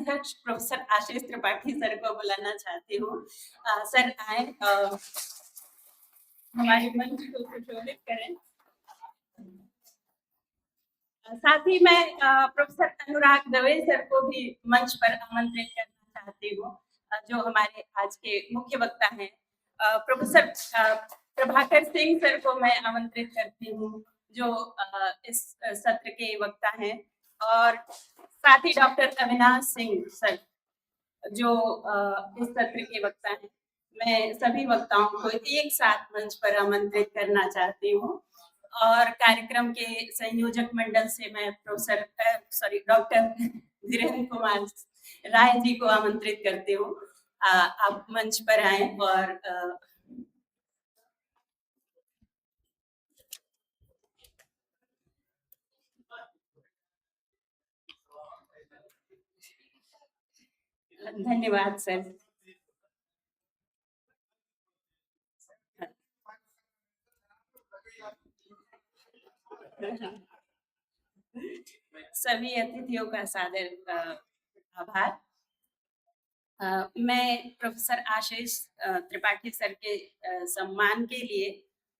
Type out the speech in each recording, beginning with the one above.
अध्यक्ष professor Ashish Tripathi sir को बुलाना चाहती हूँ। सर आए हमारे मंच को सुशोभित करें। साथ ही मैं प्रोफेसर अनुराग दवे सर को भी मंच पर आमंत्रित करना चाहती हूँ, जो हमारे आज के मुख्य वक्ता हैं। प्रोफेसर प्रभाकर सिंह सर को मैं आमंत्रित करती हूँ, जो इस सत्र के वक्ता हैं, और साथ ही डॉक्टर अविनाश सिंह सर, जो इस सत्र के वक्ता हैं। मैं सभी वक्ताओं को एक साथ मंच पर आमंत्रित करना चाहती हूँ, और कार्यक्रम के संयोजक मंडल से मैं डॉक्टर धीरेन्द्र कुमार राय जी को आमंत्रित करती हूँ। आप मंच पर आए और धन्यवाद सर। सभी अतिथियों का सादर आभार। मैं प्रोफेसर आशीष त्रिपाठी सर के सम्मान के लिए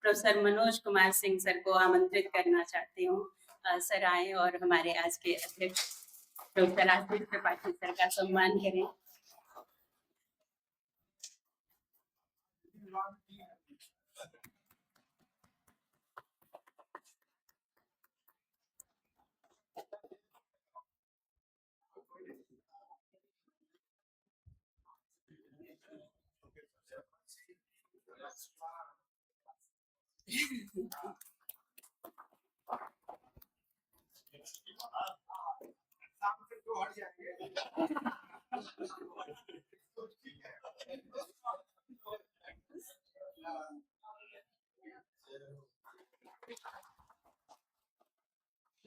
प्रोफेसर मनोज कुमार सिंह सर को आमंत्रित करना चाहती हूँ। सर आए और हमारे आज के अध्यक्ष प्रोफेसर आशीष त्रिपाठी सर का सम्मान करें।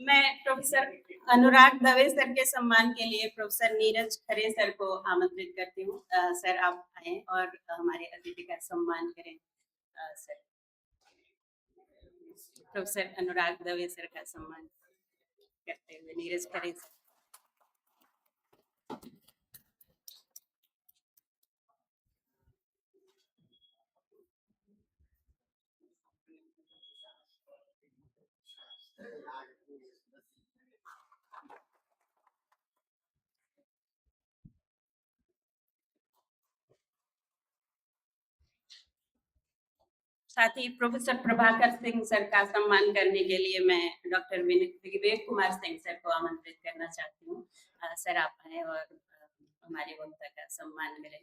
मैं प्रोफेसर अनुराग दवे सर के सम्मान के लिए प्रोफेसर नीरज खरे सर को आमंत्रित करती हूँ। सर आप आए और हमारे अतिथि का सम्मान करें। Sir professor Anurag Dave sir का सम्मान करते हुए नीरज खरे सर। साथ ही प्रोफेसर प्रभाकर सिंह सर का सम्मान करने के लिए मैं डॉक्टर विवेक कुमार सिंह सर को आमंत्रित करना चाहती हूँ। सर आप आए और हमारे वक्ता का सम्मान करें।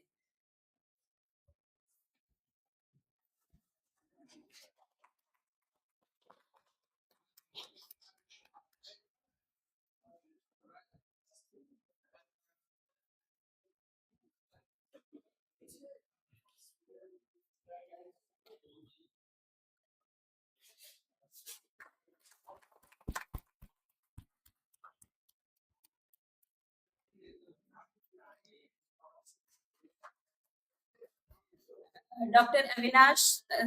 डॉक्टर अविनाश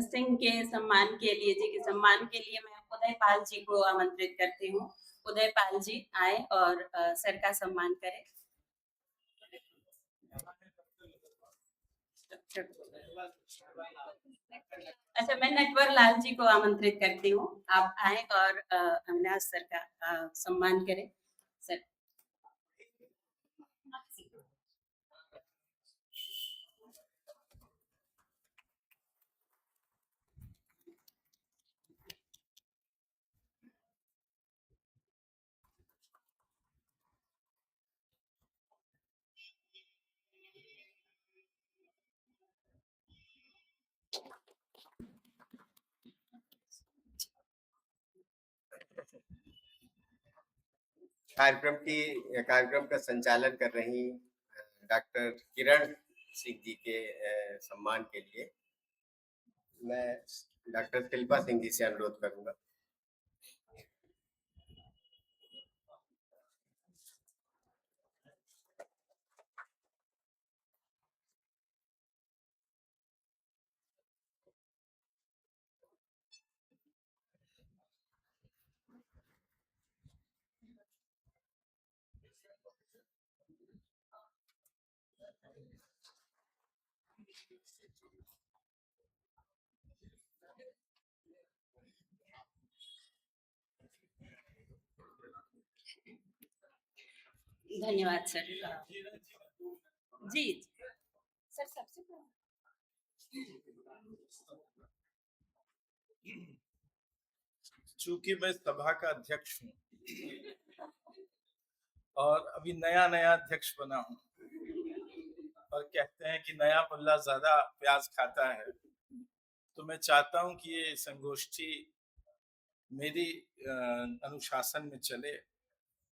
सिंह के सम्मान के लिए मैं उदयपाल जी को आमंत्रित करती हूँ। उदयपाल जी आए और सर का सम्मान करें। अच्छा, मैं नटवर लाल जी को आमंत्रित करती हूँ। आप आए और अविनाश सर का सम्मान करें। सर कार्यक्रम का संचालन कर रही डॉक्टर किरण सिंह जी के सम्मान के लिए मैं डॉक्टर शिल्पा सिंह जी से अनुरोध करूंगा। धन्यवाद सर। जी सर, सबसे पहले चूंकि मैं सभा का अध्यक्ष हूँ और अभी नया नया अध्यक्ष बना हूँ, और कहते हैं कि नया मुल्ला ज्यादा प्याज खाता है, तो मैं चाहता हूँ कि ये संगोष्ठी मेरी अनुशासन में चले।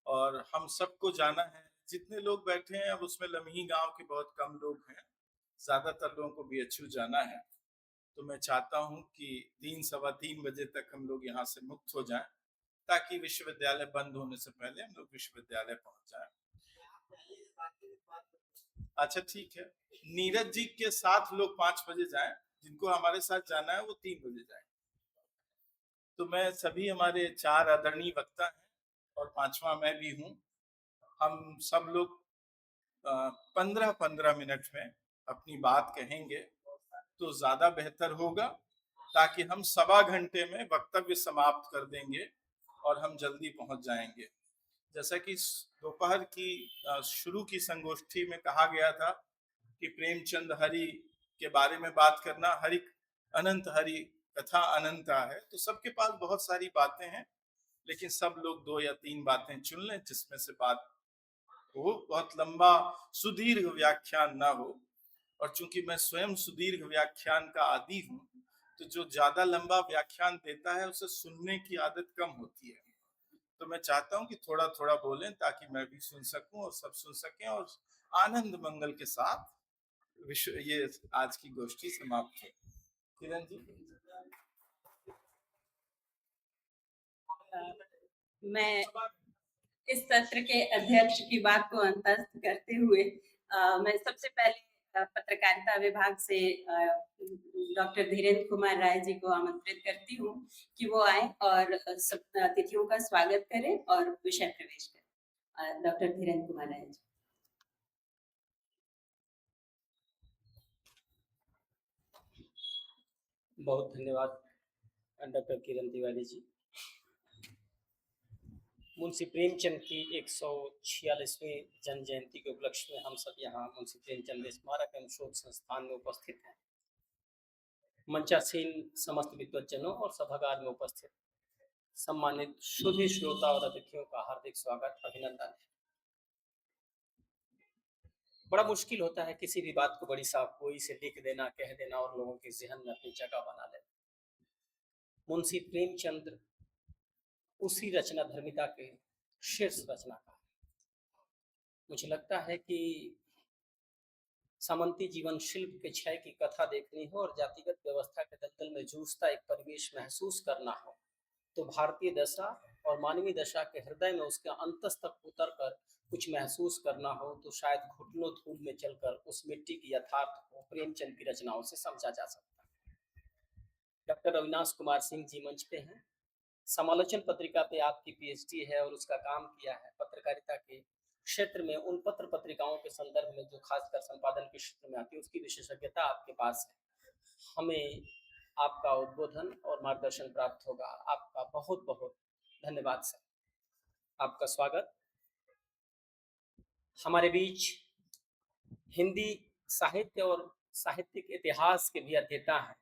और हम सबको जाना है, जितने लोग बैठे हैं अब उसमें लम्ही गांव के बहुत कम लोग हैं, ज्यादातर लोगों को बीएचयू जाना है। तो मैं चाहता हूं कि 3 सवा 3 बजे तक हम लोग यहाँ से मुक्त हो जाएं, ताकि विश्वविद्यालय बंद होने से पहले हम लोग विश्वविद्यालय पहुंच जाएं। अच्छा ठीक है, नीरज जी के साथ लोग 5 बजे जाएं, जिनको हमारे साथ जाना है वो 3 बजे जाएं। तो मैं सभी हमारे 4 आदरणीय वक्ता हैं और 5वां मैं भी हूँ, हम सब लोग 15-15 मिनट में अपनी बात कहेंगे तो ज्यादा बेहतर होगा, ताकि हम सवा घंटे में वक्तव्य समाप्त कर देंगे और हम जल्दी पहुंच जाएंगे। जैसा कि दोपहर की शुरू की संगोष्ठी में कहा गया था कि प्रेमचंद हरि के बारे में बात करना, हरि अनंत हरि कथा अनंता है, तो सबके पास बहुत सारी बातें हैं, लेकिन सब लोग 2 या 3 बातें चुन लें जिसमें से बात हो, बहुत लंबा सुदीर्घ व्याख्यान ना हो। और चूंकि मैं स्वयं सुदीर्घ व्याख्यान का आदी हूँ, तो जो ज्यादा लंबा व्याख्यान देता है उसे सुनने की आदत कम होती है। तो मैं चाहता हूँ कि थोड़ा थोड़ा बोलें, ताकि मैं भी सुन सकूं और सब सुन सकें, और आनंद मंगल के साथ ये आज की गोष्ठी समाप्त हो। किरण जी। मैं इस सत्र के अध्यक्ष की बात को अंतस्थ करते हुए मैं सबसे पहले पत्रकारिता विभाग से डॉक्टर धीरेन्द्र कुमार राय जी को आमंत्रित करती हूँ कि वो आए और सब अतिथियों का स्वागत करें और विषय प्रवेश करें। डॉक्टर धीरेन्द्र कुमार राय जी। बहुत धन्यवाद डॉक्टर किरण तिवारी जी। मुंशी प्रेमचंद की 146वीं जन्म जयंती के उपलक्ष्य में हम सब यहाँ मुंशी प्रेमचंद स्मारक एवं शोध संस्थान में उपस्थित हैं। मंचासीन समस्त विद्वज्जनों और सभागार में उपस्थित सम्मानित शुद्ध श्रोता और अतिथियों का हार्दिक स्वागत, अभिनंदन है। बड़ा मुश्किल होता है किसी भी बात को बड़ी साफगोई से लिख देना, कह देना और लोगों के जहन में अपनी जगह बना लेना। मुंशी प्रेमचंद उसी रचना धर्मिता के शीर्ष रचनाकार। मुझे लगता है कि सामंती जीवन शिल्प के क्षय की कथा देखनी हो और जातिगत व्यवस्था के दलदल में जूझता एक परिवेश महसूस करना हो, तो भारतीय दशा और मानवीय दशा के हृदय में उसके अंतस तक उतर कर कुछ महसूस करना हो, तो शायद घुटनों धूल में चलकर उस मिट्टी की यथार्थ को प्रेमचंद की रचनाओं से समझा जा सकता है। डॉक्टर अविनाश कुमार सिंह जी मंच पे हैं। समालोचन पत्रिका पे आपकी पीएचडी है और उसका काम किया है। पत्रकारिता के क्षेत्र में उन पत्र पत्रिकाओं के संदर्भ में जो खासकर संपादन के क्षेत्र में आती है, उसकी विशेषज्ञता आपके पास है। हमें आपका उद्बोधन और मार्गदर्शन प्राप्त होगा। आपका बहुत बहुत धन्यवाद सर। आपका स्वागत। हमारे बीच हिंदी साहित्य और साहित्यिक इतिहास के भी अध्येता हैं,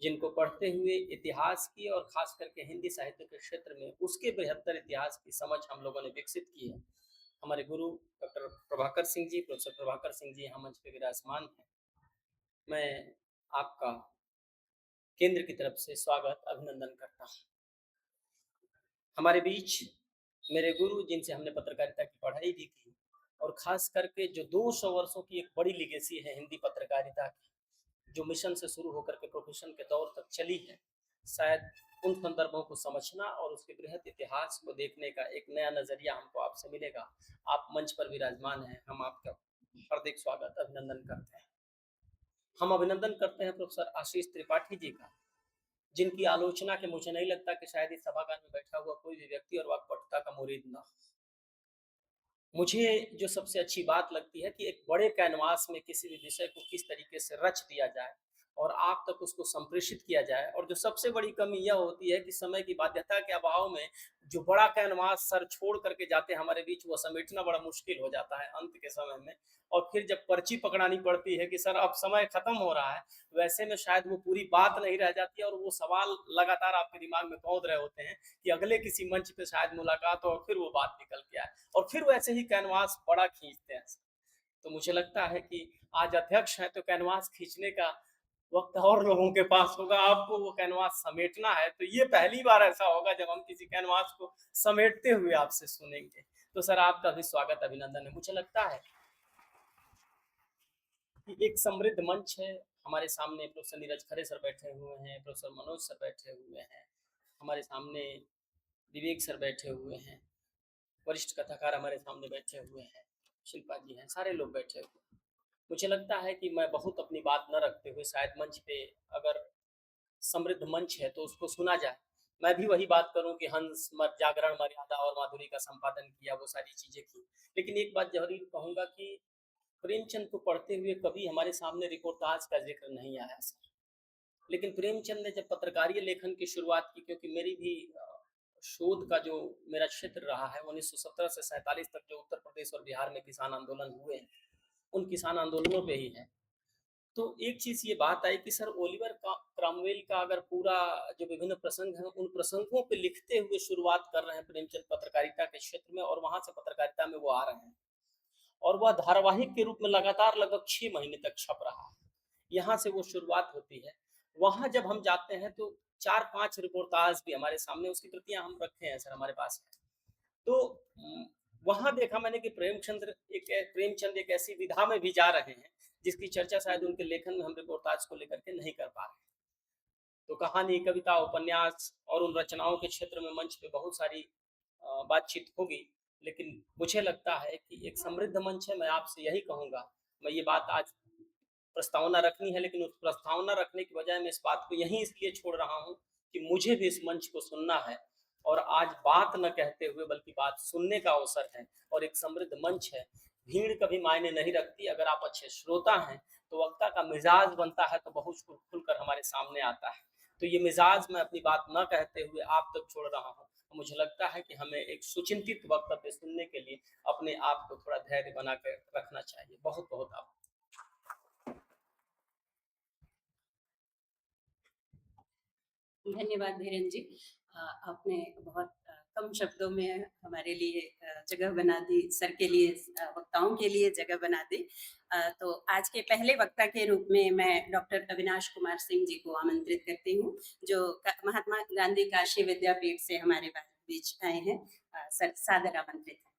जिनको पढ़ते हुए इतिहास की और खास करके हिंदी साहित्य के क्षेत्र में उसके बृहत्तर इतिहास की समझ हम लोगों ने विकसित की है। हमारे गुरु डॉक्टर प्रभाकर सिंह जी, प्रोफेसर प्रभाकर सिंह जी हम मंच पे विराजमान हैं। मैं आपका केंद्र की तरफ से स्वागत, अभिनंदन करता हूँ। हमारे बीच मेरे गुरु, जिनसे हमने पत्रकारिता की पढ़ाई भी की, और खास करके जो 200 वर्षों की एक बड़ी लिगेसी है हिंदी पत्रकारिता की, जो मिशन से शुरू होकर के प्रोफेशन के दौर तक चली है, शायद उन संदर्भों को समझना और उसके बृहद इतिहास को देखने का एक नया नजरिया हमको आपसे मिलेगा। आप मंच पर विराजमान हैं, हम आपका हार्दिक स्वागत, अभिनंदन करते हैं। हम अभिनंदन करते हैं प्रोफेसर आशीष त्रिपाठी जी का, जिनकी आलोचना के मुझे नहीं लगता कि शायद इस सभागार में बैठा हुआ कोई भी व्यक्ति और वाक्पटुता का मुरीद न हो। मुझे जो सबसे अच्छी बात लगती है कि एक बड़े कैनवास में किसी भी विषय को किस तरीके से रच दिया जाए और आप तक उसको संप्रेषित किया जाए। और जो सबसे बड़ी कमी यह होती है कि समय की बाध्यता के अभाव में जो बड़ा कैनवास सर छोड़ करके जाते हैं हमारे बीच, वो समेटना बड़ा मुश्किल हो जाता है अंत के समय में। और फिर जब पर्ची पकड़ानी पड़ती है कि सर अब समय खत्म हो रहा है, वैसे में शायद वो पूरी बात नहीं रह जाती है और वो सवाल लगातार आपके दिमाग में कौंध रहे होते हैं कि अगले किसी मंच पे शायद मुलाकात हो और फिर वो बात निकल के आए, और फिर वैसे ही कैनवास बड़ा खींचते हैं। तो मुझे लगता है कि आज अध्यक्ष हैं तो कैनवास खींचने का वक्त और लोगों के पास होगा, आपको वो कैनवास समेटना है। तो ये पहली बार ऐसा होगा जब हम किसी कैनवास को समेटते हुए आपसे सुनेंगे। तो सर आपका भी स्वागत अभिनंदन है। मुझे लगता है कि एक समृद्ध मंच है। हमारे सामने प्रोफेसर नीरज खरे सर बैठे हुए हैं, प्रोफेसर मनोज सर बैठे हुए हैं, हमारे सामने विवेक सर बैठे हुए हैं, वरिष्ठ कथाकार हमारे सामने बैठे हुए हैं, शिल्पा जी हैं, सारे लोग बैठे हुए हैं। मुझे लगता है कि मैं बहुत अपनी बात न रखते हुए शायद मंच पे अगर समृद्ध मंच है तो उसको सुना जाए। मैं भी वही बात करूं कि हंस जागरण मर्यादा और माधुरी का संपादन किया, वो सारी चीजें की। लेकिन एक बात जरूर कहूंगा कि प्रेमचंद को पढ़ते हुए कभी हमारे सामने रिपोर्टाज का जिक्र नहीं आया सर। लेकिन प्रेमचंद ने जब पत्रकारीय लेखन की शुरुआत की, क्योंकि मेरी भी शोध का जो मेरा क्षेत्र रहा है 1917 से 47 तक जो उत्तर प्रदेश और बिहार में किसान आंदोलन हुए हैं, उन किसान आंदोलनों पे ही है। तो एक चीज ये बात आई कि सर ओलिवर क्रॉमवेल का अगर पूरा जो विभिन्न प्रसंग हैं उन प्रसंगों पे लिखते हुए शुरुआत कर रहे हैं प्रेमचंद पत्रकारिता के क्षेत्र में, और वहां से पत्रकारिता में वो आ रहे हैं और वह धारावाहिक के रूप में लगातार लगभग 6 महीने तक छप रहा है। यहाँ से वो शुरुआत होती है। वहां जब हम जाते हैं तो 4-5 रिपोर्टाज भी हमारे सामने, उसकी प्रतियां हम रखे हैं सर हमारे पास है। तो वहां देखा मैंने कि प्रेमचंद एक ऐसी विधा में भी जा रहे हैं जिसकी चर्चा शायद उनके लेखन में हम रिपोर्टाज को लेकर के नहीं कर पा रहे। तो कहानी, कविता, उपन्यास और उन रचनाओं के क्षेत्र में मंच पे बहुत सारी बातचीत होगी। लेकिन मुझे लगता है कि एक समृद्ध मंच है। मैं आपसे यही कहूंगा, मैं ये बात आज प्रस्तावना रखनी है, लेकिन उस प्रस्तावना रखने की बजाय मैं इस बात को यहीं इसलिए छोड़ रहा हूँ कि मुझे भी इस मंच को सुनना है और आज बात न कहते हुए बल्कि बात सुनने का अवसर है। और एक समृद्ध मंच है, भीड़ कभी मायने नहीं रखती। अगर आप अच्छे श्रोता हैं तो वक्ता का मिजाज बनता है तो बहुत खुलकर हमारे सामने आता है। तो ये मिजाज मैं अपनी बात न कहते हुए आप तक छोड़ रहा हूँ। मुझे लगता है कि हमें एक सुचिंतित वक्तव्य सुनने के लिए अपने आप को थोड़ा धैर्य बना कर रखना चाहिए। बहुत बहुत आप धन्यवाद धीरेन जी। आपने बहुत कम शब्दों में हमारे लिए जगह बना दी, सर के लिए, वक्ताओं के लिए जगह बना दी। तो आज के पहले वक्ता के रूप में मैं डॉक्टर अविनाश कुमार सिंह जी को आमंत्रित करती हूँ, जो महात्मा गांधी काशी विद्यापीठ से हमारे बीच आए हैं। सर सादर आमंत्रित हैं।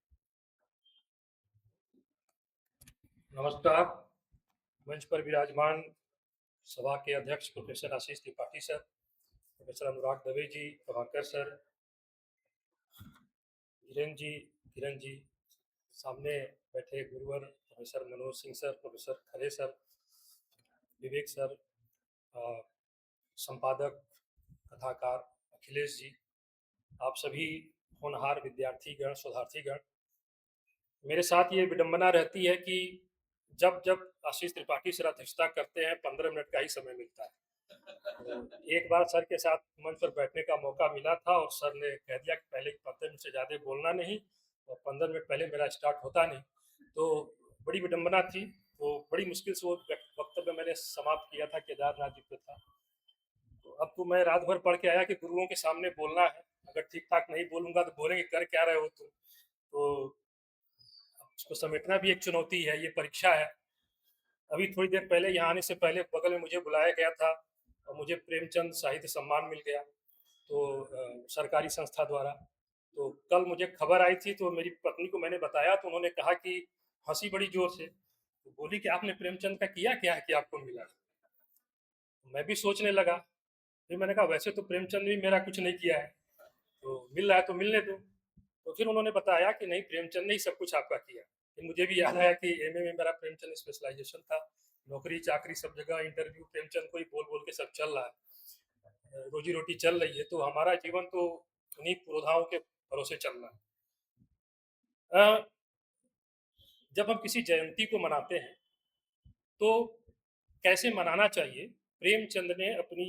नमस्कार। मंच पर विराजमान सभा के अध्यक्ष professor Ashish Tripathi sir, professor Anurag Dave ji, Prabhakar sir, Dhiren ji, Kiran ji, सामने बैठे गुरुवर professor Manoj Singh sir, professor Khare sir, Vivek sir, संपादक कथाकार अखिलेश जी, आप सभी होनहार विद्यार्थीगण, शोधार्थीगण, मेरे साथ ये विडंबना रहती है कि जब जब आशीष त्रिपाठी सर अध्यक्षता करते हैं 15 मिनट का ही समय मिलता है। एक बार सर के साथ मंच पर बैठने का मौका मिला था और सर ने कह दिया कि पहले 15 मिनट से ज़्यादा बोलना नहीं, और 15 मिनट पहले मेरा स्टार्ट होता नहीं। तो बड़ी विडंबना थी। तो बड़ी मुश्किल से वो वक्तव्य मैंने समाप्त किया था, केदारनाथ जी पे था। तो अब तो मैं रात भर पढ़ के आया कि गुरुओं के सामने बोलना है, अगर ठीक ठाक नहीं बोलूँगा तो बोलेंगे कर क्या रहे हो तुम। तो उसको समेटना भी एक चुनौती है, ये परीक्षा है। अभी थोड़ी देर पहले यहाँ आने से पहले बगल में मुझे बुलाया गया था और मुझे प्रेमचंद साहित्य सम्मान मिल गया, तो सरकारी संस्था द्वारा। तो कल मुझे खबर आई थी, तो मेरी पत्नी को मैंने बताया तो उन्होंने कहा कि हंसी बड़ी जोर से, तो बोली कि आपने प्रेमचंद का किया क्या है कि आपको मिला। मैं भी सोचने लगा, फिर मैंने कहा वैसे तो प्रेमचंद भी मेरा कुछ नहीं किया है, तो मिल रहा है तो मिलने दो। तो फिर उन्होंने बताया कि नहीं, प्रेमचंद ने ही सब कुछ आपका किया। फिर मुझे भी याद आया कि एमए में मेरा प्रेमचंद स्पेशलाइजेशन था, नौकरी चाकरी सब जगह इंटरव्यू प्रेमचंद को ही बोल बोल के सब चल रहा है, रोजी रोटी चल रही है। तो हमारा जीवन तो उन्हीं पुरोधाओं के भरोसे चल रहा है। जब हम किसी जयंती को मनाते हैं तो कैसे मनाना चाहिए, प्रेमचंद ने अपनी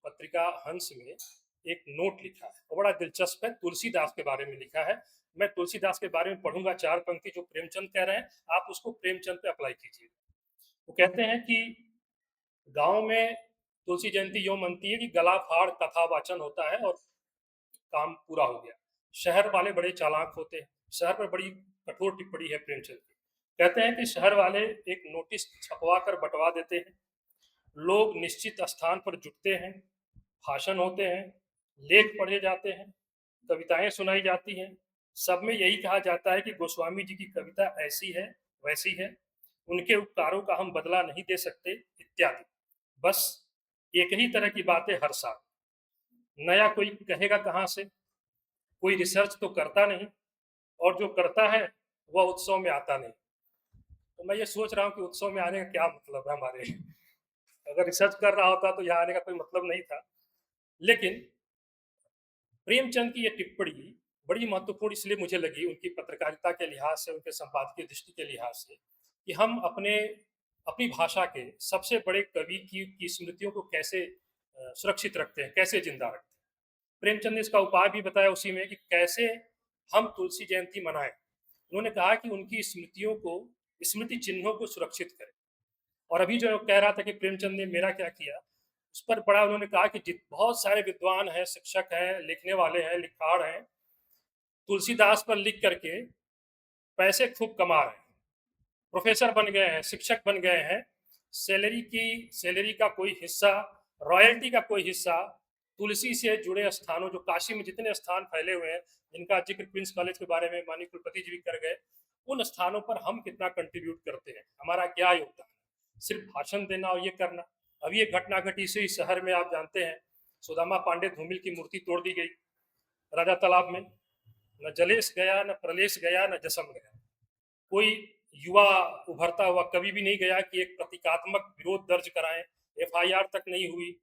पत्रिका हंस में एक नोट लिखा है और बड़ा दिलचस्प है। तुलसीदास के बारे में लिखा है। मैं तुलसीदास के बारे में पढ़ूंगा 4 पंक्ति, जो प्रेमचंद कह रहे हैं आप उसको प्रेमचंद पे अप्लाई कीजिए। वो कहते हैं कि गांव में तुलसी जयंती यूं मनती है कि गला फाड़ कथा वाचन होता है और काम पूरा हो गया। शहर वाले बड़े चालाक होते हैं। शहर पर बड़ी कठोर टिप्पणी है प्रेमचंद की। कहते हैं कि शहर वाले एक नोटिस छपवा कर बंटवा देते हैं, लोग निश्चित स्थान पर जुटते हैं, भाषण होते हैं, लेख पढ़े जाते हैं, कविताएं सुनाई जाती हैं, सब में यही कहा जाता है कि गोस्वामी जी की कविता ऐसी है वैसी है, उनके उपकारों का हम बदला नहीं दे सकते इत्यादि। बस एक ही तरह की बातें हर साल। नया कोई कहेगा कहाँ से, कोई रिसर्च तो करता नहीं, और जो करता है वह उत्सव में आता नहीं। तो मैं ये सोच रहा हूँ कि उत्सव में आने का क्या मतलब है हमारे। अगर रिसर्च कर रहा होता तो यहाँ आने का कोई मतलब नहीं था। लेकिन प्रेमचंद की ये टिप्पणी बड़ी महत्वपूर्ण इसलिए मुझे लगी, उनकी पत्रकारिता के लिहाज से, उनके संपादकीय दृष्टि के लिहाज से, कि हम अपनी भाषा के सबसे बड़े कवि की स्मृतियों को कैसे सुरक्षित रखते हैं, कैसे जिंदा रखते हैं। प्रेमचंद ने इसका उपाय भी बताया उसी में कि कैसे हम तुलसी जयंती मनाएं। उन्होंने कहा कि उनकी स्मृतियों को, स्मृति चिन्हों को सुरक्षित करें। और अभी जो कह रहा था कि प्रेमचंद ने मेरा क्या किया, उस पर बड़ा उन्होंने कहा कि बहुत सारे विद्वान हैं, शिक्षक हैं, लिखने वाले हैं, लिखाड़ हैं, तुलसीदास पर लिख करके पैसे खूब कमा रहे हैं, प्रोफेसर बन गए हैं, शिक्षक बन गए हैं। सैलरी का कोई हिस्सा, रॉयल्टी का कोई हिस्सा तुलसी से जुड़े स्थानों, जो काशी में जितने स्थान फैले हुए हैं, जिनका जिक्र प्रिंस कॉलेज के बारे में माननीय कुलपति जी भी कर गए, उन स्थानों पर हम कितना कंट्रीब्यूट करते हैं, हमारा क्या योगदान है। सिर्फ भाषण देना और ये करना। अभी एक घटना घटी इसी शहर में, आप जानते हैं, सुदामा पांडे धूमिल की मूर्ति तोड़ दी गई राजा तालाब में। न जलेश गया, न प्रलेश गया, न जसम गया। कोई युवा उभरता हुआ कभी भी नहीं गया कि एक प्रतीकात्मक विरोध दर्ज कराएं, एफआईआर तक नहीं हुई।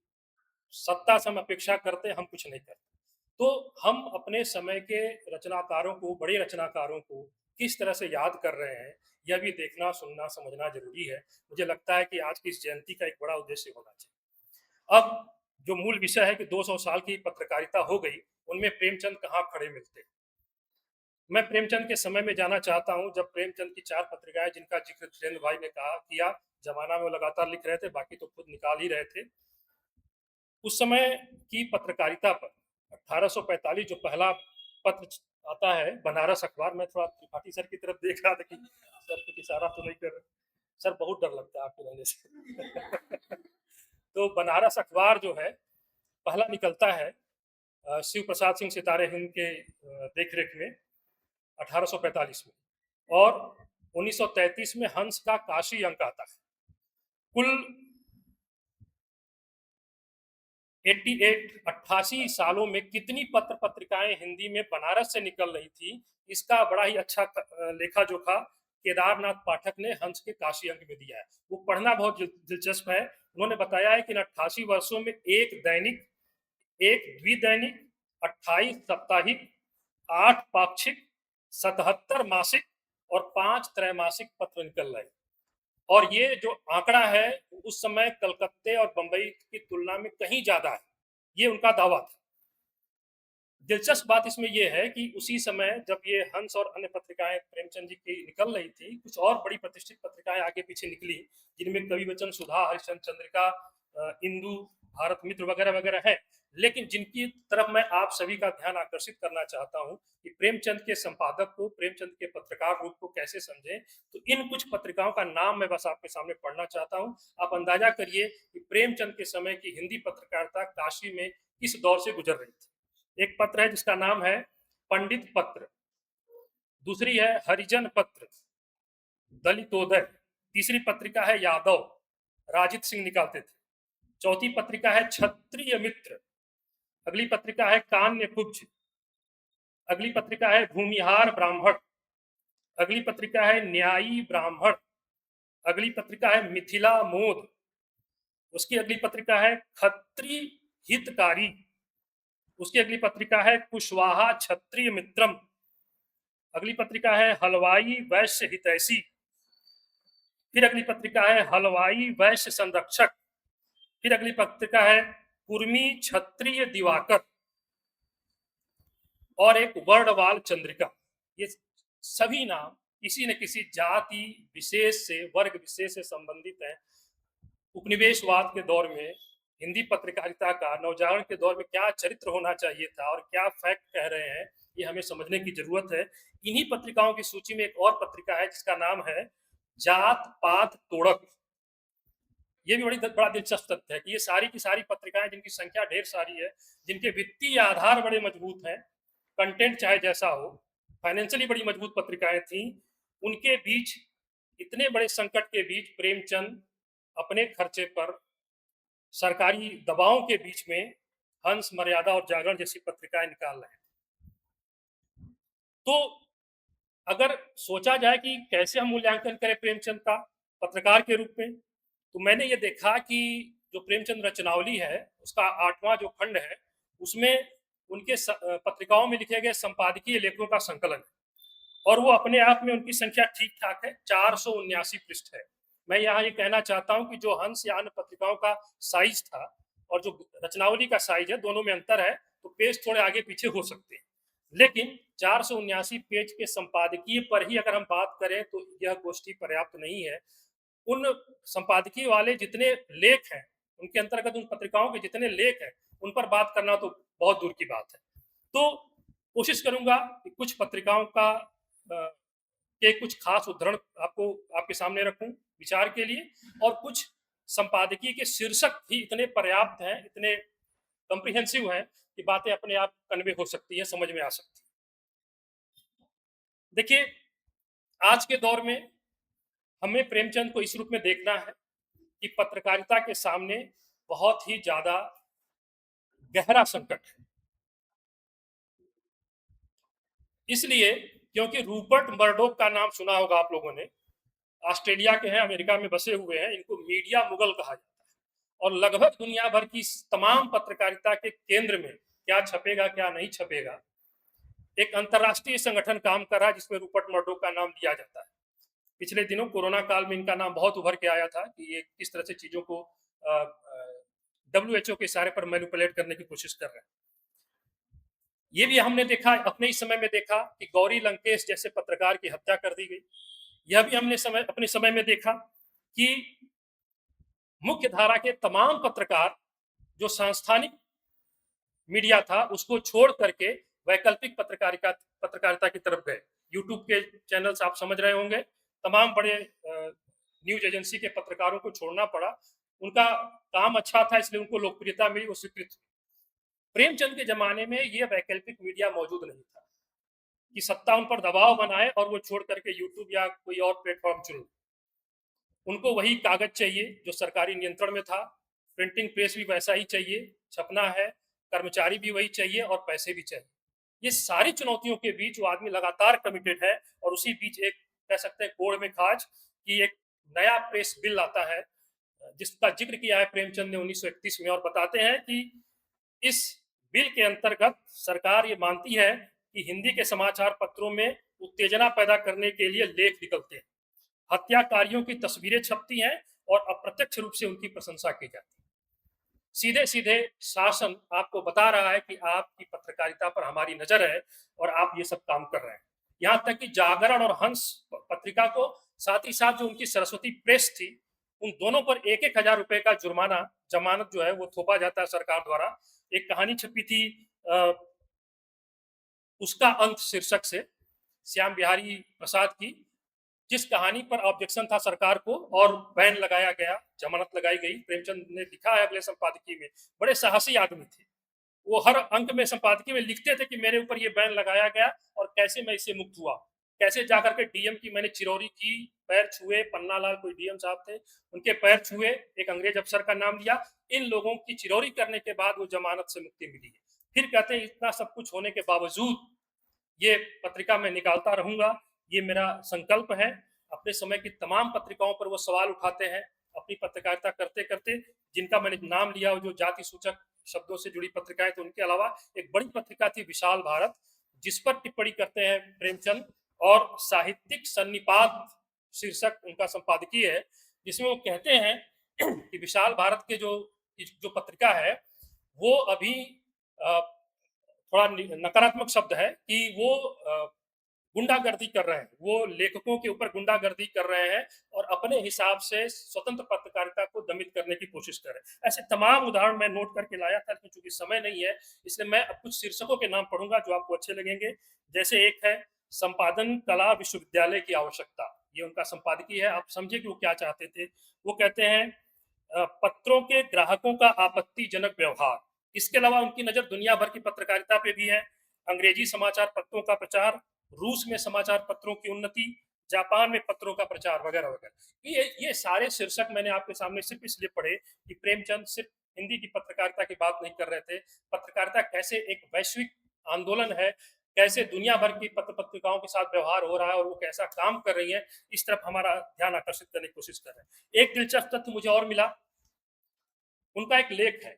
सत्ता से हम अपेक्षा करते, हम कुछ नहीं करते। तो हम अपने समय के रचनाकारों को, बड़े रचनाकारों को किस तरह से याद कर रहे हैं, यह भी देखना, सुनना, समझना जरूरी है। मुझे लगता है कि आज की इस जयंती का एक बड़ा उद्देश्य होना चाहिए। अब जो मूल विषय है कि 200 साल की पत्रकारिता हो गई, उनमें प्रेमचंद कहाँ खड़े मिलते। मैं प्रेमचंद के समय में जाना चाहता हूं, जब प्रेमचंद की 4 पत्रिकाएं, जिनका जिक्र धीरेन्द्र भाई ने किया, जमाना में वो लगातार लिख रहे थे, बाकी तो खुद निकाल ही रहे थे। उस समय की पत्रकारिता पर 1845 जो पहला पत्र आता है, बनारस अखबार, मैं थोड़ा त्रिपाठी सर की तरफ देख रहा था कि सर कुछ इशारा तो नहीं कर रहे। सर बहुत डर लगता है आपके रहने से। तो बनारस अखबार जो है पहला निकलता है शिव प्रसाद सिंह सितारे हिंद के देखरेख में 1845 में, और 1933 में हंस का काशी अंक आता है। कुल 88 सालों में कितनी पत्र पत्रिकाएं हिंदी में बनारस से निकल रही थी, इसका बड़ा ही अच्छा लेखा जोखा केदारनाथ पाठक ने हंस के काशी अंक में दिया है। वो पढ़ना बहुत दिलचस्प है। उन्होंने बताया है कि 88 वर्षों में एक दैनिक, एक द्विदैनिक, 28 साप्ताहिक, 8 पाक्षिक, 77 मासिक और 5 त्रैमासिक पत्र निकल रहे। और ये जो आंकड़ा है उस समय कलकत्ते और बंबई की तुलना में कहीं ज्यादा है, ये उनका दावा था। दिलचस्प बात इसमें यह है कि उसी समय जब ये हंस और अन्य पत्रिकाएं प्रेमचंद जी की निकल रही थी, कुछ और बड़ी प्रतिष्ठित पत्रिकाएं आगे पीछे निकली, जिनमें कवि वचन, सुधा, हरिश्चंद्र चंद्रिका, इंदु, भारत मित्र वगैरह वगैरह है। लेकिन जिनकी तरफ मैं आप सभी का ध्यान आकर्षित करना चाहता हूं कि प्रेमचंद के संपादक को, प्रेमचंद के पत्रकार रूप को कैसे समझें, तो इन कुछ पत्रिकाओं का नाम मैं बस आपके सामने पढ़ना चाहता हूं। आप अंदाजा करिए कि प्रेमचंद के समय की हिंदी पत्रकारिता काशी में किस दौर से गुजर रही थी। एक पत्र है जिसका नाम है पंडित पत्र, दूसरी है हरिजन पत्र, दलितोदय, तीसरी पत्रिका है यादव, राजित सिंह निकालते थे, चौथी पत्रिका है क्षत्रिय मित्र, अगली पत्रिका है कान्य कुब्ज, अगली पत्रिका है भूमिहार ब्राह्मण, अगली पत्रिका है न्यायी ब्राह्मण, अगली पत्रिका है मिथिला मोद, उसकी अगली पत्रिका है खत्री हितकारी, उसकी अगली पत्रिका है कुशवाहा क्षत्रिय मित्रम, अगली पत्रिका है हलवाई वैश्य हितैषी, फिर अगली पत्रिका है हलवाई वैश्य संरक्षक, फिर अगली पत्रिका है कुर्मी क्षत्रिय दिवाकर, और एक वर्णवाल चंद्रिका। ये सभी नाम किसी न किसी जाति विशेष से, वर्ग विशेष से संबंधित हैं। उपनिवेशवाद के दौर में हिंदी पत्रकारिता का नवजागरण के दौर में क्या चरित्र होना चाहिए था और क्या फैक्ट कह रहे हैं, ये हमें समझने की जरूरत है। इन्हीं पत्रिकाओं की सूची में एक और पत्रिका है जिसका नाम है जात पात तोड़क। ये भी बड़ा दिलचस्प तथ्य है कि ये सारी की सारी पत्रिकाएं, जिनकी संख्या ढेर सारी है, जिनके वित्तीय आधार बड़े मजबूत हैं, कंटेंट चाहे जैसा हो, फाइनेंशियली बड़ी मजबूत पत्रिकाएं थी, उनके बीच, इतने बड़े संकट के बीच प्रेमचंद अपने खर्चे पर सरकारी दबावों के बीच में हंस, मर्यादा और जागरण जैसी पत्रिकाएं निकाल रहे हैं। तो अगर सोचा जाए कि कैसे हम मूल्यांकन करें प्रेमचंद का पत्रकार के रूप में, तो मैंने ये देखा कि जो प्रेमचंद रचनावली है उसका 8वां जो खंड है, उसमें उनके पत्रिकाओं में लिखे गए संपादकीय लेखों का संकलन है, और वो अपने आप में उनकी संख्या ठीक ठाक है, 479 पृष्ठ है। मैं यहाँ ये कहना चाहता हूँ कि जो हंस या अन्य पत्रिकाओं का साइज था और जो रचनावली का साइज है, दोनों में अंतर है, तो पेज थोड़े आगे पीछे हो सकते हैं, लेकिन 479 पेज के संपादकीय पर ही अगर हम बात करें तो यह गोष्ठी पर्याप्त नहीं है। उन संपादकीय वाले जितने लेख हैं, उनके अंतर्गत उन पत्रिकाओं के जितने लेख हैं, उन पर बात करना तो बहुत दूर की बात है। तो कोशिश करूंगा कि कुछ पत्रिकाओं का के कुछ खास उदाहरण आपको आपके सामने रखूं विचार के लिए, और कुछ संपादकीय के शीर्षक भी इतने पर्याप्त हैं, इतने कॉम्प्रिहेंसिव हैं कि बातें अपने आप कन्वे हो सकती है, समझ में आ सकती है। देखिए, आज के दौर में हमें प्रेमचंद को इस रूप में देखना है कि पत्रकारिता के सामने बहुत ही ज्यादा गहरा संकट है। इसलिए क्योंकि रूपर्ट मर्डोक का नाम सुना होगा आप लोगों ने, ऑस्ट्रेलिया के हैं, अमेरिका में बसे हुए हैं, इनको मीडिया मुगल कहा जाता है, और लगभग दुनिया भर की तमाम पत्रकारिता के केंद्र में क्या छपेगा क्या नहीं छपेगा, एक अंतरराष्ट्रीय संगठन काम कर रहा है जिसमें रूपर्ट मर्डोक का नाम लिया जाता है। पिछले दिनों कोरोना काल में इनका नाम बहुत उभर के आया था कि ये किस तरह से चीजों को WHO के इशारे पर मैनिपुलेट करने की कोशिश कर रहे हैं। ये भी हमने देखा, अपने ही समय में देखा कि गौरी लंकेश जैसे पत्रकार की हत्या कर दी गई। यह भी हमने अपने समय में देखा कि मुख्य धारा के तमाम पत्रकार जो सांस्थानिक मीडिया था उसको छोड़ करके वैकल्पिक पत्रकारिता की तरफ गए। यूट्यूब के चैनल्स आप समझ रहे होंगे, तमाम बड़े न्यूज एजेंसी के पत्रकारों को छोड़ना पड़ा। उनका काम अच्छा था इसलिए उनको लोकप्रियता मिली, वो स्वीकृत हुई। प्रेमचंद के जमाने में यह वैकल्पिक मीडिया मौजूद नहीं था कि सत्ता उन पर दबाव बनाए और वो छोड़ करके यूट्यूब या कोई और प्लेटफॉर्म चुने। उनको वही कागज चाहिए जो सरकारी नियंत्रण में था, प्रिंटिंग प्रेस भी वैसा ही चाहिए, छपना है, कर्मचारी भी वही चाहिए और पैसे भी चाहिए। ये सारी चुनौतियों के बीच वो आदमी लगातार कमिटेड है, और उसी बीच एक कह सकते हैं कोड़ में खाज कि एक नया प्रेस बिल आता है जिसका जिक्र किया है प्रेमचंद ने 1931 में, और बताते हैं कि इस बिल के अंतर्गत सरकार ये मानती है कि हिंदी के समाचार पत्रों में उत्तेजना पैदा करने के लिए लेख निकलते हैं, हत्याकारियों की तस्वीरें छपती हैं और अप्रत्यक्ष रूप से उनकी प्रशंसा की जाती है। सीधे सीधे शासन आपको बता रहा है कि आपकी पत्रकारिता पर हमारी नजर है और आप ये सब काम कर रहे हैं। यहाँ तक कि जागरण और हंस पत्रिका को, साथ ही साथ जो उनकी सरस्वती प्रेस थी, उन दोनों पर 1,000 रुपए का जुर्माना, जमानत जो है वो थोपा जाता है सरकार द्वारा। एक कहानी छपी थी उसका अंत शीर्षक से, श्याम बिहारी प्रसाद की, जिस कहानी पर ऑब्जेक्शन था सरकार को और बैन लगाया गया, जमानत लगाई गई। प्रेमचंद ने लिखा है अगले संपादकीय में, बड़े साहसी आदमी थे वो, हर अंक में संपादकीय में लिखते थे कि मेरे ऊपर ये बैन लगाया गया और कैसे मैं इससे मुक्त हुआ, कैसे जाकर के डीएम की मैंने चिरौरी की, पैर छुए, पन्नालाल कोई डीएम साहब थे, उनके पैर छुए, एक अंग्रेज अफसर का नाम लिया। इन लोगों की चिरौरी करने के बाद वो जमानत से मुक्ति मिली है। फिर कहते हैं इतना सब कुछ होने के बावजूद ये पत्रिका मैं निकालता रहूंगा, ये मेरा संकल्प है। अपने समय की तमाम पत्रिकाओं पर वो सवाल उठाते हैं अपनी पत्रकारिता करते करते, जिनका मैंने नाम लिया, जो जाति सूचक शब्दों से जुड़ी पत्रिकाएं, तो उनके अलावा एक बड़ी पत्रिका थी विशाल भारत, जिस पर टिप्पणी करते हैं प्रेमचंद, और साहित्यिक सन्निपात शीर्षक उनका संपादकीय है, जिसमें वो कहते हैं कि विशाल भारत के जो पत्रिका है वो अभी थोड़ा नकारात्मक शब्द है कि वो गुंडागर्दी कर रहे हैं, वो लेखकों के ऊपर गुंडागर्दी कर रहे हैं और अपने हिसाब से स्वतंत्र पत्रकारिता को दमित करने की कोशिश कर रहे हैं। ऐसे तमाम उदाहरण मैं नोट करके लाया था, लेकिन चूंकि समय नहीं है इसलिए मैं अब कुछ शीर्षकों के नाम पढ़ूंगा जो आपको अच्छे लगेंगे। जैसे एक है संपादन कला विश्वविद्यालय की आवश्यकता, ये उनका संपादकीय है, आप समझे कि वो क्या चाहते थे। वो कहते हैं पत्रों के ग्राहकों का आपत्तिजनक व्यवहार। इसके अलावा उनकी नजर दुनिया भर की पत्रकारिता पे भी है, अंग्रेजी समाचार पत्रों का प्रचार, रूस में समाचार पत्रों की उन्नति, जापान में पत्रों का प्रचार वगैरह वगैरह। ये सारे शीर्षक मैंने आपके सामने सिर्फ इसलिए पढ़े कि प्रेमचंद सिर्फ हिंदी की पत्रकारिता की बात नहीं कर रहे थे। पत्रकारिता कैसे एक वैश्विक आंदोलन है, कैसे दुनिया भर की पत्र पत्रिकाओं के साथ व्यवहार हो रहा है और वो कैसा काम कर रही है, इस तरफ हमारा ध्यान आकर्षित करने की कोशिश कर रहे हैं। एक दिलचस्प तथ्य मुझे और मिला, उनका एक लेख है,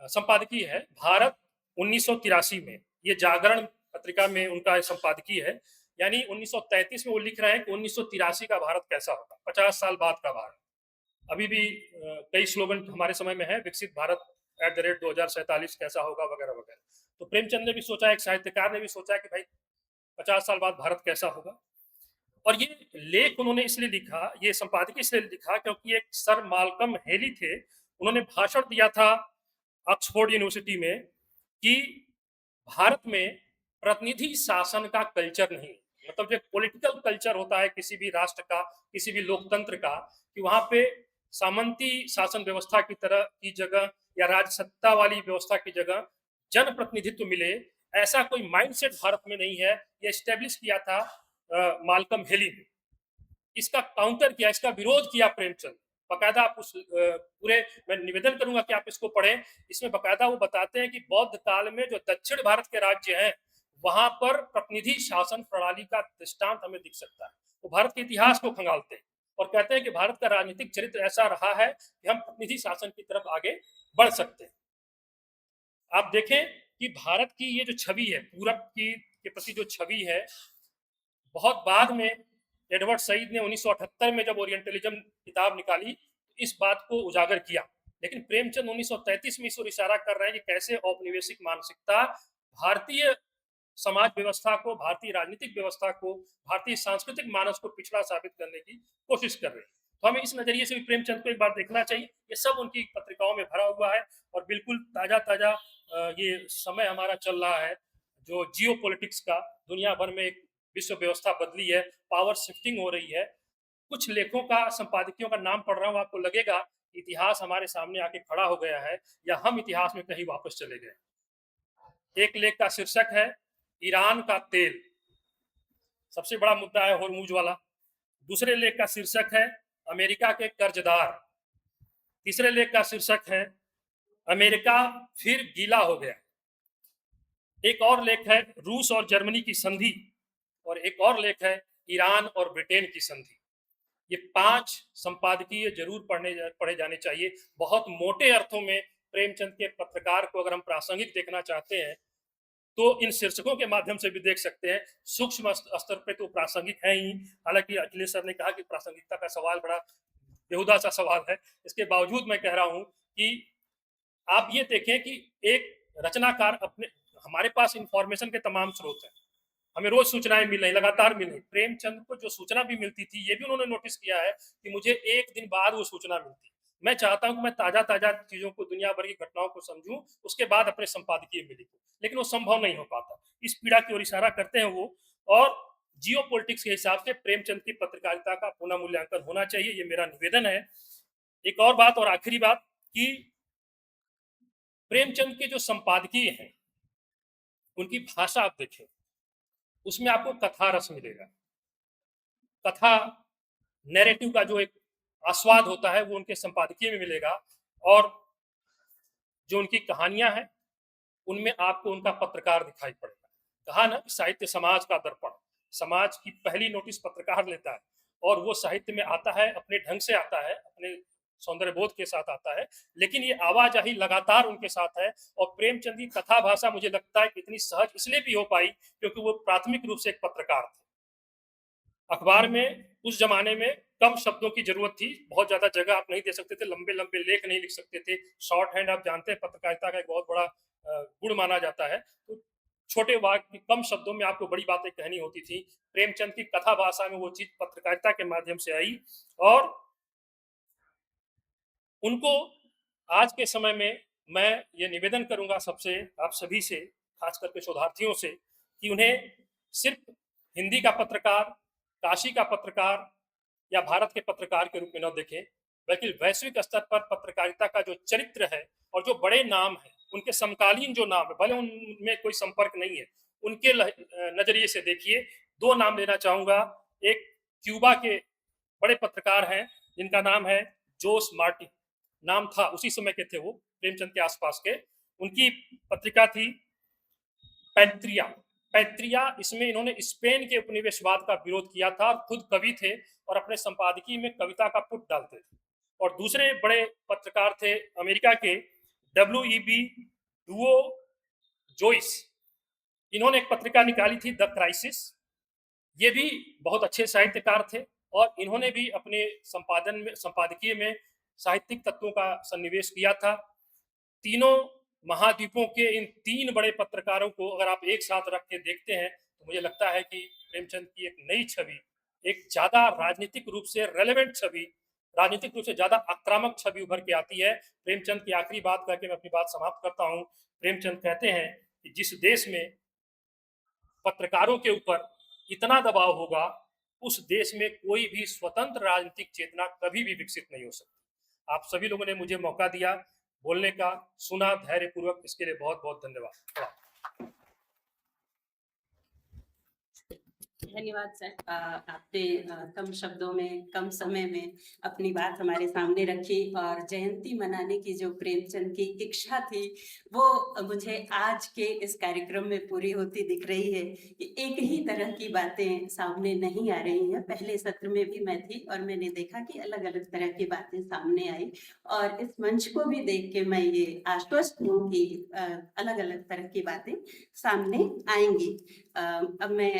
संपादकीय है, भारत 1983 में, ये जागरण पत्रिका में उनका संपादकीय है। यानी 1933 में वो लिख रहे हैं कि 1983 का भारत कैसा होगा, 50 साल बाद का भारत। अभी भी कई स्लोगन हमारे समय में है, विकसित भारत @2047 कैसा होगा वगैरह वगैरह। तो प्रेमचंद ने भी सोचा, एक साहित्यकार ने भी सोचा कि भाई 50 साल बाद भारत कैसा होगा। और ये लेख उन्होंने इसलिए लिखा, ये संपादकीय इसलिए लिखा क्योंकि एक सर माल्कम हेली थे, उन्होंने भाषण दिया था ऑक्सफोर्ड यूनिवर्सिटी में कि भारत में प्रतिनिधि शासन का कल्चर नहीं, मतलब जो पॉलिटिकल कल्चर होता है किसी भी राष्ट्र का, किसी भी लोकतंत्र का, कि वहां पे सामंती शासन व्यवस्था की तरह की जगह या राजसत्ता वाली व्यवस्था की जगह जनप्रतिनिधित्व मिले, ऐसा कोई माइंडसेट भारत में नहीं है। ये स्टैब्लिश किया था माल्कम हेली ने। इसका काउंटर किया, इसका विरोध किया प्रेमचंद। बकायदा आप उस पूरे, मैं निवेदन करूंगा कि आप इसको पढ़ें। इसमें बकायदा वो बताते हैं कि बौद्ध काल में जो दक्षिण भारत के राज्य हैं वहां पर प्रतिनिधि शासन प्रणाली का दृष्टांत हमें दिख सकता है। वो भारत के इतिहास को खंगालते हैं और कहते हैं कि भारत का राजनीतिक चरित्र ऐसा रहा है कि हम प्रतिनिधि शासन की तरफ आगे बढ़ सकते हैं। आप देखें कि भारत की ये जो छवि है, पूरब की के प्रति जो छवि है, बहुत बाद में एडवर्ड सईद ने 1978 में जब ओरिएंटलिज्म किताब निकाली तो इस बात को उजागर किया। लेकिन प्रेमचंद 1933 में इस ओर इशारा कर रहे हैं कि कैसे औपनिवेशिक मानसिकता भारतीय समाज व्यवस्था को, भारतीय राजनीतिक व्यवस्था को, भारतीय सांस्कृतिक मानस को पिछड़ा साबित करने की कोशिश कर रहे हैं। तो हमें इस नजरिए से भी प्रेमचंद को एक बार देखना चाहिए। ये सब उनकी पत्रिकाओं में भरा हुआ है और बिल्कुल ताजा ताजा ये समय हमारा चल रहा है जो जियो पॉलिटिक्स का, दुनिया भर में एक विश्व व्यवस्था बदली है, पावर शिफ्टिंग हो रही है। कुछ लेखों का, संपादकियों का नाम पढ़ रहा हूँ, आपको लगेगा इतिहास हमारे सामने आके खड़ा हो गया है या हम इतिहास में कहीं वापस चले गए। एक लेख का शीर्षक है ईरान का तेल, सबसे बड़ा मुद्दा है होर्मुज वाला। दूसरे लेख का शीर्षक है अमेरिका के कर्जदार। तीसरे लेख का शीर्षक है अमेरिका फिर गीला हो गया। एक और लेख है रूस और जर्मनी की संधि और एक और लेख है ईरान और ब्रिटेन की संधि। ये 5 संपादकीय जरूर पढ़े जाने चाहिए। बहुत मोटे अर्थों में प्रेमचंद के पत्रकार को अगर हम प्रासंगिक देखना चाहते हैं तो इन शीर्षकों के माध्यम से भी देख सकते हैं। सूक्ष्म स्तर पे तो प्रासंगिक है ही, हालांकि अखिलेश सर ने कहा कि प्रासंगिकता का सवाल बड़ा बेहुदा सा सवाल है, इसके बावजूद मैं कह रहा हूं कि आप ये देखें कि एक रचनाकार अपने, हमारे पास इंफॉर्मेशन के तमाम स्रोत हैं, हमें रोज सूचनाएं मिल रही, लगातार मिल रही। प्रेमचंद को जो सूचना भी मिलती थी ये भी उन्होंने नोटिस किया है कि मुझे एक दिन बाद वो सूचना मिलती। मैं चाहता हूं कि मैं ताजा ताजा चीजों को, दुनिया भर की घटनाओं को समझूं, उसके बाद अपने संपादकीय में लिखूं, लेकिन वो संभव नहीं हो पाता। इस पीड़ा की ओर इशारा करते हैं वो। और जियो पॉलिटिक्स के हिसाब से प्रेमचंद की पत्रकारिता का पुनः मूल्यांकन होना चाहिए, ये मेरा निवेदन है। एक और बात और आखिरी बात कि प्रेमचंद के जो संपादकीय हैं उनकी भाषा आप देखें, उसमें आपको कथा रस मिलेगा। कथा नैरेटिव का जो एक आस्वाद होता है वो उनके संपादकीय में मिलेगा। और जो उनकी कहानियां हैं उनमें आपको उनका पत्रकार दिखाई पड़ेगा। कहा ना कि साहित्य समाज का दर्पण, समाज की पहली नोटिस पत्रकार लेता है और वो साहित्य में आता है, अपने ढंग से आता है, अपने सौंदर्य बोध के साथ आता है, लेकिन ये आवाजाही लगातार उनके साथ है। और प्रेमचंद की कथा भाषा मुझे लगता है कि इतनी सहज इसलिए भी हो पाई क्योंकि वो प्राथमिक रूप से एक पत्रकार थे। अखबार में उस जमाने में कम शब्दों की जरूरत थी, बहुत ज्यादा जगह आप नहीं दे सकते थे, लंबे लंबे लेख नहीं लिख सकते थे। शॉर्ट हैंड आप जानते हैं पत्रकारिता का एक बहुत बड़ा गुण माना जाता है। तो छोटे वाक्य कम शब्दों में आपको बड़ी बातें कहनी होती थी। प्रेमचंद की कथा भाषा में वो चीज पत्रकारिता के माध्यम से आई, और उनको आज के समय में मैं ये निवेदन करूंगा सबसे, आप सभी से, खास करके शोधार्थियों से, कि उन्हें सिर्फ हिंदी का पत्रकार, काशी का पत्रकार या भारत के पत्रकार के रूप में न देखें, बल्कि वैश्विक स्तर पर पत्रकारिता का जो चरित्र है और जो बड़े नाम है, उनके समकालीन जो नाम है, भले उनमें कोई संपर्क नहीं है, उनके नजरिए से देखिए। दो नाम लेना चाहूंगा। एक क्यूबा के बड़े पत्रकार हैं जिनका नाम है जोस मार्टिन, नाम था, उसी समय के थे वो, प्रेमचंद के आसपास के। उनकी पत्रिका थी पैत्रिया। पैत्रिया, इसमें इन्होंने स्पेन के उपनिवेशवाद का विरोध किया था, खुद कवि थे और अपने संपादकीय में कविता का पुट डालते थे। और दूसरे बड़े पत्रकार थे अमेरिका के WEB डुओ जोइस। इन्होंने एक पत्रिका निकाली थी द क्राइसिस। ये भी बहुत अच्छे साहित्यकार थे और इन्होंने भी अपने संपादकीय में साहित्यिक तत्वों का सन्निवेश किया था। तीनों महाद्वीपों के इन तीन बड़े पत्रकारों को अगर आप एक साथ रख के देखते हैं तो मुझे लगता है कि प्रेमचंद की एक नई छवि, एक ज्यादा राजनीतिक रूप से रेलेवेंट छवि, राजनीतिक रूप से ज्यादा आक्रामक छवि उभर के आती है। प्रेमचंद की आखिरी बात करके मैं अपनी बात समाप्त करता हूं। प्रेमचंद कहते हैं कि जिस देश में पत्रकारों के ऊपर इतना दबाव होगा, उस देश में कोई भी स्वतंत्र राजनीतिक चेतना कभी भी विकसित नहीं हो सकती। आप सभी लोगों ने मुझे मौका दिया बोलने का, सुना धैर्यपूर्वक, इसके लिए बहुत बहुत धन्यवाद। धन्यवाद सर। आपने कम शब्दों में, कम समय में अपनी बात हमारे सामने रखी और जयंती मनाने की जो प्रेमचंद की इच्छा थी वो मुझे आज के इस कार्यक्रम में पूरी होती दिख रही है कि एक ही तरह की बातें सामने नहीं आ रही हैं। पहले सत्र में भी मैं थी और मैंने देखा कि अलग अलग तरह की बातें सामने आई और इस मंच को भी देख के मैं ये आश्वस्त हूँ कि अलग अलग तरह की बातें सामने आएंगी। अब मैं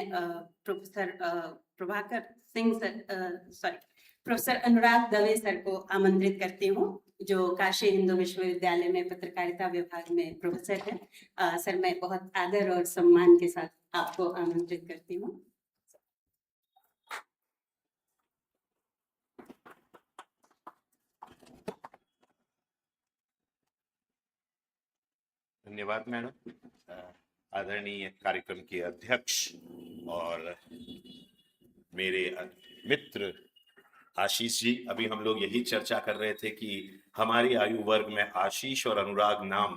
professor Prabhakar Singh sir, professor Anurag Dave sir को आमंत्रित करती हूँ, जो काशी हिंदू विश्वविद्यालय में पत्रकारिता विभाग में प्रोफेसर हैं। सर, मैं बहुत आदर और सम्मान के साथ आपको आमंत्रित करती हूँ। धन्यवाद मैडम। आदरणीय कार्यक्रम के अध्यक्ष और मेरे मित्र आशीष जी, अभी हम लोग यही चर्चा कर रहे थे कि हमारी आयु वर्ग में आशीष और अनुराग नाम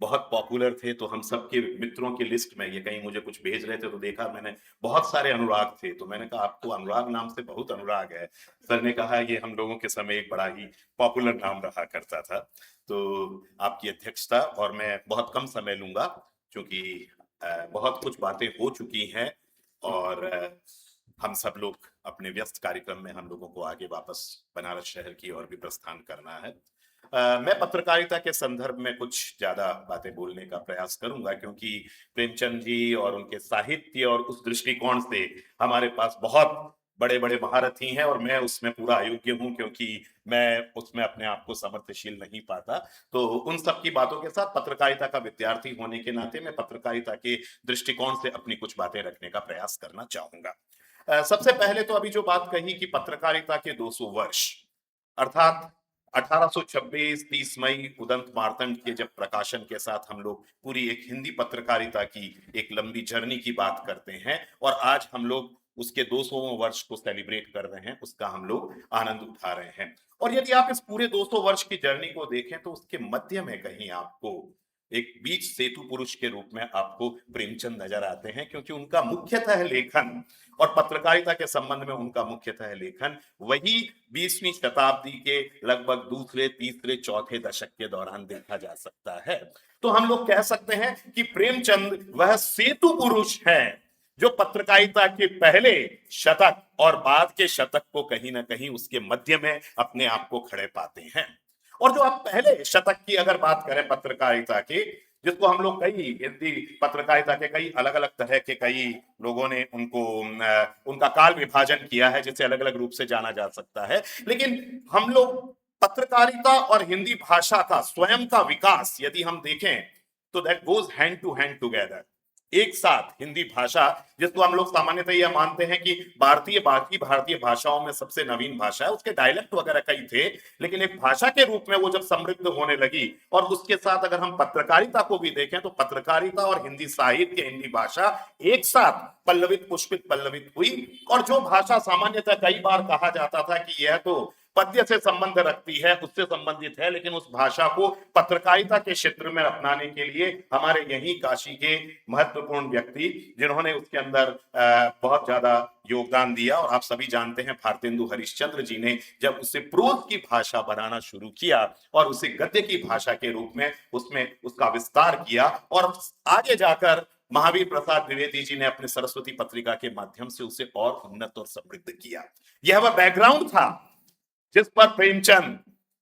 बहुत पॉपुलर थे। तो हम सबके मित्रों की लिस्ट में ये कहीं मुझे कुछ भेज रहे थे तो देखा मैंने बहुत सारे अनुराग थे, तो मैंने कहा आपको अनुराग नाम से बहुत अनुराग है। सर ने कहा ये हम लोगों के समय एक बड़ा ही पॉपुलर नाम रहा करता था। तो आपकी अध्यक्षता, और मैं बहुत कम समय लूंगा क्योंकि बहुत कुछ बातें हो चुकी हैं और हम सब लोग अपने व्यस्त कार्यक्रम में हम लोगों को आगे वापस बनारस शहर की ओर भी प्रस्थान करना है। मैं पत्रकारिता के संदर्भ में कुछ ज्यादा बातें बोलने का प्रयास करूंगा क्योंकि प्रेमचंद जी और उनके साहित्य और उस दृष्टिकोण से हमारे पास बहुत बड़े बड़े महारथी हैं और मैं उसमें पूरा अयोग्य हूं क्योंकि मैं उसमें अपने आप को समर्थशील नहीं पाता। तो उन सब की बातों के साथ पत्रकारिता का विद्यार्थी होने के नाते मैं पत्रकारिता के दृष्टिकोण से अपनी कुछ बातें रखने का प्रयास करना चाहूंगा। सबसे पहले तो अभी जो बात कही कि पत्रकारिता के 200 वर्ष, अर्थात 1826 30 मई उदंत मार्तंड के जब प्रकाशन के साथ हम लोग पूरी एक हिंदी पत्रकारिता की एक लंबी जर्नी की बात करते हैं और आज हम लोग उसके 200वें वर्ष को सेलिब्रेट कर रहे हैं, उसका हम लोग आनंद उठा रहे हैं। और यदि आप इस पूरे 200 वर्ष की जर्नी को देखें तो उसके मध्य में कहीं आपको एक बीच सेतु पुरुष के रूप में आपको प्रेमचंद नजर आते हैं, क्योंकि उनका मुख्यतः लेखन और पत्रकारिता के संबंध में उनका मुख्यतः लेखन वही 20वीं शताब्दी के लगभग दूसरे तीसरे चौथे दशक के दौरान देखा जा सकता है। तो हम लोग कह सकते हैं कि प्रेमचंद वह सेतु पुरुष हैं जो पत्रकारिता के पहले शतक और बाद के शतक को कहीं ना कहीं उसके मध्य में अपने आप को खड़े पाते हैं। और जो आप पहले शतक की अगर बात करें पत्रकारिता के, जिसको हम लोग कई हिंदी पत्रकारिता के कई अलग अलग तरह के कई लोगों ने उनका काल विभाजन किया है, जिसे अलग अलग रूप से जाना जा सकता है। लेकिन हम लोग पत्रकारिता और हिंदी भाषा का स्वयं का विकास यदि हम देखें तो that goes hand to hand together. एक साथ हिंदी भाषा, जिसको हम लोग सामान्यतः यह मानते हैं कि बाकी भारतीय भाषाओं में सबसे नवीन भाषा है, उसके डायलेक्ट वगैरह कई थे, लेकिन एक भाषा के रूप में वो जब समृद्ध होने लगी, और उसके साथ अगर हम पत्रकारिता को भी देखें तो पत्रकारिता और हिंदी साहित्य, हिंदी भाषा एक साथ पल्लवित पुष्पित पल्लवित हुई। और जो भाषा सामान्यतः कई बार कहा जाता था कि यह तो पद्य से संबंध रखती है, उससे संबंधित है, लेकिन उस भाषा को पत्रकारिता के क्षेत्र में अपनाने के लिए हमारे यही काशी के महत्वपूर्ण व्यक्ति, जिन्होंने उसके अंदर बहुत ज्यादा योगदान दिया, और आप सभी जानते हैं भारतेंदु हरिश्चंद्र जी ने जब उसे प्रोज की भाषा बनाना शुरू किया और उसे गद्य की भाषा के रूप में उसमें उसका विस्तार किया, और आगे जाकर महावीर प्रसाद द्विवेदी जी ने अपने सरस्वती पत्रिका के माध्यम से उसे और उन्नत और समृद्ध किया। यह वह बैकग्राउंड था जिस पर प्रेमचंद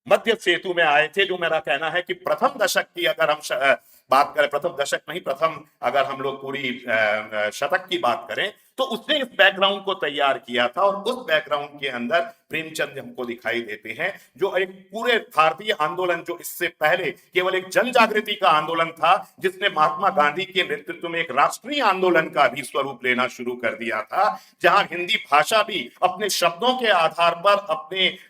मध्य सेतु में आए थे। जो मेरा कहना है कि प्रथम दशक की अगर हम बात करें, प्रथम दशक नहीं, प्रथम अगर हम लोग पूरी शतक की बात करें, तो उसने इस बैकग्राउंड को तैयार किया था, और उस बैकग्राउंड के अंदर प्रेमचंद हमको दिखाई देते हैं, जो एक पूरे भारतीय आंदोलन, जो इससे पहले केवल एक जन जागृति का आंदोलन था, जिसने महात्मा गांधी के नेतृत्व में एक राष्ट्रीय आंदोलन का भी स्वरूप लेना शुरू कर दिया था, जहां हिंदी भाषा भी अपने शब्दों के आधार पर,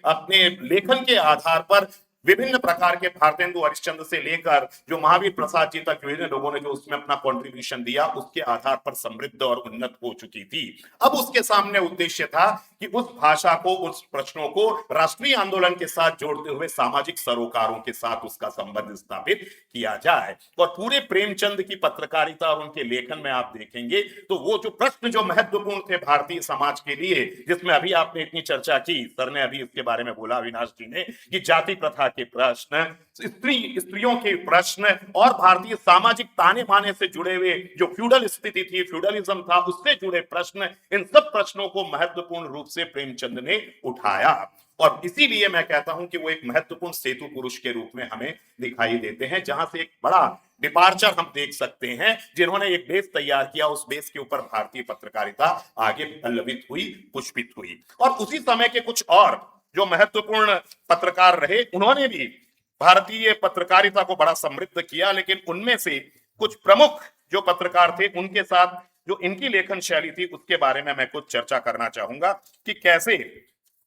अपने लेखन के आधार पर विभिन्न प्रकार के भारतेंदु हरिश्चंद्र से लेकर जो महावीर प्रसाद जी तक विभिन्न लोगों ने जो उसमें अपना कंट्रीब्यूशन दिया, उसके आधार पर समृद्ध और उन्नत हो चुकी थी। अब उसके सामने उद्देश्य था कि उस भाषा को, उस प्रश्नों को राष्ट्रीय आंदोलन के साथ जोड़ते हुए सामाजिक सरोकारों के साथ उसका संबंध स्थापित किया जाए। और पूरे प्रेमचंद की पत्रकारिता और उनके लेखन में आप देखेंगे तो वो जो प्रश्न जो महत्वपूर्ण थे भारतीय समाज के लिए, जिसमें अभी आपने इतनी चर्चा की, सर ने अभी उसके बारे में बोला, अविनाश जी ने, कि जाति प्रथा के प्रश्न, स्त्रियों के प्रश्न, और भारतीय सामाजिक ताने बाने से जुड़े हुए जो फ्यूडल स्थिति थी, फ्यूडलिज्म था, उससे जुड़े प्रश्न, इन सब प्रश्नों को महत्वपूर्ण रूप से प्रेमचंद ने उठाया। और इसीलिए मैं कहता हूं कि वो एक महत्वपूर्ण सेतु पुरुष के रूप में हमें दिखाई देते हैं, जहां से एक बड़ा डिपार्चर हम देख सकते हैं, जिन्होंने एक बेस तैयार किया, उस बेस के ऊपर भारतीय पत्रकारिता आगे पल्लवित हुई, पुष्पित हुई। और उसी समय के कुछ और जो महत्वपूर्ण पत्रकार रहे, उन्होंने भी भारतीय पत्रकारिता को बड़ा समृद्ध किया। लेकिन उनमें से कुछ प्रमुख जो पत्रकार थे, उनके साथ जो इनकी लेखन शैली थी, उसके बारे में मैं कुछ चर्चा करना चाहूंगा कि कैसे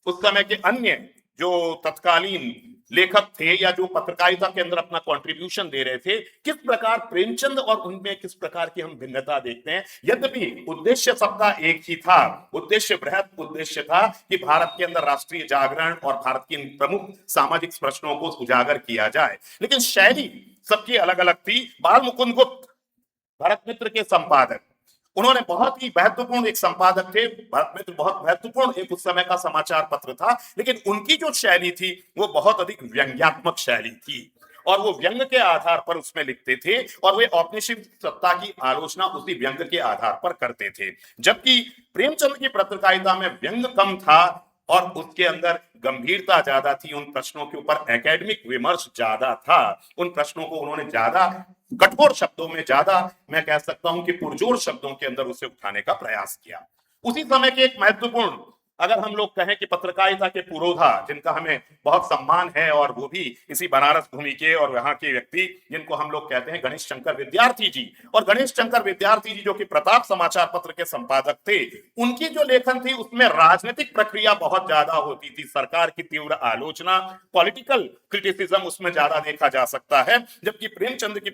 उस समय के अन्य जो तत्कालीन लेखक थे या जो पत्रकारिता के अंदर अपना कंट्रीब्यूशन दे रहे थे, किस प्रकार प्रेमचंद और उनमें किस प्रकार की हम भिन्नता देखते हैं। यद्यपि उद्देश्य सबका एक ही था, उद्देश्य बृहत उद्देश्य था कि भारत के अंदर राष्ट्रीय जागरण और भारत के इन प्रमुख सामाजिक प्रश्नों को उजागर किया जाए, लेकिन शैली सबकी अलग अलग थी। बाल मुकुंद गुप्त भरत मित्र के संपादक, उन्होंने बहुत ही महत्वपूर्ण एक संपादक थे। भरत मित्र बहुत महत्वपूर्ण एक उस समय का समाचार पत्र था, लेकिन उनकी जो शैली थी वो बहुत अधिक व्यंग्यात्मक शैली थी, और वो व्यंग के आधार पर उसमें लिखते थे, और वे औपनिवेशिक सत्ता की आलोचना उसी व्यंग के आधार पर करते थे। जबकि प्रेमचंद की पत्रकारिता में व्यंग कम था और उसके अंदर गंभीरता ज्यादा थी, उन प्रश्नों के ऊपर एकेडमिक विमर्श ज्यादा था, उन प्रश्नों को उन्होंने ज्यादा कठोर शब्दों में, ज्यादा मैं कह सकता हूं कि पुरजोर शब्दों के अंदर उसे उठाने का प्रयास किया। उसी समय के एक महत्वपूर्ण, अगर हम लोग कहें कि पत्रकारिता के पुरोधा, जिनका हमें बहुत सम्मान है, और वो भी इसी बनारस भूमि के और यहाँ के व्यक्ति, जिनको हम लोग कहते हैं गणेश शंकर विद्यार्थी जी। और गणेश शंकर विद्यार्थी जी जो कि प्रताप समाचार पत्र के संपादक थे, उनकी जो लेखन थी उसमें राजनीतिक प्रक्रिया बहुत ज्यादा होती थी, सरकार की तीव्र आलोचना, पॉलिटिकल क्रिटिसिज्म उसमें ज्यादा देखा जा सकता है। जबकि प्रेमचंद की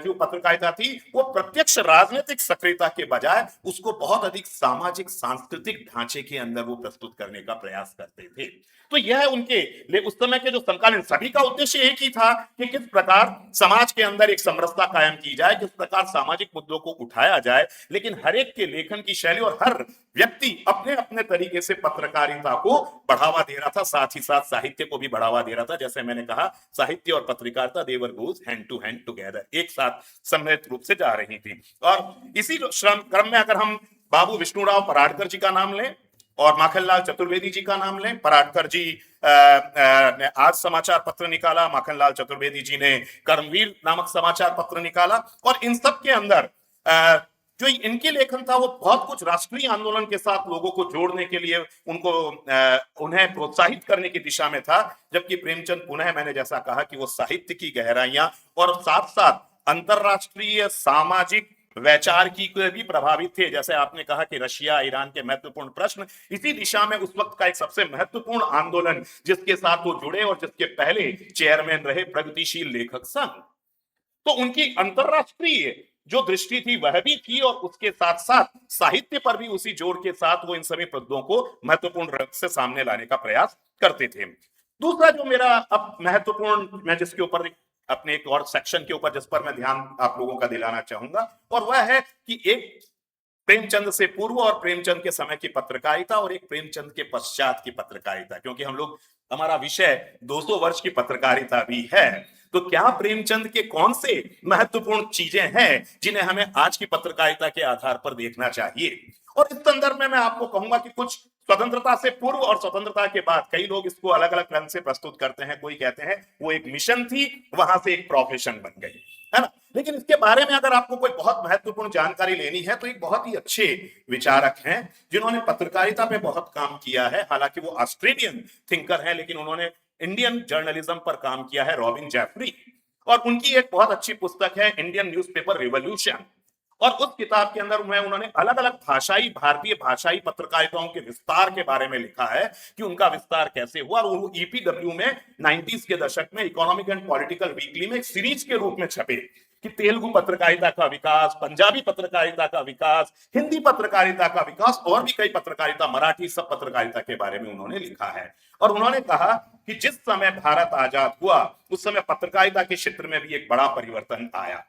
जो पत्रकारिता थी वो प्रत्यक्ष राजनीतिक सक्रियता के बजाय उसको बहुत अधिक सामाजिक सांस्कृतिक ढांचे के अंदर वो प्रस्तुत करने का प्रयास करते थे। तो यह उनके उस समय के जो समकालीन, सभी का उद्देश्य एक ही था कि किस प्रकार समाज के अंदर एक समरसता कायम की जाए, किस प्रकार सामाजिक मुद्दों को उठाया जाए। लेकिन हर एक के लेखन की शैली और हर व्यक्ति अपने अपने तरीके से पत्रकारिता को बढ़ावा दे रहा था, साथ ही साथ साहित्य को भी बढ़ावा दे रहा था। जैसे मैंने कहा, साहित्य और पत्रकारिता they are goes hand to hand together, एक साथ सम्मिलित रूप से जा रही थी। और इसी श्रम क्रम में अगर हम बाबू विष्णुराव पराडकर जी का नाम लें, और माखनलाल चतुर्वेदी जी का नाम लें, पराडकर जी ने आज समाचार पत्र निकाला, माखनलाल चतुर्वेदी जी ने कर्मवीर नामक समाचार पत्र निकाला। और इन सब के अंदर जो इनकी लेखन था वो बहुत कुछ राष्ट्रीय आंदोलन के साथ लोगों को जोड़ने के लिए, उनको उन्हें प्रोत्साहित करने की दिशा में था। जबकि प्रेमचंद पुनः, मैंने जैसा कहा कि वो साहित्य की गहराइयां और साथ साथ अंतरराष्ट्रीय सामाजिक वैचार की भी प्रभावित थे। जैसे आपने कहा कि रशिया ईरान के महत्वपूर्ण प्रश्न, इसी दिशा में उस वक्त का एक सबसे महत्वपूर्ण आंदोलन जिसके साथ वो जुड़े और जिसके पहले चेयरमैन रहे, प्रगतिशील लेखक संघ। तो उनकी अंतरराष्ट्रीय जो दृष्टि थी वह भी थी, और उसके साथ साथ साहित्य पर भी उसी जोर के साथ वो इन सभी मुद्दों को महत्वपूर्ण रूप से सामने लाने का प्रयास करते थे। दूसरा जो मेरा अब महत्वपूर्ण, मैं जिसके ऊपर अपने एक और सेक्शन के ऊपर जिस पर मैं ध्यान आप लोगों का दिलाना चाहूंगा, और वह है कि एक प्रेमचंद से पूर्व और प्रेमचंद के समय की पत्रकारिता और एक प्रेमचंद के पश्चात की पत्रकारिता, क्योंकि हम लोग, हमारा विषय 200 वर्ष की पत्रकारिता भी है। तो क्या प्रेमचंद के कौन से महत्वपूर्ण चीजें हैं जिन्हें हमें आज की पत्रकारिता के आधार पर देखना चाहिए? और इस संदर्भ में मैं आपको कहूंगा कि कुछ स्वतंत्रता से पूर्व और स्वतंत्रता के बाद, कई लोग इसको अलग अलग ढंग से प्रस्तुत करते हैं। कोई कहते हैं वो एक मिशन थी, वहां से एक प्रोफेशन बन गई, है ना। लेकिन इसके बारे में अगर आपको कोई बहुत महत्वपूर्ण जानकारी लेनी है तो एक बहुत ही अच्छे विचारक हैं जिन्होंने पत्रकारिता पे बहुत काम किया है। हालांकि वो ऑस्ट्रेलियन थिंकर हैं, लेकिन उन्होंने इंडियन जर्नलिज्म पर काम किया है, रॉबिन जेफरी। और उनकी एक बहुत अच्छी पुस्तक है इंडियन न्यूज़पेपर रिवॉल्यूशन। और उस किताब के अंदर उन्होंने अलग अलग भाषाई, भारतीय भाषाई पत्रकारिताओं के विस्तार के बारे में लिखा है कि उनका विस्तार कैसे हुआ। और वो ईपीडब्ल्यू में 90s के दशक में इकोनॉमिक एंड पॉलिटिकल वीकली में एक सीरीज के रूप में छपे कि तेलुगु पत्रकारिता का विकास, पंजाबी पत्रकारिता का विकास, हिंदी पत्रकारिता का विकास और भी कई पत्रकारिता, मराठी, सब पत्रकारिता के बारे में उन्होंने लिखा है। और उन्होंने कहा कि जिस समय भारत आजाद हुआ उस समय पत्रकारिता के क्षेत्र में भी एक बड़ा परिवर्तन आया।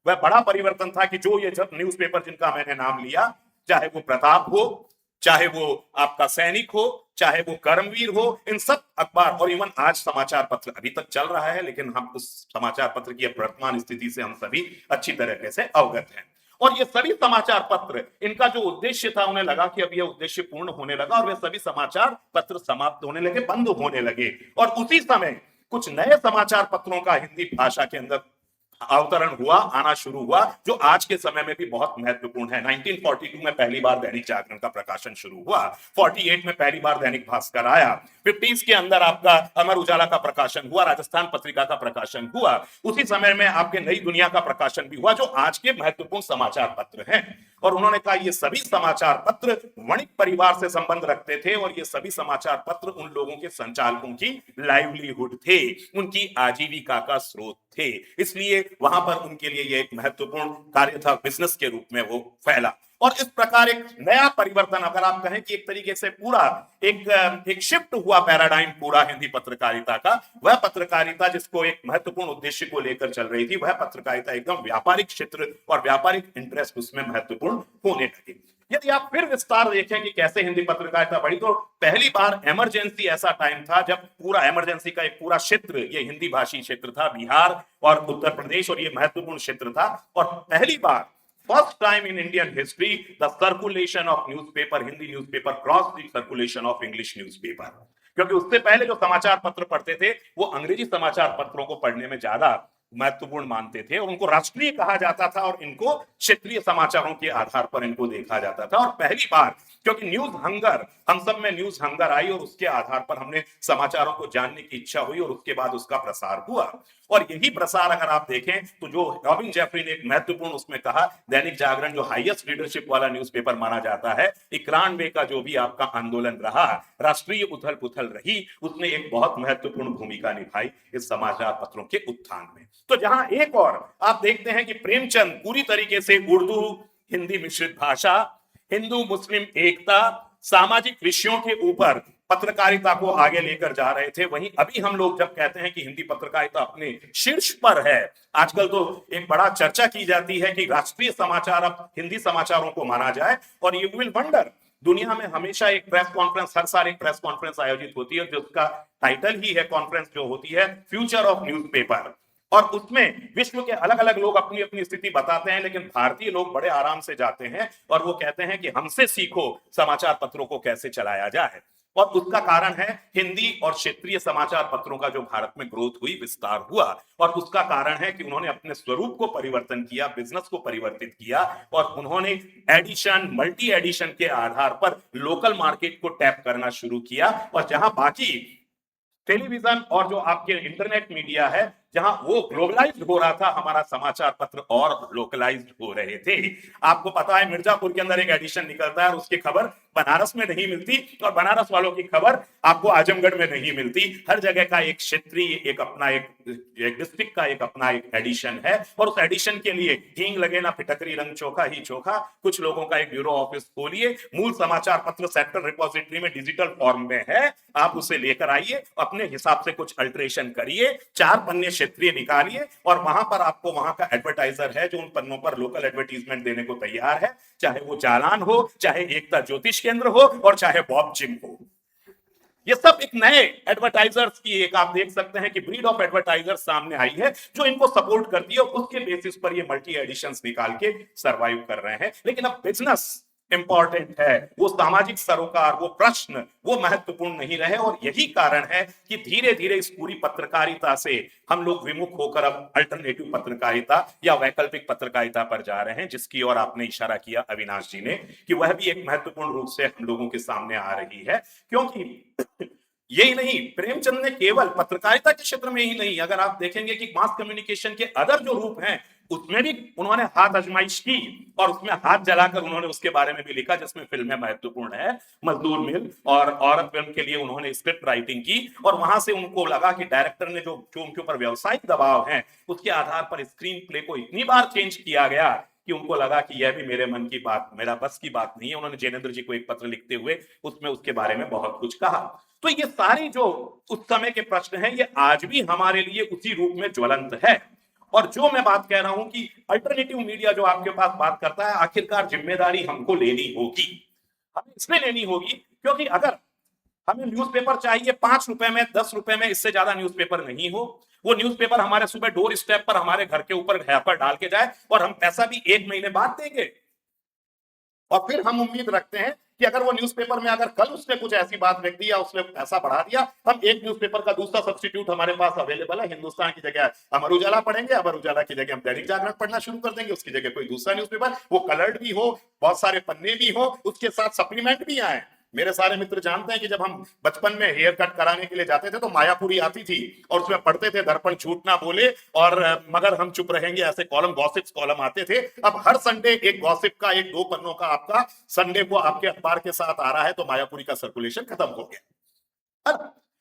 वह बड़ा परिवर्तन था कि जो ये न्यूज़पेपर जिनका मैंने नाम लिया, चाहे वो प्रताप हो, चाहे वो आपका सैनिक हो, चाहे वो कर्मवीर हो, इन सब अखबार, और इवन आज समाचार पत्र अभी तक चल रहा है, लेकिन हम उस समाचार पत्र की वर्तमान स्थिति से हम सभी अच्छी तरीके से अवगत हैं। और ये सभी समाचार पत्र, इनका जो उद्देश्य था, उन्हें लगा कि अब यह उद्देश्य पूर्ण होने लगा और वे सभी समाचार पत्र समाप्त होने लगे, बंद होने लगे। और उसी समय कुछ नए समाचार पत्रों का हिंदी भाषा के अंदर अवतरण हुआ, आना शुरू हुआ, जो आज के समय में भी बहुत महत्वपूर्ण है। 1942 में पहली बार दैनिक जागरण का प्रकाशन शुरू हुआ, 48 में पहली बार दैनिक भास्कर आया, 50s के अंदर आपका अमर उजाला का प्रकाशन हुआ, राजस्थान पत्रिका का प्रकाशन हुआ, उसी समय में आपके नई दुनिया का प्रकाशन भी हुआ, जो आज के महत्वपूर्ण समाचार पत्र हैं। और उन्होंने कहा ये सभी समाचार पत्र वणिक परिवार से संबंध रखते थे और ये सभी समाचार पत्र उन लोगों के संचालकों की लाइवलीहुड थे, उनकी आजीविका का स्रोत थे। इसलिए वहां पर उनके लिए ये एक महत्वपूर्ण कार्य था, बिजनेस के रूप में वो फैला। और इस प्रकार एक नया परिवर्तन, अगर आप कहें कि एक तरीके से पूरा एक शिफ्ट हुआ पैराडाइम पूरा हिंदी पत्रकारिता का। वह पत्रकारिता जिसको एक महत्वपूर्ण उद्देश्य को लेकर चल रही थी, वह पत्रकारिता एकदम व्यापारिक क्षेत्र और व्यापारिक इंटरेस्ट उसमें महत्वपूर्ण होने लगी। यदि आप फिर विस्तार देखें कि कैसे हिंदी पत्रकारिता बढ़ी, तो पहली बार इमरजेंसी ऐसा टाइम था जब पूरा इमरजेंसी का एक पूरा क्षेत्र ये हिंदी भाषी क्षेत्र था, बिहार और उत्तर प्रदेश, और ये महत्वपूर्ण क्षेत्र था। और पहली बार, first time in Indian history, the circulation of newspaper, Hindi newspaper cross the circulation of English newspaper. क्योंकि उससे पहले जो समाचार पत्र पढ़ते थे वो अंग्रेजी समाचार पत्रों को पढ़ने में ज्यादा महत्वपूर्ण मानते थे और उनको राष्ट्रीय कहा जाता था और इनको क्षेत्रीय समाचारों के आधार पर इनको देखा जाता था। और पहली बार, क्योंकि न्यूज हंगर, हम सब में न्यूज हंगर आई और उसके आधार पर हमने समाचारों को जानने की इच्छा हुई और उसके बाद उसका प्रसार हुआ। और यही प्रसार अगर आप देखें तो जो रॉबिन जेफरी ने एक महत्वपूर्ण उसमें कहा, दैनिक जागरण जो हाईएस्ट लीडरशिप वाला न्यूज़पेपर माना जाता है, 91 का जो भी आपका आंदोलन रहा, राष्ट्रीय उथल पुथल रही, उसने एक बहुत महत्वपूर्ण भूमिका निभाई इस समाचार पत्रों के उत्थान में। तो जहां एक और आप देखते हैं कि प्रेमचंद पूरी तरीके से उर्दू हिंदी मिश्रित भाषा, हिंदू मुस्लिम एकता, सामाजिक विषयों के ऊपर पत्रकारिता को आगे लेकर जा रहे थे, वहीं अभी हम लोग जब कहते हैं कि हिंदी पत्रकारिता अपने शीर्ष पर है, आजकल तो एक बड़ा चर्चा की जाती है कि राष्ट्रीय समाचार अब हिंदी समाचारों को माना जाए। और यू विल वंडर, दुनिया में हमेशा एक प्रेस कॉन्फ्रेंस, हर साल एक प्रेस कॉन्फ्रेंस आयोजित होती है जिसका टाइटल ही है, कॉन्फ्रेंस जो होती है, फ्यूचर ऑफ न्यूज़पेपर। और उसमें विश्व के अलग अलग लोग अपनी अपनी स्थिति बताते हैं, लेकिन भारतीय लोग बड़े आराम से जाते हैं और वो कहते हैं कि हमसे सीखो समाचार पत्रों को कैसे चलाया जाए। और उसका कारण है हिंदी और क्षेत्रीय समाचार पत्रों का जो भारत में ग्रोथ हुई, विस्तार हुआ, और उसका कारण है कि उन्होंने अपने स्वरूप को परिवर्तन किया, बिजनेस को परिवर्तित किया, और उन्होंने एडिशन, मल्टी एडिशन के आधार पर लोकल मार्केट को टैप करना शुरू किया। और जहां बाकी टेलीविजन और जो आपके इंटरनेट मीडिया है, जहां वो ग्लोबलाइज्ड हो रहा था, हमारा समाचार पत्र और लोकलाइज्ड हो रहे थे। आपको पता है मिर्जापुर के अंदर एक एडिशन निकलता है और उसकी खबर बनारस में नहीं मिलती, और बनारस वालों की खबर आपको आजमगढ़ में नहीं मिलती। हर जगह का एक क्षेत्रीय, एक अपना एक डिस्ट्रिक्ट का एक अपना एक एडिशन है, और उस एडिशन के लिए हींग लगे ना फिटकरी, रंग चोखा ही चोखा। कुछ लोगों का एक ब्यूरो ऑफिस खोलिए, मूल समाचार पत्र सेंट्रल रिपोजिटरी में डिजिटल फॉर्म में है, आप उसे लेकर आइए, अपने हिसाब से कुछ अल्टरेशन करिए, 4 पन्ने क्षेत्रीय निकालिए, और वहां पर आपको वहां का एडवर्टाइजर है जो उन पन्नों पर लोकल एडवर्टीजमेंट देने को तैयार है, चाहे वो चालान हो, चाहे एकता ज्योतिष केंद्र हो, और चाहे बॉब जिम हो। ये सब एक नए एडवर्टाइजर्स की एक आप देख सकते हैं कि ब्रीड ऑफ एडवर्टाइजर्स सामने आई है जो इनको सपोर्ट करती है, और उसके बेसिस पर ये मल्टी एडिशंस निकाल के सरवाइव कर रहे हैं। लेकिन अब बिजनेस इंपॉर्टेंट है, वो सामाजिक सरोकार, वो प्रश्न, वो महत्वपूर्ण नहीं रहे। और यही कारण है कि धीरे धीरे इस पूरी पत्रकारिता से हम लोग विमुख होकर अब अल्टरनेटिव पत्रकारिता या वैकल्पिक पत्रकारिता पर जा रहे हैं, जिसकी ओर आपने इशारा किया अविनाश जी ने, कि वह भी एक महत्वपूर्ण रूप से हम लोगों के सामने आ रही है। क्योंकि यही नहीं, प्रेमचंद ने केवल पत्रकारिता के क्षेत्र में ही नहीं, अगर आप देखेंगे कि मास कम्युनिकेशन के अदर जो रूप हैं उसमें भी उन्होंने हाथ आजमाइश की, और उसमें हाथ जलाकर उन्होंने उसके बारे में भी लिखा, जिसमें फिल्में महत्वपूर्ण है, मजदूर मिल और औरत फिल्म के लिए उन्होंने स्क्रिप्ट राइटिंग की। और वहां से उनको लगा कि डायरेक्टर ने जो उनके ऊपर व्यवसायिक दबाव है उसके आधार पर स्क्रीन प्ले को इतनी बार चेंज किया गया कि उनको लगा कि यह भी मेरे मन की बात, मेरा बस की बात नहीं है। उन्होंने जैनेन्द्र जी को एक पत्र लिखते हुए उसमें उसके बारे में बहुत कुछ कहा। तो ये सारी जो उस समय के प्रश्न हैं, ये आज भी हमारे लिए उसी रूप में ज्वलंत है। और जो मैं बात कह रहा हूं कि अल्टरनेटिव मीडिया जो आपके पास बात करता है, आखिरकार जिम्मेदारी हमको लेनी होगी। हमें इसमें लेनी होगी क्योंकि अगर हमें न्यूज़पेपर चाहिए 5 रुपए में, 10 रुपए में, इससे ज्यादा न्यूज़पेपर नहीं हो, वो न्यूज़पेपर हमारे सुबह डोर स्टेप पर हमारे घर के ऊपर रैपर डाल के जाए, और हम पैसा भी 1 महीने बाद देंगे, और फिर हम उम्मीद रखते हैं कि अगर वो न्यूज़पेपर में अगर कल उसने कुछ ऐसी बात लिख दी या उसने पैसा बढ़ा दिया, हम एक न्यूज़पेपर का दूसरा सब्स्टिट्यूट हमारे पास अवेलेबल है, हिंदुस्तान की जगह अमर उजाला पढ़ेंगे, अमर उजाला की जगह हम दैनिक जागरण पढ़ना शुरू कर देंगे, उसकी जगह कोई दूसरा न्यूज़पेपर, वो कलर्ड भी हो, बहुत सारे पन्ने भी हो, उसके साथ सप्लीमेंट भी आए। मेरे सारे मित्र जानते हैं कि जब हम बचपन में हेयर कट कराने के लिए जाते थे तो मायापुरी आती थी, और उसमें पढ़ते थे दर्पण झूठ ना बोले और मगर हम चुप रहेंगे, ऐसे कॉलम, गॉसिप्स कॉलम आते थे। अब हर संडे एक गॉसिप का, एक 2 पन्नों का आपका संडे को आपके अखबार के साथ आ रहा है, तो मायापुरी का सर्कुलेशन खत्म हो गया।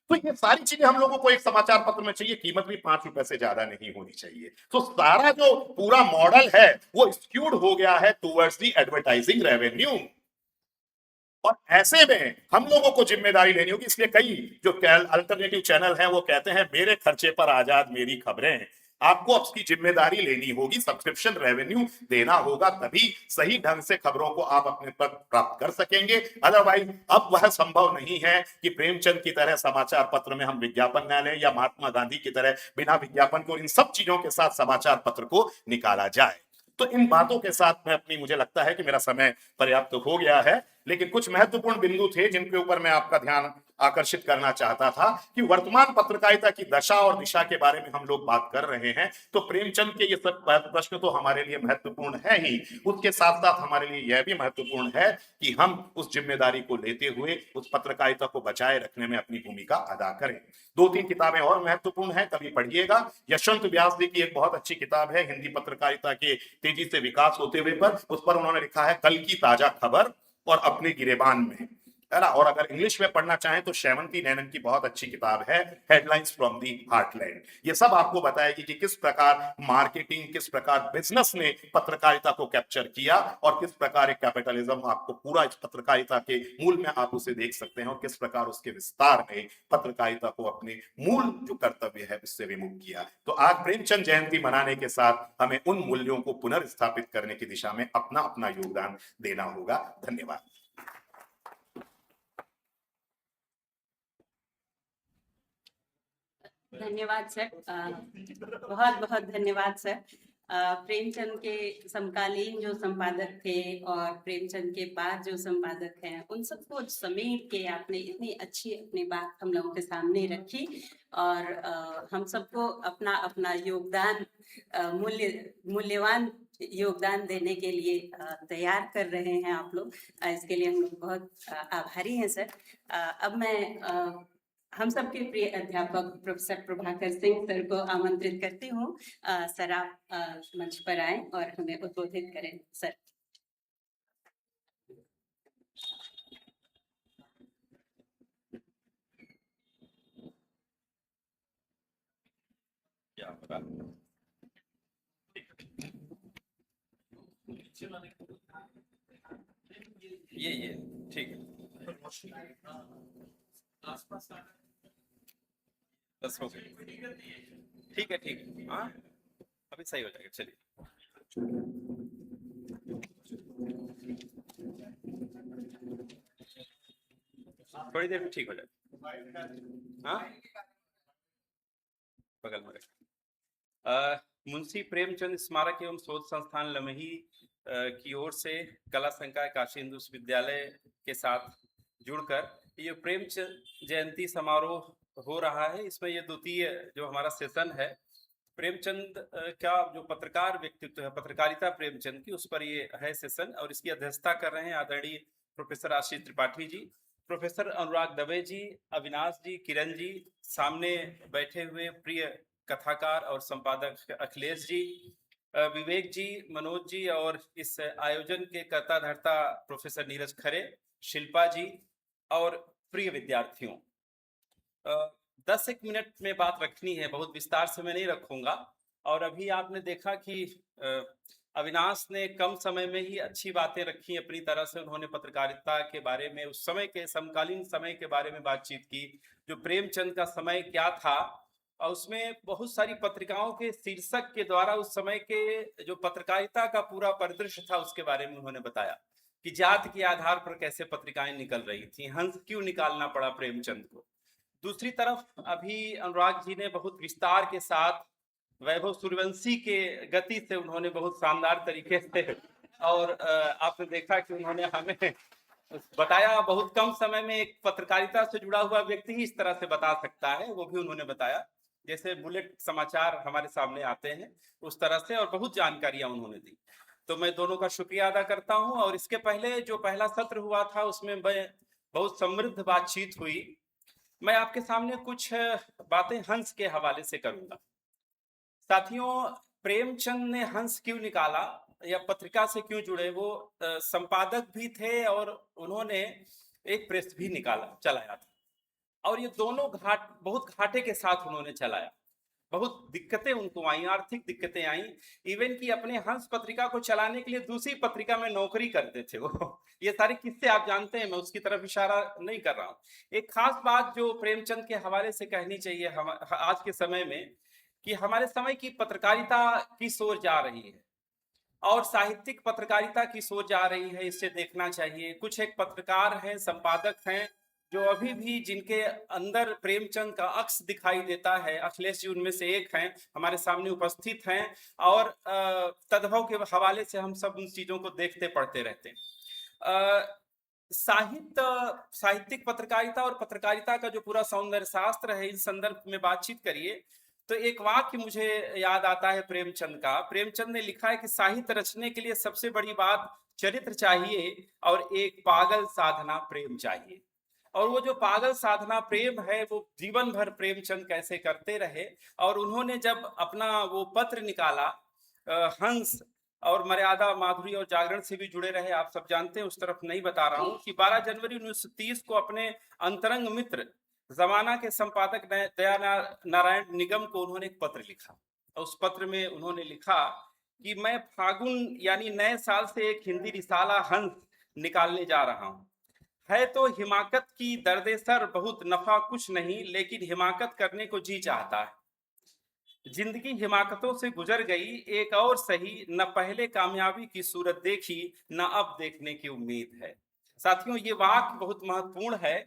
तो ये सारी चीजें हम लोगों को एक समाचार पत्र में चाहिए, कीमत भी 5 रुपए से ज्यादा नहीं होनी चाहिए। तो सारा जो पूरा मॉडल है वो स्क्यूड हो गया है टुवर्ड्स द एडवर्टाइजिंग रेवेन्यू, और ऐसे में हम लोगों को जिम्मेदारी लेनी होगी। इसलिए कई जो अल्टरनेटिव चैनल हैं वो कहते हैं मेरे खर्चे पर आजाद मेरी खबरें। आपको अब उसकी जिम्मेदारी लेनी होगी, सब्सक्रिप्शन रेवेन्यू देना होगा, तभी सही ढंग से खबरों को आप अपने पर प्राप्त कर सकेंगे। अदरवाइज अब वह संभव नहीं है कि प्रेमचंद की तरह समाचार पत्र में हम विज्ञापन न लें, या महात्मा गांधी की तरह बिना विज्ञापन को इन सब चीजों के साथ समाचार पत्र को निकाला जाए। तो इन बातों के साथ मैं मुझे लगता है कि मेरा समय पर्याप्त हो गया है, लेकिन कुछ महत्वपूर्ण बिंदु थे जिनके ऊपर मैं आपका ध्यान आकर्षित करना चाहता था कि वर्तमान पत्रकारिता की दशा और दिशा के बारे में हम लोग बात कर रहे हैं। तो प्रेमचंद के ये सब प्रश्न तो हमारे लिए महत्वपूर्ण है ही, उसके साथ साथ हमारे लिए यह भी महत्वपूर्ण है कि हम उस जिम्मेदारी को लेते हुए उस पत्रकारिता को बचाए रखने में अपनी भूमिका अदा करें। 2-3 किताबें और महत्वपूर्ण हैं, कभी पढ़िएगा। यशवंत व्यास जी की एक बहुत अच्छी किताब है हिंदी पत्रकारिता के तेजी से विकास होते हुए पर, उस पर उन्होंने लिखा है कल की ताजा खबर और अपने गिरेबान में, है ना। और अगर इंग्लिश में पढ़ना चाहें तो शेवंती नैनन की बहुत अच्छी किताब है हेडलाइंस फ्रॉम दी हार्टलैंड। ये सब आपको बताएगी कि किस प्रकार मार्केटिंग, किस प्रकार बिजनेस ने पत्रकारिता को कैप्चर किया, और किस प्रकार एक कैपिटलिज्म आपको पूरा इस पत्रकारिता के मूल में आप उसे देख सकते हैं, और किस प्रकार उसके विस्तार ने पत्रकारिता को अपने मूल जो कर्तव्य है उससे विमुख किया। तो आज प्रेमचंद जयंती मनाने के साथ हमें उन मूल्यों को पुनर्स्थापित करने की दिशा में अपना अपना योगदान देना होगा। धन्यवाद। धन्यवाद सर, बहुत बहुत धन्यवाद सर। प्रेमचंद के समकालीन जो संपादक थे और प्रेमचंद के बाद जो संपादक हैं, उन सबको समेट के आपने इतनी अच्छी अपनी बात हम लोगों के सामने रखी और हम सबको अपना अपना योगदान, मूल्यवान योगदान देने के लिए तैयार कर रहे हैं आप लोग। इसके लिए हम लोग बहुत आभारी हैं सर। अब मैं हम सबके प्रिय अध्यापक प्रोफेसर प्रभाकर सिंह सर को आमंत्रित करती हूँ। सर आप मंच पर आएं और हमें उद्बोधित करें सर। ये ठीक है, बस हो गया, ठीक है, हाँ अभी सही हो जाएगा, चलिए। थोड़ी देर में ठीक हो जाएगा, हाँ बगल में रख। मुंशी प्रेमचंद स्मारक एवं शोध संस्थान लमही की ओर से कला संकाय काशी हिंदू विश्वविद्यालय के साथ जुड़कर ये प्रेमचंद जयंती समारोह हो रहा है। इसमें ये द्वितीय जो हमारा सेशन है, प्रेमचंद का जो पत्रकार व्यक्तित्व है, पत्रकारिता प्रेमचंद की, उस पर ये है सेशन और इसकी अध्यक्षता कर रहे हैं आदरणीय प्रोफेसर आशीष त्रिपाठी जी, प्रोफेसर अनुराग दवे जी, अविनाश जी, किरण जी, सामने बैठे हुए प्रिय कथाकार और संपादक अखिलेश जी, विवेक जी, मनोज जी और इस आयोजन के कर्ता धर्ता प्रोफेसर नीरज खरे, शिल्पा जी और प्रिय विद्यार्थियों। 10 मिनट में बात रखनी है, बहुत विस्तार से मैं नहीं रखूंगा। और अभी आपने देखा कि अविनाश ने कम समय में ही अच्छी बातें रखी अपनी तरह से। उन्होंने पत्रकारिता के बारे में, उस समय के समकालीन समय के बारे में बातचीत की, जो प्रेमचंद का समय क्या था, और उसमें बहुत सारी पत्रिकाओं के शीर्षक के द्वारा उस समय के जो पत्रकारिता का पूरा परिदृश्य था उसके बारे में उन्होंने बताया कि जात के आधार पर कैसे पत्रिकाएं निकल रही थी, हंस क्यों निकालना पड़ा प्रेमचंद को। दूसरी तरफ अभी अनुराग जी ने बहुत विस्तार के साथ वैभव सूर्यवंशी के गति से उन्होंने बहुत शानदार तरीके से, और आपने देखा कि उन्होंने हमें बताया, बहुत कम समय में एक पत्रकारिता से जुड़ा हुआ व्यक्ति ही इस तरह से बता सकता है, वो भी उन्होंने बताया, जैसे बुलेट समाचार हमारे सामने आते हैं उस तरह से, और बहुत जानकारियां उन्होंने दी। तो मैं दोनों का शुक्रिया अदा करता हूं। और इसके पहले जो पहला सत्र हुआ था उसमें बहुत समृद्ध बातचीत हुई। मैं आपके सामने कुछ बातें हंस के हवाले से करूंगा। साथियों, प्रेमचंद ने हंस क्यों निकाला या पत्रिका से क्यों जुड़े, वो संपादक भी थे और उन्होंने एक प्रेस भी चलाया था, और ये दोनों बहुत घाटे के साथ उन्होंने चलाया। बहुत दिक्कतें उनको आई, आर्थिक दिक्कतें आई, इवन कि अपने हंस पत्रिका को चलाने के लिए दूसरी पत्रिका में नौकरी करते थे वो। ये सारे किस्से आप जानते हैं, मैं उसकी तरफ इशारा नहीं कर रहा हूँ। एक खास बात जो प्रेमचंद के हवाले से कहनी चाहिए आज के समय में, कि हमारे समय की पत्रकारिता की सोच जा रही है और साहित्यिक पत्रकारिता की सोच जा रही है, इससे देखना चाहिए। कुछ एक पत्रकार हैं, संपादक हैं, जो अभी भी जिनके अंदर प्रेमचंद का अक्स दिखाई देता है। अखिलेश जी उनमें से एक हैं, हमारे सामने उपस्थित हैं, और तद्भव के हवाले से हम सब उन चीजों को देखते पढ़ते रहते हैं। साहित्यिक पत्रकारिता और पत्रकारिता का जो पूरा सौंदर्य शास्त्र है, इस संदर्भ में बातचीत करिए तो एक वाक्य मुझे याद आता है प्रेमचंद का। प्रेमचंद ने लिखा है कि साहित्य रचने के लिए सबसे बड़ी बात चरित्र चाहिए और एक पागल साधना प्रेम चाहिए। और वो जो पागल साधना प्रेम है वो जीवन भर प्रेमचंद कैसे करते रहे। और उन्होंने जब अपना वो पत्र निकाला, हंस और मर्यादा, माधुरी और जागरण से भी जुड़े रहे, आप सब जानते हैं, उस तरफ नहीं बता रहा हूँ, कि 12 जनवरी 1930 को अपने अंतरंग मित्र जमाना के संपादक दया नारायण निगम को उन्होंने एक पत्र लिखा। और उस पत्र में उन्होंने लिखा कि मैं फागुन यानी नए साल से एक हिंदी रिसाला हंस निकालने जा रहा हूँ। है तो हिमाकत की दर्देसर, बहुत नफा कुछ नहीं, लेकिन हिमाकत करने को जी चाहता है। जिंदगी हिमाकतों से गुजर गई, एक और सही, न पहले कामयाबी की सूरत देखी, न अब देखने की उम्मीद है। साथियों, ये वाक्य बहुत महत्वपूर्ण है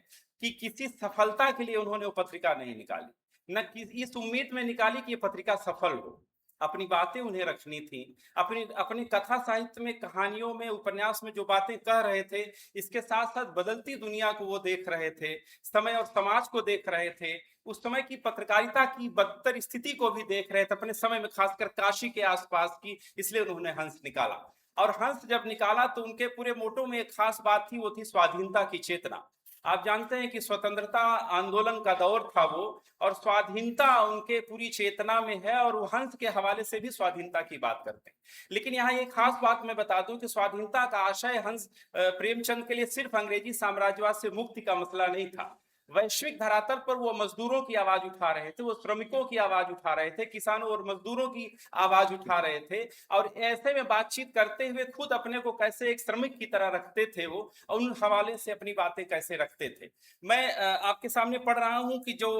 कि किसी सफलता के लिए उन्होंने वो पत्रिका नहीं निकाली, न कि इस उम्मीद में निकाली कि ये पत्रिका सफल हो। अपनी बातें उन्हें रखनी थी, अपनी अपनी कथा साहित्य में, कहानियों में, उपन्यास में जो बातें कह रहे थे, इसके साथ साथ बदलती दुनिया को वो देख रहे थे, समय और समाज को देख रहे थे, उस समय की पत्रकारिता की बदतर स्थिति को भी देख रहे थे अपने समय में, खासकर काशी के आसपास की, इसलिए उन्होंने हंस निकाला। और हंस जब निकाला तो उनके पूरे मोटो में एक खास बात थी, वो थी स्वाधीनता की चेतना। आप जानते हैं कि स्वतंत्रता आंदोलन का दौर था वो, और स्वाधीनता उनके पूरी चेतना में है, और वो हंस के हवाले से भी स्वाधीनता की बात करते हैं। लेकिन यहाँ एक खास बात मैं बता दूं कि स्वाधीनता का आशय हंस प्रेमचंद के लिए सिर्फ अंग्रेजी साम्राज्यवाद से मुक्ति का मसला नहीं था। वैश्विक धरातल पर वो मजदूरों की आवाज उठा रहे थे, वो श्रमिकों की आवाज उठा रहे थे, किसानों और मजदूरों की आवाज उठा रहे थे, और ऐसे में बातचीत करते हुए खुद अपने को कैसे एक श्रमिक की तरह रखते थे वो, और उन हवाले से अपनी बातें कैसे रखते थे। मैं आपके सामने पढ़ रहा हूं कि जो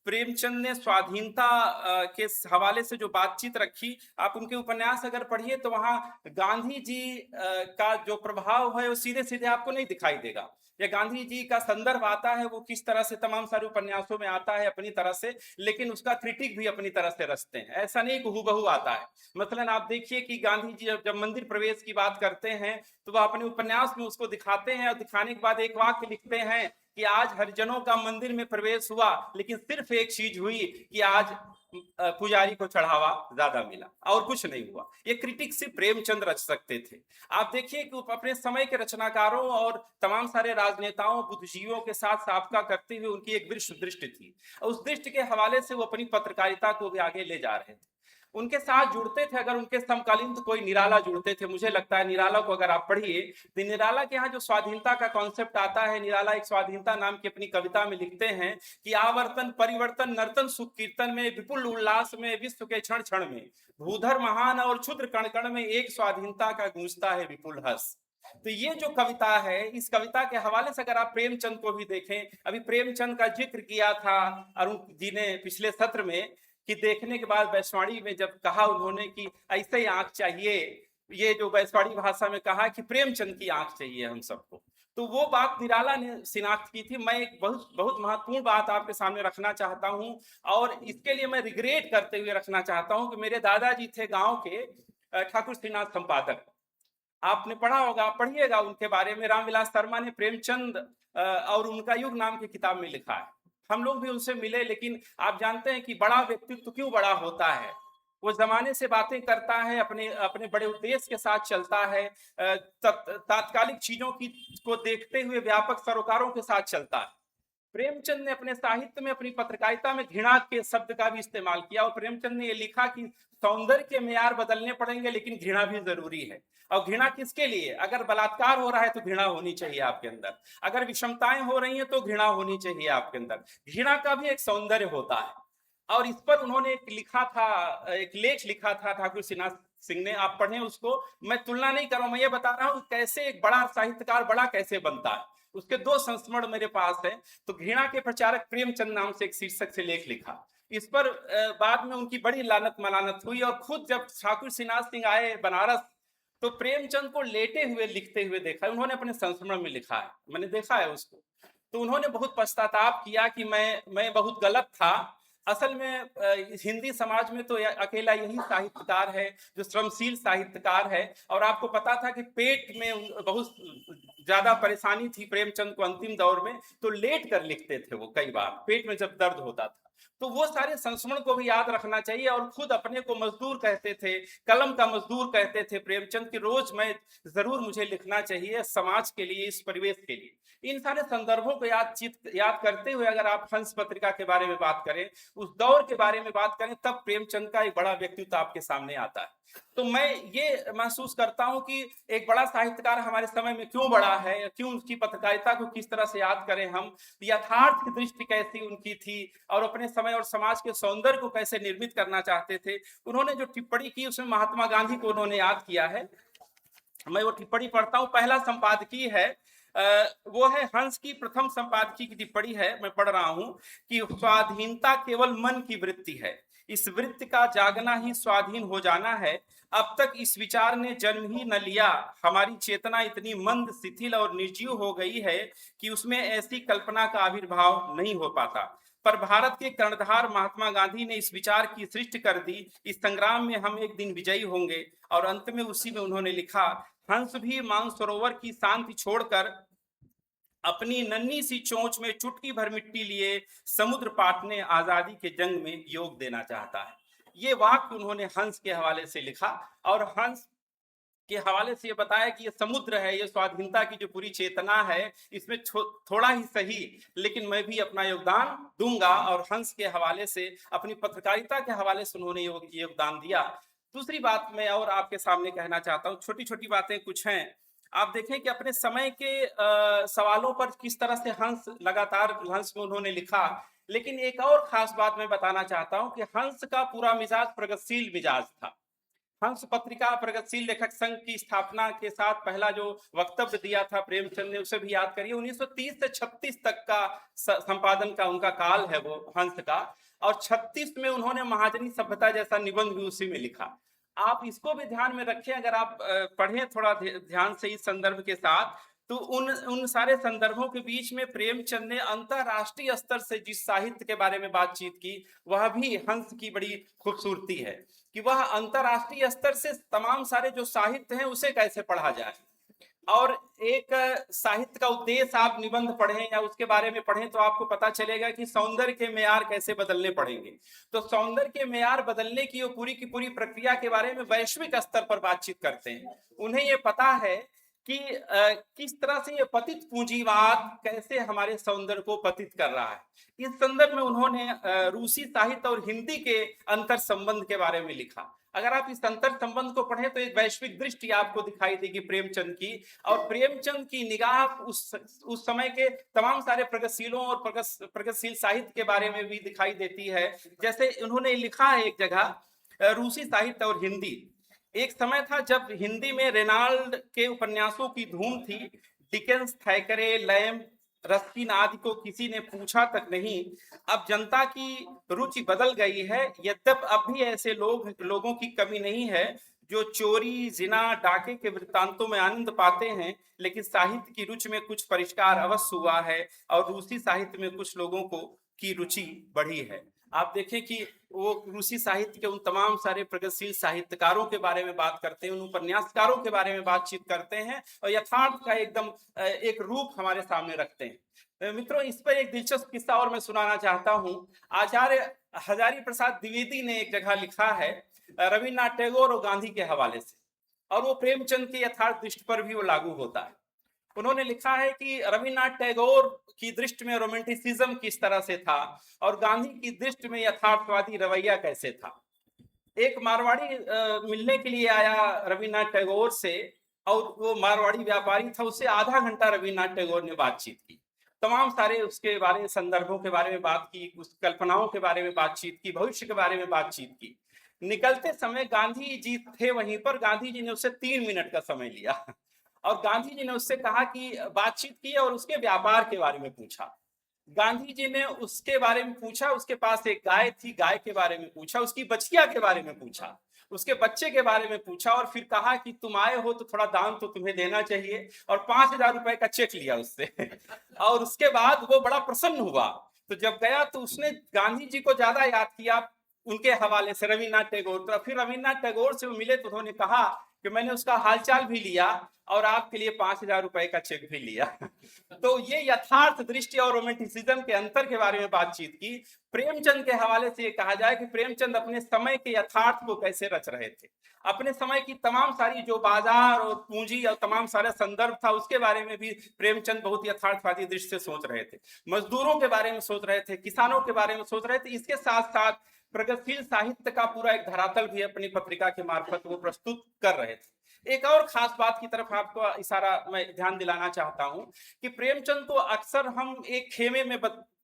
प्रेमचंद ने स्वाधीनता के हवाले से जो बातचीत रखी, आप उनके उपन्यास अगर पढ़िए तो वहां गांधी जी का जो प्रभाव है वो सीधे सीधे आपको नहीं दिखाई देगा। या गांधी जी का संदर्भ आता है, वो किस तरह से तमाम सारे उपन्यासों में आता है अपनी तरह से, लेकिन उसका क्रिटिक भी अपनी तरह से रचते हैं, ऐसा नहीं कि हूबहू आता है। मसलन आप देखिए कि गांधी जी जब मंदिर प्रवेश की बात करते हैं तो वह अपने उपन्यास में उसको दिखाते हैं, और दिखाने के बाद एक वाक्य लिखते हैं कि आज हरिजनों का मंदिर में प्रवेश हुआ, लेकिन सिर्फ एक चीज हुई कि आज पुजारी को चढ़ावा ज्यादा मिला, और कुछ नहीं हुआ। ये क्रिटिक सिर्फ प्रेमचंद रच सकते थे। आप देखिए कि अपने समय के रचनाकारों और तमाम सारे राजनेताओं, बुद्धिजीवियों के साथ साबका करते हुए उनकी एक विश्व दृष्टि थी, उस दृष्टि के हवाले से वो अपनी पत्रकारिता को भी आगे ले जा रहे थे। उनके साथ जुड़ते थे, अगर उनके समकालीन तो कोई निराला जुड़ते थे। मुझे लगता है निराला को अगर आप पढ़िए तो निराला के यहाँ जो स्वाधीनता का कॉन्सेप्ट आता है, निराला एक स्वाधीनता नाम की अपनी कविता में लिखते हैं कि आवर्तन परिवर्तन नर्तन सुख कीर्तन में, विपुल उल्लास में, विश्व के क्षण क्षण में, भूधर महान और क्षुद्र कण कण में, एक स्वाधीनता का गूंजता है विपुल हर्ष। तो ये जो कविता है, इस कविता के हवाले से अगर आप प्रेमचंद को भी देखें, अभी प्रेमचंद का जिक्र किया था अरुण जी ने पिछले सत्र में, कि देखने के बाद वैश्वाणी में जब कहा उन्होंने कि ऐसे ही आंख चाहिए, ये जो वैश्वाणी भाषा में कहा कि प्रेमचंद की आंख चाहिए हम सबको, तो वो बात निराला ने शिनाख्त की थी। मैं एक बहुत बहुत महत्वपूर्ण बात आपके सामने रखना चाहता हूं, और इसके लिए मैं रिग्रेट करते हुए रखना चाहता हूं कि मेरे दादाजी थे गांव के ठाकुर श्रीनाथ संपादक। आपने पढ़ा होगा, पढ़िएगा उनके बारे में। रामविलास शर्मा ने प्रेमचंद और उनका युग नाम की किताब में लिखा है। हम लोग भी उनसे मिले, लेकिन आप जानते हैं कि बड़ा व्यक्तित्व क्यों बड़ा होता है, वो जमाने से बातें करता है, अपने अपने बड़े उद्देश्य के साथ चलता है, तात्कालिक चीजों की को देखते हुए व्यापक सरोकारों के साथ चलता है। प्रेमचंद ने अपने साहित्य में, अपनी पत्रकारिता में घृणा के शब्द का भी इस्तेमाल किया, और प्रेमचंद ने ये लिखा कि सौंदर्य के मेयार बदलने पड़ेंगे, लेकिन घृणा भी जरूरी है। और घृणा किसके लिए? अगर बलात्कार हो रहा है तो घृणा होनी चाहिए आपके अंदर, अगर विषमताएं हो रही हैं तो घृणा होनी चाहिए आपके अंदर। घृणा का भी एक सौंदर्य होता है, और इस पर उन्होंने एक लिखा था, एक लेख लिखा था ठाकुर श्रीनाथ सिंह ने, आप पढ़ें उसको। मैं तुलना नहीं कर रहा हूं, मैं ये बता रहा हूं कैसे एक बड़ा साहित्यकार बड़ा कैसे बनता है। उसके 2 संस्मरण मेरे पास है। तो घृणा के प्रचारक प्रेमचंद नाम से एक शीर्षक से लेख लिखा। इस पर बाद में उनकी बड़ी लानत मलानत हुई, और खुद जब ठाकुर श्रीनाथ सिंह आए बनारस तो प्रेमचंद को लेटे हुए लिखते हुए देखा, उन्होंने अपने संस्मरण में लिखा है, मैंने देखा है उसको। तो उन्होंने बहुत पश्चाताप किया कि मैं बहुत गलत था। असल में हिंदी समाज में तो अकेला यही साहित्यकार है जो श्रमशील साहित्यकार है, और आपको पता था कि पेट में बहुत ज्यादा परेशानी थी प्रेमचंद को अंतिम दौर में, तो लेट कर लिखते थे वो, कई बार पेट में जब दर्द होता था। तो वो सारे संस्मरण को भी याद रखना चाहिए, और खुद अपने को मजदूर कहते थे, कलम का मजदूर कहते थे प्रेमचंद की। रोज मैं जरूर मुझे लिखना चाहिए समाज के लिए, इस परिवेश के लिए। इन सारे संदर्भों को याद करते हुए अगर आप हंस पत्रिका के बारे में बात करें, उस दौर के बारे में बात करें, तब प्रेमचंद का एक बड़ा व्यक्तित्व आपके सामने आता है। तो मैं ये महसूस करता हूं कि एक बड़ा साहित्यकार हमारे समय में क्यों बड़ा है, क्यों उसकी पत्रकारिता को किस तरह से याद करें हम, यथार्थ की दृष्टि कैसी उनकी थी, और अपने समय और समाज के सौंदर्य को कैसे निर्मित करना चाहते थे। उन्होंने जो टिप्पणी की उसमें महात्मा गांधी को उन्होंने याद किया है। मैं वो टिप्पणी पढ़ता हूँ, पहला संपादकीय है, वो है हंस की प्रथम संपादकीय की टिप्पणी है, मैं पढ़ रहा हूं कि स्वाधीनता केवल मन की वृत्ति है, इस वृत्ति का जागना ही स्वाधीन हो जाना है। अब तक इस विचार ने जन्म ही न लिया, हमारी चेतना इतनी मंद, शिथिल और निर्जीव हो गई है कि उसमें ऐसी कल्पना का आविर्भाव नहीं हो पाता। पर भारत के कर्णधार महात्मा गांधी ने इस विचार की सृष्टि कर दी, इस संग्राम में हम एक दिन विजयी होंगे। और अंत में उसी में उन्होंने लिखा, हंस भी मानसरोवर की शांति छोड़कर अपनी नन्ही सी चोंच में चुटकी भर मिट्टी लिए समुद्र पाटने आजादी के जंग में योग देना चाहता है। ये वाक्य उन्होंने हंस के हवाले से लिखा और हंस के हवाले से ये बताया कि ये समुद्र है, ये स्वाधीनता की जो पूरी चेतना है, इसमें थोड़ा ही सही लेकिन मैं भी अपना योगदान दूंगा। और हंस के हवाले से, अपनी पत्रकारिता के हवाले से उन्होंने योगदान दिया। दूसरी बात मैं और आपके सामने कहना चाहता हूँ, छोटी छोटी बातें कुछ हैं। आप देखें कि अपने समय के सवालों पर किस तरह से हंस लगातार हंस में उन्होंने लिखा। लेकिन एक और खास बात मैं बताना चाहता हूं कि हंस का पूरा मिजाज प्रगतिशील मिजाज था। हंस पत्रिका प्रगतिशील लेखक संघ की स्थापना के साथ पहला जो वक्तव्य दिया था प्रेमचंद ने, उसे भी याद करिए। 1930 से 36 तक का संपादन का उनका काल है वो हंस का, और 36 में उन्होंने महाजनी सभ्यता जैसा निबंध भी उसी में लिखा। आप इसको भी ध्यान में रखें, अगर आप पढ़ें थोड़ा ध्यान से इस संदर्भ के साथ, तो उन सारे संदर्भों के बीच में प्रेमचंद ने अंतरराष्ट्रीय स्तर से जिस साहित्य के बारे में बातचीत की, वह भी हंस की बड़ी खूबसूरती है कि वह अंतरराष्ट्रीय स्तर से तमाम सारे जो साहित्य हैं उसे कैसे पढ़ा जाए। और एक साहित्य का उद्देश्य आप निबंध पढ़ें या उसके बारे में पढ़ें तो आपको पता चलेगा कि सौंदर्य के मेयार कैसे बदलने पड़ेंगे। तो सौंदर्य के मेयार बदलने की पूरी प्रक्रिया के बारे में वैश्विक स्तर पर बातचीत करते हैं। उन्हें ये पता है कि किस तरह से ये पतित पूंजीवाद कैसे हमारे सौंदर्य को पतित कर रहा है। इस संदर्भ में उन्होंने रूसी साहित्य और हिंदी के अंतर संबंध के बारे में लिखा। अगर आप इस अंतर संबंध को पढ़ें तो एक वैश्विक दृष्टि आपको दिखाई देगी प्रेमचंद की, और प्रेमचंद की निगाह उस समय के तमाम सारे प्रगतिशीलों और प्रगतिशील साहित्य के बारे में भी दिखाई देती है। जैसे उन्होंने लिखा है एक जगह, रूसी साहित्य और हिंदी। एक समय था जब हिंदी में रेनाल्ड के उपन्यासों की धूम थी। डिकेंस, थैकरे, लैम, रस्किन आदि को किसी ने पूछा तक नहीं। अब जनता की रुचि बदल गई है, यद्यप अब भी ऐसे लोगों की कमी नहीं है जो चोरी, जिना, डाके के वृत्तांतों में आनंद पाते हैं। लेकिन साहित्य की रुचि में कुछ परिष्कार अवश्य हुआ है और रूसी साहित्य में कुछ लोगों की रुचि बढ़ी है। आप देखें कि वो रूसी साहित्य के उन तमाम सारे प्रगतिशील साहित्यकारों के बारे में बात करते हैं, उन उपन्यासकारों के बारे में बातचीत करते हैं और यथार्थ का एकदम एक रूप हमारे सामने रखते हैं। मित्रों, इस पर एक दिलचस्प किस्सा और मैं सुनाना चाहता हूं। आचार्य हजारी प्रसाद द्विवेदी ने एक जगह लिखा है रविन्द्रनाथ टैगोर और गांधी के हवाले से, और वो प्रेमचंद की यथार्थ दृष्टि पर भी वो लागू होता है। उन्होंने लिखा है कि रविन्द्रनाथ टैगोर की दृष्टि में रोमांटिसिज्म किस तरह से था और गांधी की दृष्टि में यथार्थवादी रवैया कैसे था। एक मारवाड़ी मिलने के लिए आया रविन्द्रनाथ टैगोर से, और वो मारवाड़ी व्यापारी था। उससे आधा घंटा रविन्द्रनाथ टैगोर ने बातचीत की, तमाम सारे उसके बारे में, संदर्भों के बारे में बात की, उस कल्पनाओं के बारे में बातचीत की, भविष्य के बारे में बातचीत की। निकलते समय गांधी जी थे वहीं पर। गांधी जी ने उससे 3 मिनट का समय लिया और गांधी जी ने उससे कहा कि बातचीत की और उसके व्यापार के बारे में पूछा। गांधी जी ने उसके बारे में पूछा, उसके पास एक गाय थी, गाय के बारे में पूछा, उसकी बछिया के बारे में पूछा, उसके बच्चे के बारे में पूछा, और फिर कहा कि तुम आए हो तो थोड़ा दान तो तुम्हें देना चाहिए, और 5000 रुपए का चेक लिया उससे और उसके बाद वो बड़ा प्रसन्न हुआ। तो जब गया तो उसने गांधी जी को ज्यादा याद किया उनके हवाले से, रविन्द्रनाथ टैगोर। तो फिर रविन्द्रनाथ टैगोर से वो मिले तो उन्होंने कहा कि मैंने उसका हालचाल भी लिया और आपके लिए 5000 रुपए का चेक भी लिया तो ये यथार्थ दृष्टि और रोमांटिसिज्म के अंतर के बारे में बातचीत की। प्रेमचंद के हवाले से कहा जाए कि प्रेमचंद अपने समय के यथार्थ को कैसे रच रहे थे। अपने समय की तमाम सारी जो बाजार और पूंजी और तमाम सारा संदर्भ था उसके बारे में भी प्रेमचंद बहुत यथार्थवादी दृष्टि से सोच रहे थे। मजदूरों के बारे में सोच रहे थे, किसानों के बारे में सोच रहे थे। इसके साथ साथ प्रगतिशील साहित्य का पूरा एक धरातल भी अपनी पत्रिका के मार्फत वो प्रस्तुत कर रहे थे। एक और खास बात की तरफ आपको इशारा मैं ध्यान दिलाना चाहता हूं कि प्रेमचंद को अक्सर हम एक खेमे में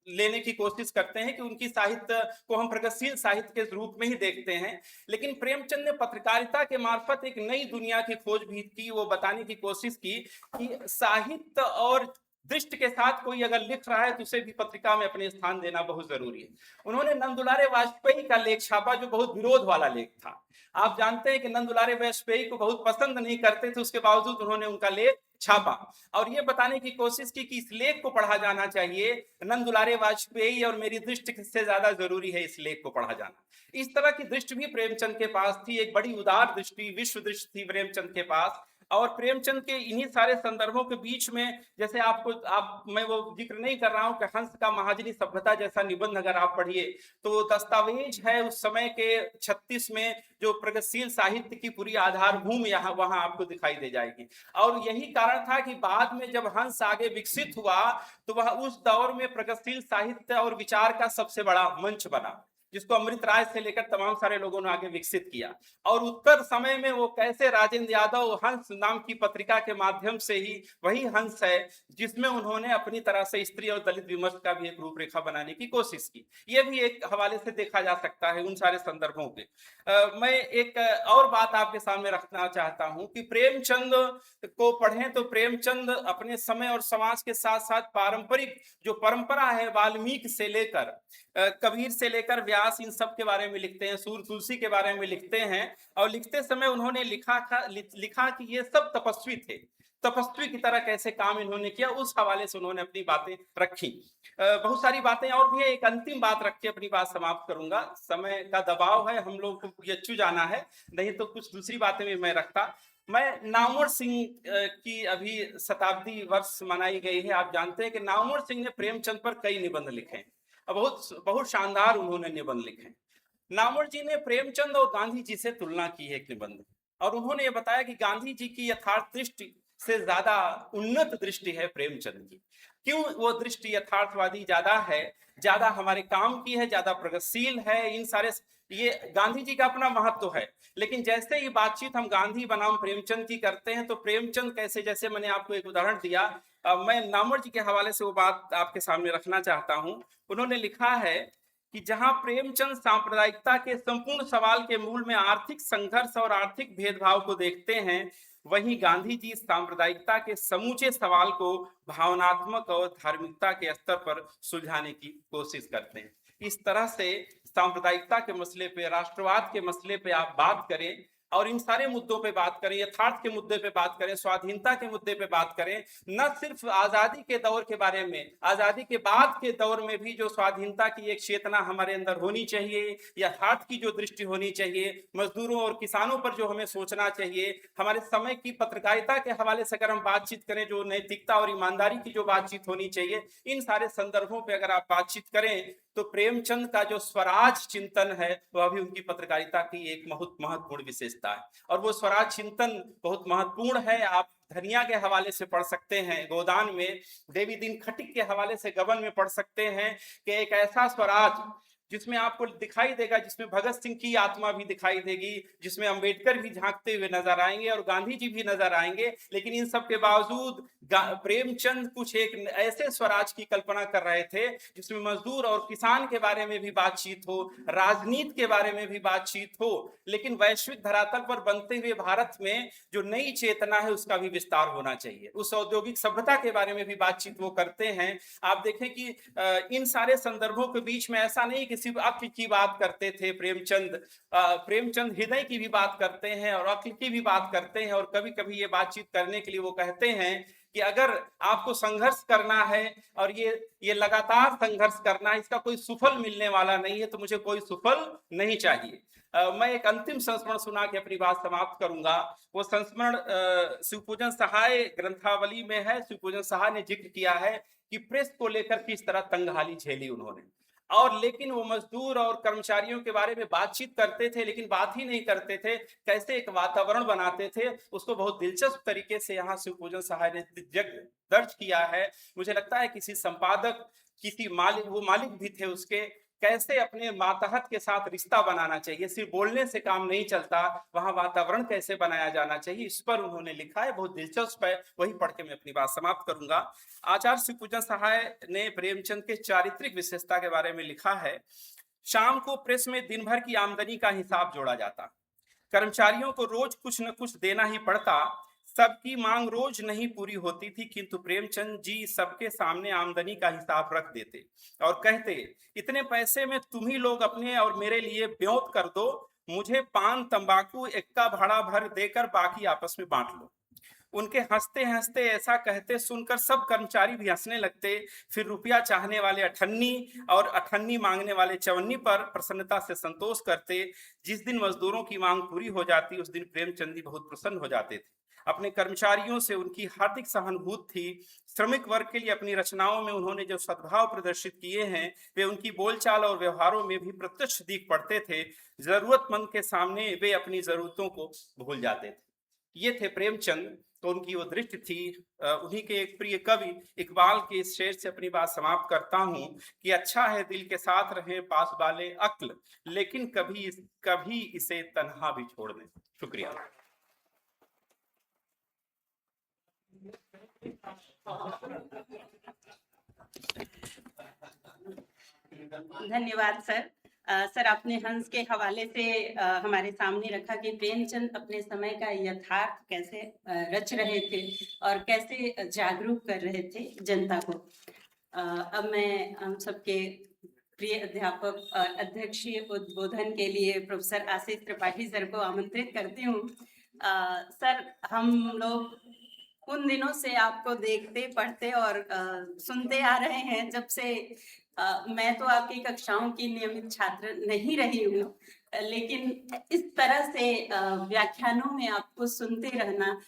लेने की कोशिश करते हैं कि उनकी साहित्य को हम प्रगतिशील साहित्य के रूप में ही देखते हैं, लेकिन प्रेमचंद ने पत्रकारिता के मार्फत एक नई दुनिया की खोज भी की। वो बताने की कोशिश की कि साहित्य और दृष्टि के साथ कोई अगर लिख रहा है तो उसे भी पत्रिका में अपने स्थान देना बहुत जरूरी है। उन्होंने नंदुलारे वाजपेयी का लेख छापा जो बहुत विरोध वाला लेख था। आप जानते हैं कि नंदुलारे वाजपेयी को बहुत पसंद नहीं करते थे, उसके बावजूद उन्होंने उनका लेख छापा और ये बताने की कोशिश की कि इस लेख को पढ़ा जाना चाहिए, नंद दुलारे वाजपेयी और मेरी दृष्टि से ज्यादा जरूरी है इस लेख को पढ़ा जाना। इस तरह की दृष्टि भी प्रेमचंद के पास थी, एक बड़ी उदार दृष्टि, विश्व दृष्टि थी प्रेमचंद के पास। और प्रेमचंद के इन्हीं सारे संदर्भों के बीच में जैसे मैं वो जिक्र नहीं कर रहा हूं कि हंस का महाजनी सभ्यता जैसा निबंध अगर आप पढ़िए तो दस्तावेज है उस समय के 36 में जो प्रगतिशील साहित्य की पूरी आधारभूमि यहाँ वहां आपको दिखाई दे जाएगी। और यही कारण था कि बाद में जब हंस आगे विकसित हुआ तो वह उस दौर में प्रगतिशील साहित्य और विचार का सबसे बड़ा मंच बना, जिसको अमृत राय से लेकर तमाम सारे लोगों ने आगे विकसित किया। और उत्तर समय में वो कैसे राजेंद्र यादव हंस नाम की पत्रिका के माध्यम से ही वही हंस है जिसमें उन्होंने अपनी तरह से स्त्री और दलित विमर्श का भी एक रूपरेखा बनाने की कोशिश की। ये भी एक हवाले से देखा जा सकता है उन सारे संदर्भों के। मैं एक और बात आपके सामने रखना चाहता हूं कि प्रेमचंद को पढ़ें तो प्रेमचंद अपने समय और समाज के साथ साथ पारंपरिक जो परंपरा है वाल्मीकि से लेकर कबीर से लेकर व्यास इन सब के बारे में लिखते हैं, सूर तुलसी के बारे में लिखते हैं। और लिखते समय उन्होंने लिखा कि ये सब तपस्वी थे, तपस्वी की तरह कैसे काम इन्होंने किया, उस हवाले से उन्होंने अपनी बातें रखी। बहुत सारी बातें और भी है, एक अंतिम बात रख के अपनी बात समाप्त करूंगा, समय का दबाव है, हम लोग को यच्चू जाना है, नहीं तो कुछ दूसरी बातें भी मैं रखता। मैं नामवर सिंह की अभी शताब्दी वर्ष मनाई गई है, आप जानते हैं कि नामवर सिंह ने प्रेमचंद पर कई निबंध लिखे हैं, बहुत शानदार उन्होंने निबंध लिखे। नामवर जी ने प्रेमचंद और गांधी जी से तुलना की है एक निबंध, और उन्होंने ये बताया कि गांधी जी की यथार्थ दृष्टि से ज्यादा उन्नत दृष्टि है प्रेमचंद की। क्यों वो दृष्टि यथार्थवादी ज्यादा है, ज्यादा हमारे काम की है, ज्यादा प्रगतिशील है, इन सारे ये गांधी जी का अपना महत्व है। लेकिन जैसे ही बातचीत हम गांधी बनाम प्रेमचंद की करते हैं तो प्रेमचंद कैसे, जैसे मैंने आपको एक उदाहरण दिया, मैं नामवर जी के हवाले से वो बात आपके सामने रखना चाहता हूं। उन्होंने लिखा है कि जहां प्रेमचंद सांप्रदायिकता के संपूर्ण सवाल के मूल में आर्थिक संघर्ष और आर्थिक भेदभाव को देखते हैं, वहीं गांधी जी सांप्रदायिकता के समूचे सवाल को भावनात्मक और धार्मिकता के स्तर पर सुलझाने की कोशिश करते हैं। इस तरह से सांप्रदायिकता के मसले पे, राष्ट्रवाद के मसले पे आप बात करें और इन सारे मुद्दों पे बात करें, यथार्थ के मुद्दे पे बात करें, स्वाधीनता के मुद्दे पे बात करें, न सिर्फ आजादी के दौर के बारे में, आजादी के बाद के दौर में भी जो स्वाधीनता की एक चेतना हमारे अंदर होनी चाहिए, यथार्थ की जो दृष्टि होनी चाहिए, मजदूरों और किसानों पर जो हमें सोचना चाहिए, हमारे समय की पत्रकारिता के हवाले से अगर हम बातचीत करें, जो नैतिकता और ईमानदारी की जो बातचीत होनी चाहिए, इन सारे संदर्भों पर अगर आप बातचीत करें तो प्रेमचंद का जो स्वराज चिंतन है वह भी उनकी पत्रकारिता की एक बहुत महत्वपूर्ण विशेषता है। और वो स्वराज चिंतन बहुत महत्वपूर्ण है। आप धनिया के हवाले से पढ़ सकते हैं, गोदान में देवी दिन खटिक के हवाले से गबन में पढ़ सकते हैं कि एक ऐसा स्वराज जिसमें आपको दिखाई देगा, जिसमें भगत सिंह की आत्मा भी दिखाई देगी, जिसमें अंबेडकर भी झांकते हुए नजर आएंगे और गांधी जी भी नजर आएंगे। लेकिन इन सब के बावजूद प्रेमचंद कुछ एक ऐसे स्वराज की कल्पना कर रहे थे जिसमें मजदूर और किसान के बारे में भी बातचीत हो, राजनीति के बारे में भी बातचीत हो, लेकिन वैश्विक धरातल पर बनते हुए भारत में जो नई चेतना है उसका भी विस्तार होना चाहिए। उस औद्योगिक सभ्यता के बारे में भी बातचीत वो करते हैं। आप देखें कि इन सारे संदर्भों के बीच में ऐसा नहीं कि सिर्फ अक्ल की बात करते थे प्रेमचंद हृदय की भी बात करते हैं और अक्ल की भी बात करते हैं। और कभी कभी ये बातचीत करने के लिए वो कहते हैं कि अगर आपको संघर्ष करना है और ये लगातार संघर्ष करना है, इसका कोई सुफल मिलने वाला नहीं है, तो मुझे कोई सुफल नहीं चाहिए। मैं एक अंतिम संस्मरण सुना के अपनी बात समाप्त करूंगा। वो संस्मरण शिवपूजन सहाय ग्रंथावली में है। शिवपूजन सहाय ने जिक्र किया है कि प्रेस को लेकर किस तरह तंगहाली झेली उन्होंने, और लेकिन वो मजदूर और कर्मचारियों के बारे में बातचीत करते थे, लेकिन बात ही नहीं करते थे, कैसे एक वातावरण बनाते थे, उसको बहुत दिलचस्प तरीके से यहाँ शिवपूजन सहाय ने दर्ज किया है। मुझे लगता है किसी संपादक, किसी मालिक, वो मालिक भी थे उसके, कैसे अपने मातहत के साथ रिश्ता बनाना चाहिए, सिर्फ बोलने से काम नहीं चलता, वहां वातावरण कैसे बनाया जाना चाहिए, इस पर उन्होंने लिखा है, बहुत दिलचस्प है। वही पढ़ के मैं अपनी बात समाप्त करूंगा। आचार्य शिवपूजन सहाय ने प्रेमचंद के चारित्रिक विशेषता के बारे में लिखा है। शाम को प्रेस में दिन भर की आमदनी का हिसाब जोड़ा जाता, कर्मचारियों को रोज कुछ न कुछ देना ही पड़ता, सबकी मांग रोज नहीं पूरी होती थी, किंतु प्रेमचंद जी सबके सामने आमदनी का हिसाब रख देते और कहते, इतने पैसे में तुम ही लोग अपने और मेरे लिए ब्योंत कर दो, मुझे पान तंबाकू एक्का भाड़ा भर देकर बाकी आपस में बांट लो। उनके हंसते हंसते ऐसा कहते सुनकर सब कर्मचारी भी हंसने लगते। फिर रुपया चाहने वाले अठन्नी और अठन्नी मांगने वाले चवन्नी पर प्रसन्नता से संतोष करते। जिस दिन मजदूरों की मांग पूरी हो जाती उस दिन प्रेमचंद जी बहुत प्रसन्न हो जाते थे। अपने कर्मचारियों से उनकी हार्दिक सहानुभूति थी। श्रमिक वर्ग के लिए अपनी रचनाओं में उन्होंने जो सद्भाव प्रदर्शित किए हैं वे उनकी बोलचाल और व्यवहारों में भी प्रत्यक्ष दिख पड़ते थे। जरूरतमंद के सामने वे अपनी जरूरतों को भूल जाते थे। ये थे प्रेमचंद। तो उनकी वो दृष्टि थी। उन्हीं के एक प्रिय कवि इकबाल के इस शेर से अपनी बात समाप्त करता हूं कि अच्छा है दिल के साथ रहे पास वाले अक्ल, लेकिन कभी कभी इसे तन्हा भी छोड़ दें। शुक्रिया। धन्यवाद सर। सर आपने हंस के हवाले से हमारे सामने रखा कि प्रेमचंद अपने समय का यथार्थ कैसे रच रहे थे और कैसे जागरूक कर रहे थे जनता को। अब मैं हम सबके प्रिय अध्यापक और अध्यक्षीय उद्बोधन के लिए प्रोफेसर आशीष त्रिपाठी सर को आमंत्रित करती हूँ। सर हम लोग उन दिनों से आपको देखते पढ़ते और सुनते आ रहे हैं जब से मैं तो आपकी कक्षाओं की नियमित छात्र नहीं रही हूँ, लेकिन इस तरह से व्याख्यानों में आपको सुनते रहना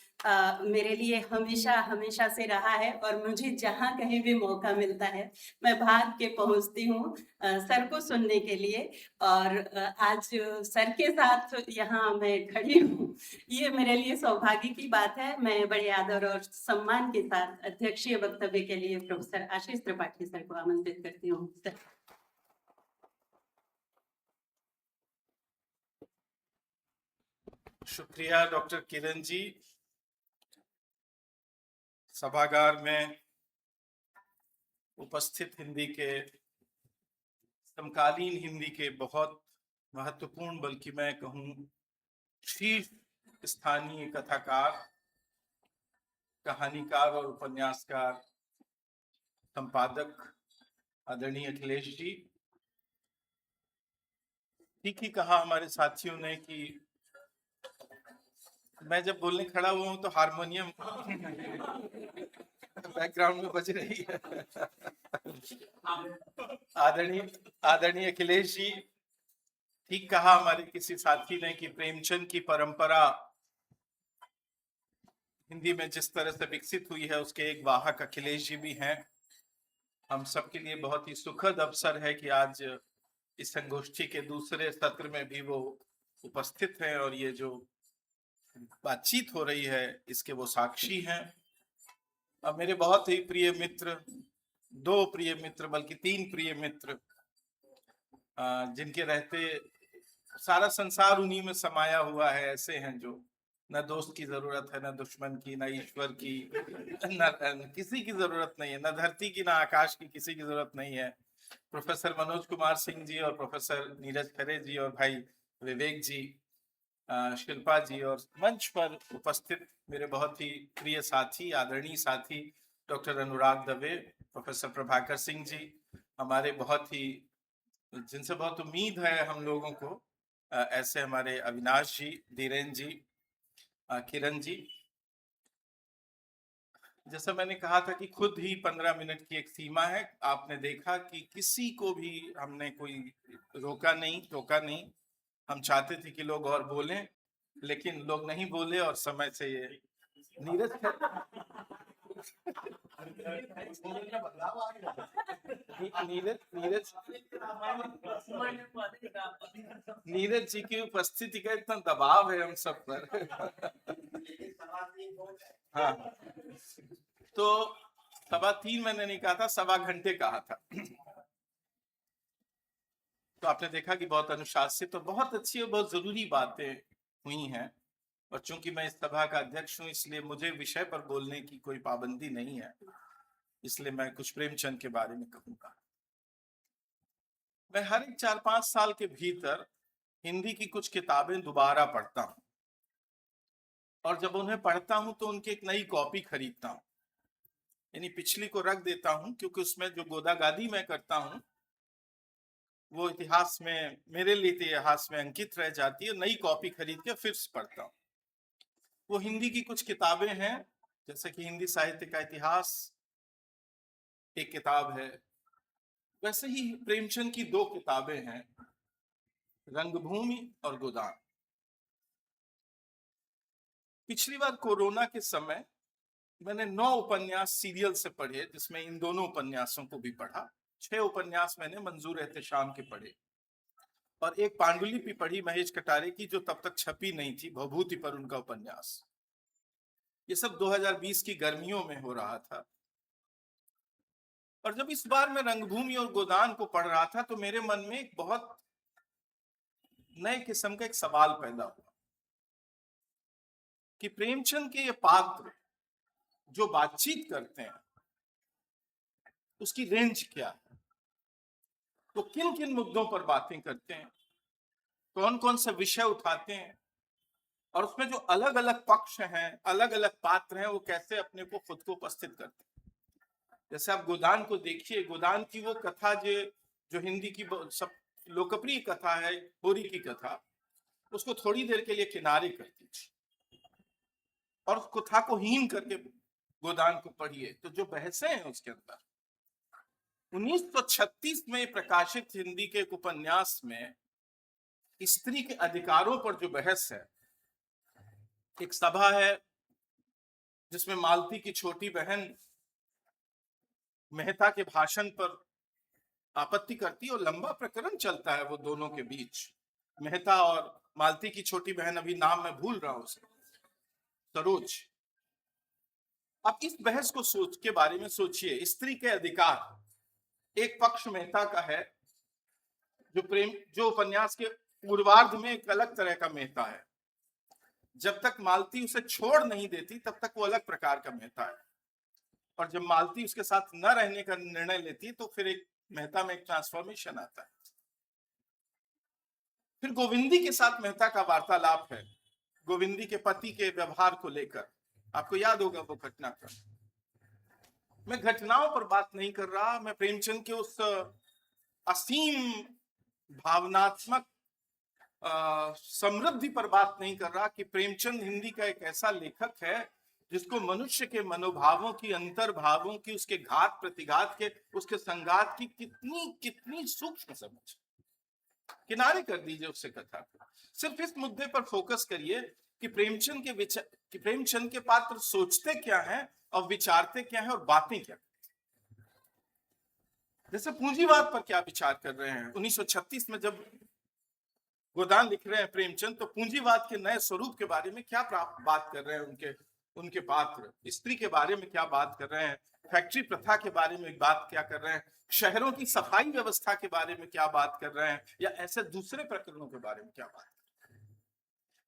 मेरे लिए हमेशा हमेशा से रहा है और मुझे जहाँ कहीं भी मौका मिलता है मैं भाग के पहुँचती हूँ सर को सुनने के लिए। और आज सर के साथ यहाँ मैं खड़ी हूँ, ये मेरे लिए सौभाग्य की बात है। मैं बड़े आदर और सम्मान के साथ अध्यक्षीय वक्तव्य के लिए प्रोफेसर आशीष त्रिपाठी सर को आमंत्रित करती हूँ। सर। शुक्रिया डॉक्टर किरण जी। सभागार में उपस्थित हिंदी के समकालीन हिंदी के बहुत महत्वपूर्ण, बल्कि मैं कहूँ शीर्ष स्थानीय कथाकार, कहानीकार और उपन्यासकार, संपादक आदरणीय अखिलेश जी। ठीक ही कहा हमारे साथियों ने कि मैं जब बोलने खड़ा हुआ हूं तो हारमोनियम बैकग्राउंड में बज रही है। आदरणीय अखिलेश जी, ठीक कहा हमारे किसी साथी ने कि प्रेमचंद की परंपरा हिंदी में जिस तरह से विकसित हुई है उसके एक वाहक अखिलेश जी भी हैं। हम सबके लिए बहुत ही सुखद अवसर है कि आज इस संगोष्ठी के दूसरे सत्र में भी वो उपस्थित हैं और ये जो बातचीत हो रही है इसके वो साक्षी हैं। अब मेरे बहुत ही प्रिय मित्र, 2 प्रिय मित्र बल्कि 3 प्रिय मित्र, जिनके रहते सारा संसार उन्हीं में समाया हुआ है, ऐसे हैं जो न दोस्त की जरूरत है, न दुश्मन की, न ईश्वर की, न किसी की जरूरत नहीं है, न धरती की, न आकाश की, किसी की जरूरत नहीं है। प्रोफेसर मनोज कुमार सिंह जी और प्रोफेसर नीरज खरे जी और भाई विवेक जी, शिल्पा जी और मंच पर उपस्थित मेरे बहुत ही प्रिय साथी, आदरणीय साथी डॉक्टर अनुराग दवे, प्रोफेसर प्रभाकर सिंह जी, हमारे बहुत ही जिनसे बहुत उम्मीद है हम लोगों को, ऐसे हमारे अविनाश जी, धीरेन जी, किरण जी। जैसा मैंने कहा था कि खुद ही 15 मिनट की एक सीमा है। आपने देखा कि किसी को भी हमने कोई रोका नहीं, टोका नहीं। हम चाहते थे कि लोग और बोलें, लेकिन लोग नहीं बोले और समय से ये नीरज जी की उपस्थिति का इतना दबाव है हम सब पर। हाँ, तो 3:15 मैंने नहीं कहा था, 1.25 घंटे कहा था। तो आपने देखा कि बहुत अनुशासित और बहुत अच्छी और बहुत जरूरी बातें हुई हैं। और चूंकि मैं इस सभा का अध्यक्ष हूं इसलिए मुझे विषय पर बोलने की कोई पाबंदी नहीं है, इसलिए मैं कुछ प्रेमचंद के बारे में कहूंगा। मैं हर एक 4-5 साल के भीतर हिंदी की कुछ किताबें दोबारा पढ़ता हूं और जब उन्हें पढ़ता हूं तो उनकी एक नई कॉपी खरीदता हूं, यानी पिछली को रख देता हूं, क्योंकि उसमें जो गोदागादी मैं करता हूं वो इतिहास में, मेरे लिए इतिहास में अंकित रह जाती है। नई कॉपी खरीद के फिर से पढ़ता हूँ। वो हिंदी की कुछ किताबें हैं जैसे कि हिंदी साहित्य का इतिहास एक किताब है, वैसे ही प्रेमचंद की 2 किताबें हैं, रंगभूमि और गोदान। पिछली बार कोरोना के समय मैंने 9 उपन्यास सीरियल से पढ़े, जिसमें इन दोनों उपन्यासों को भी पढ़ा। 6 उपन्यास मैंने मंजूर एहतेशाम के पढ़े और एक पांडुलिपि पढ़ी महेश कटारे की, जो तब तक छपी नहीं थी, भभूति पर उनका उपन्यास। ये सब 2020 की गर्मियों में हो रहा था। और जब इस बार मैं रंगभूमि और गोदान को पढ़ रहा था तो मेरे मन में एक बहुत नए किस्म का एक सवाल पैदा हुआ कि प्रेमचंद के ये पात्र जो बातचीत करते हैं उसकी रेंज क्या है, तो किन किन मुद्दों पर बातें करते हैं, कौन कौन से विषय उठाते हैं, और उसमें जो अलग अलग पक्ष हैं, अलग अलग पात्र हैं, वो कैसे अपने को खुद को उपस्थित करते हैं। जैसे आप गोदान को देखिए, गोदान की वो कथा जो हिंदी की सब लोकप्रिय कथा है, होरी की कथा, उसको थोड़ी देर के लिए किनारे कर दीजिए और उस कथा को हीन करके गोदान को पढ़िए, तो जो बहसें हैं उसके अंदर 1936 में प्रकाशित हिंदी के एक उपन्यास में स्त्री के अधिकारों पर जो बहस है, एक सभा है जिसमें मालती की छोटी बहन मेहता के भाषण पर आपत्ति करती है और लंबा प्रकरण चलता है वो दोनों के बीच, मेहता और मालती की छोटी बहन, अभी नाम मैं भूल रहा हूं उसे, सरोज। अब इस बहस को के बारे में सोचिए। स्त्री के अधिकार, एक पक्ष मेहता का है, जो उपन्यास के पूर्वार्ध में एक अलग तरह का मेहता है, जब तक मालती उसे छोड़ नहीं देती तब तक वो अलग प्रकार का मेहता है, और जब मालती उसके साथ न रहने का निर्णय लेती तो फिर एक मेहता में एक ट्रांसफॉर्मेशन आता है। फिर गोविंदी के साथ मेहता का वार्तालाप है, गोविंदी के पति के व्यवहार को लेकर। आपको याद होगा वो घटनाक्रम। मैं घटनाओं पर बात नहीं कर रहा, मैं प्रेमचंद के उस असीम भावनात्मक समृद्धि पर बात नहीं कर रहा कि प्रेमचंद हिंदी का एक ऐसा लेखक है जिसको मनुष्य के मनोभावों की, अंतर्भावों की, उसके घात प्रतिघात के, उसके संघात की कितनी कितनी सूक्ष्म समझ। किनारे कर दीजिए उससे कथा को, सिर्फ इस मुद्दे पर फोकस करिए कि प्रेमचंद के पात्र सोचते क्या हैं और विचारते क्या हैं और बातें क्या। जैसे पूंजीवाद पर क्या विचार कर रहे हैं। 1936 में जब गोदान लिख रहे हैं प्रेमचंद, तो पूंजीवाद के नए स्वरूप के बारे में क्या बात कर रहे हैं उनके पात्र, स्त्री के बारे में क्या बात कर रहे हैं, फैक्ट्री प्रथा के बारे में बात क्या कर रहे हैं, शहरों की सफाई व्यवस्था के बारे में क्या बात कर रहे हैं, या ऐसे दूसरे प्रकरणों के बारे में क्या बात कर रहे हैं।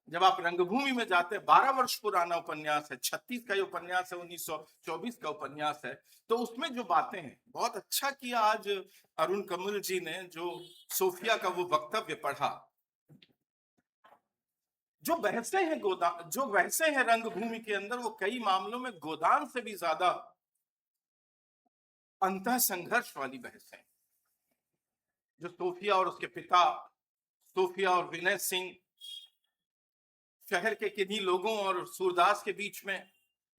जब आप रंगभूमि में जाते हैं, 12 वर्ष पुराना उपन्यास है, 36 का ये उपन्यास है, 1924 का उपन्यास है, तो उसमें जो बातें हैं, बहुत अच्छा किया आज अरुण कमल जी ने जो सोफिया का वो वक्तव्य पढ़ा। जो बहसें हैं रंगभूमि के अंदर, वो कई मामलों में गोदान से भी ज्यादा अंतः संघर्ष वाली बहसें। जो सोफिया और उसके पिता, सोफिया और विनय सिंह, शहर के किन्हीं लोगों और सूरदास के बीच में,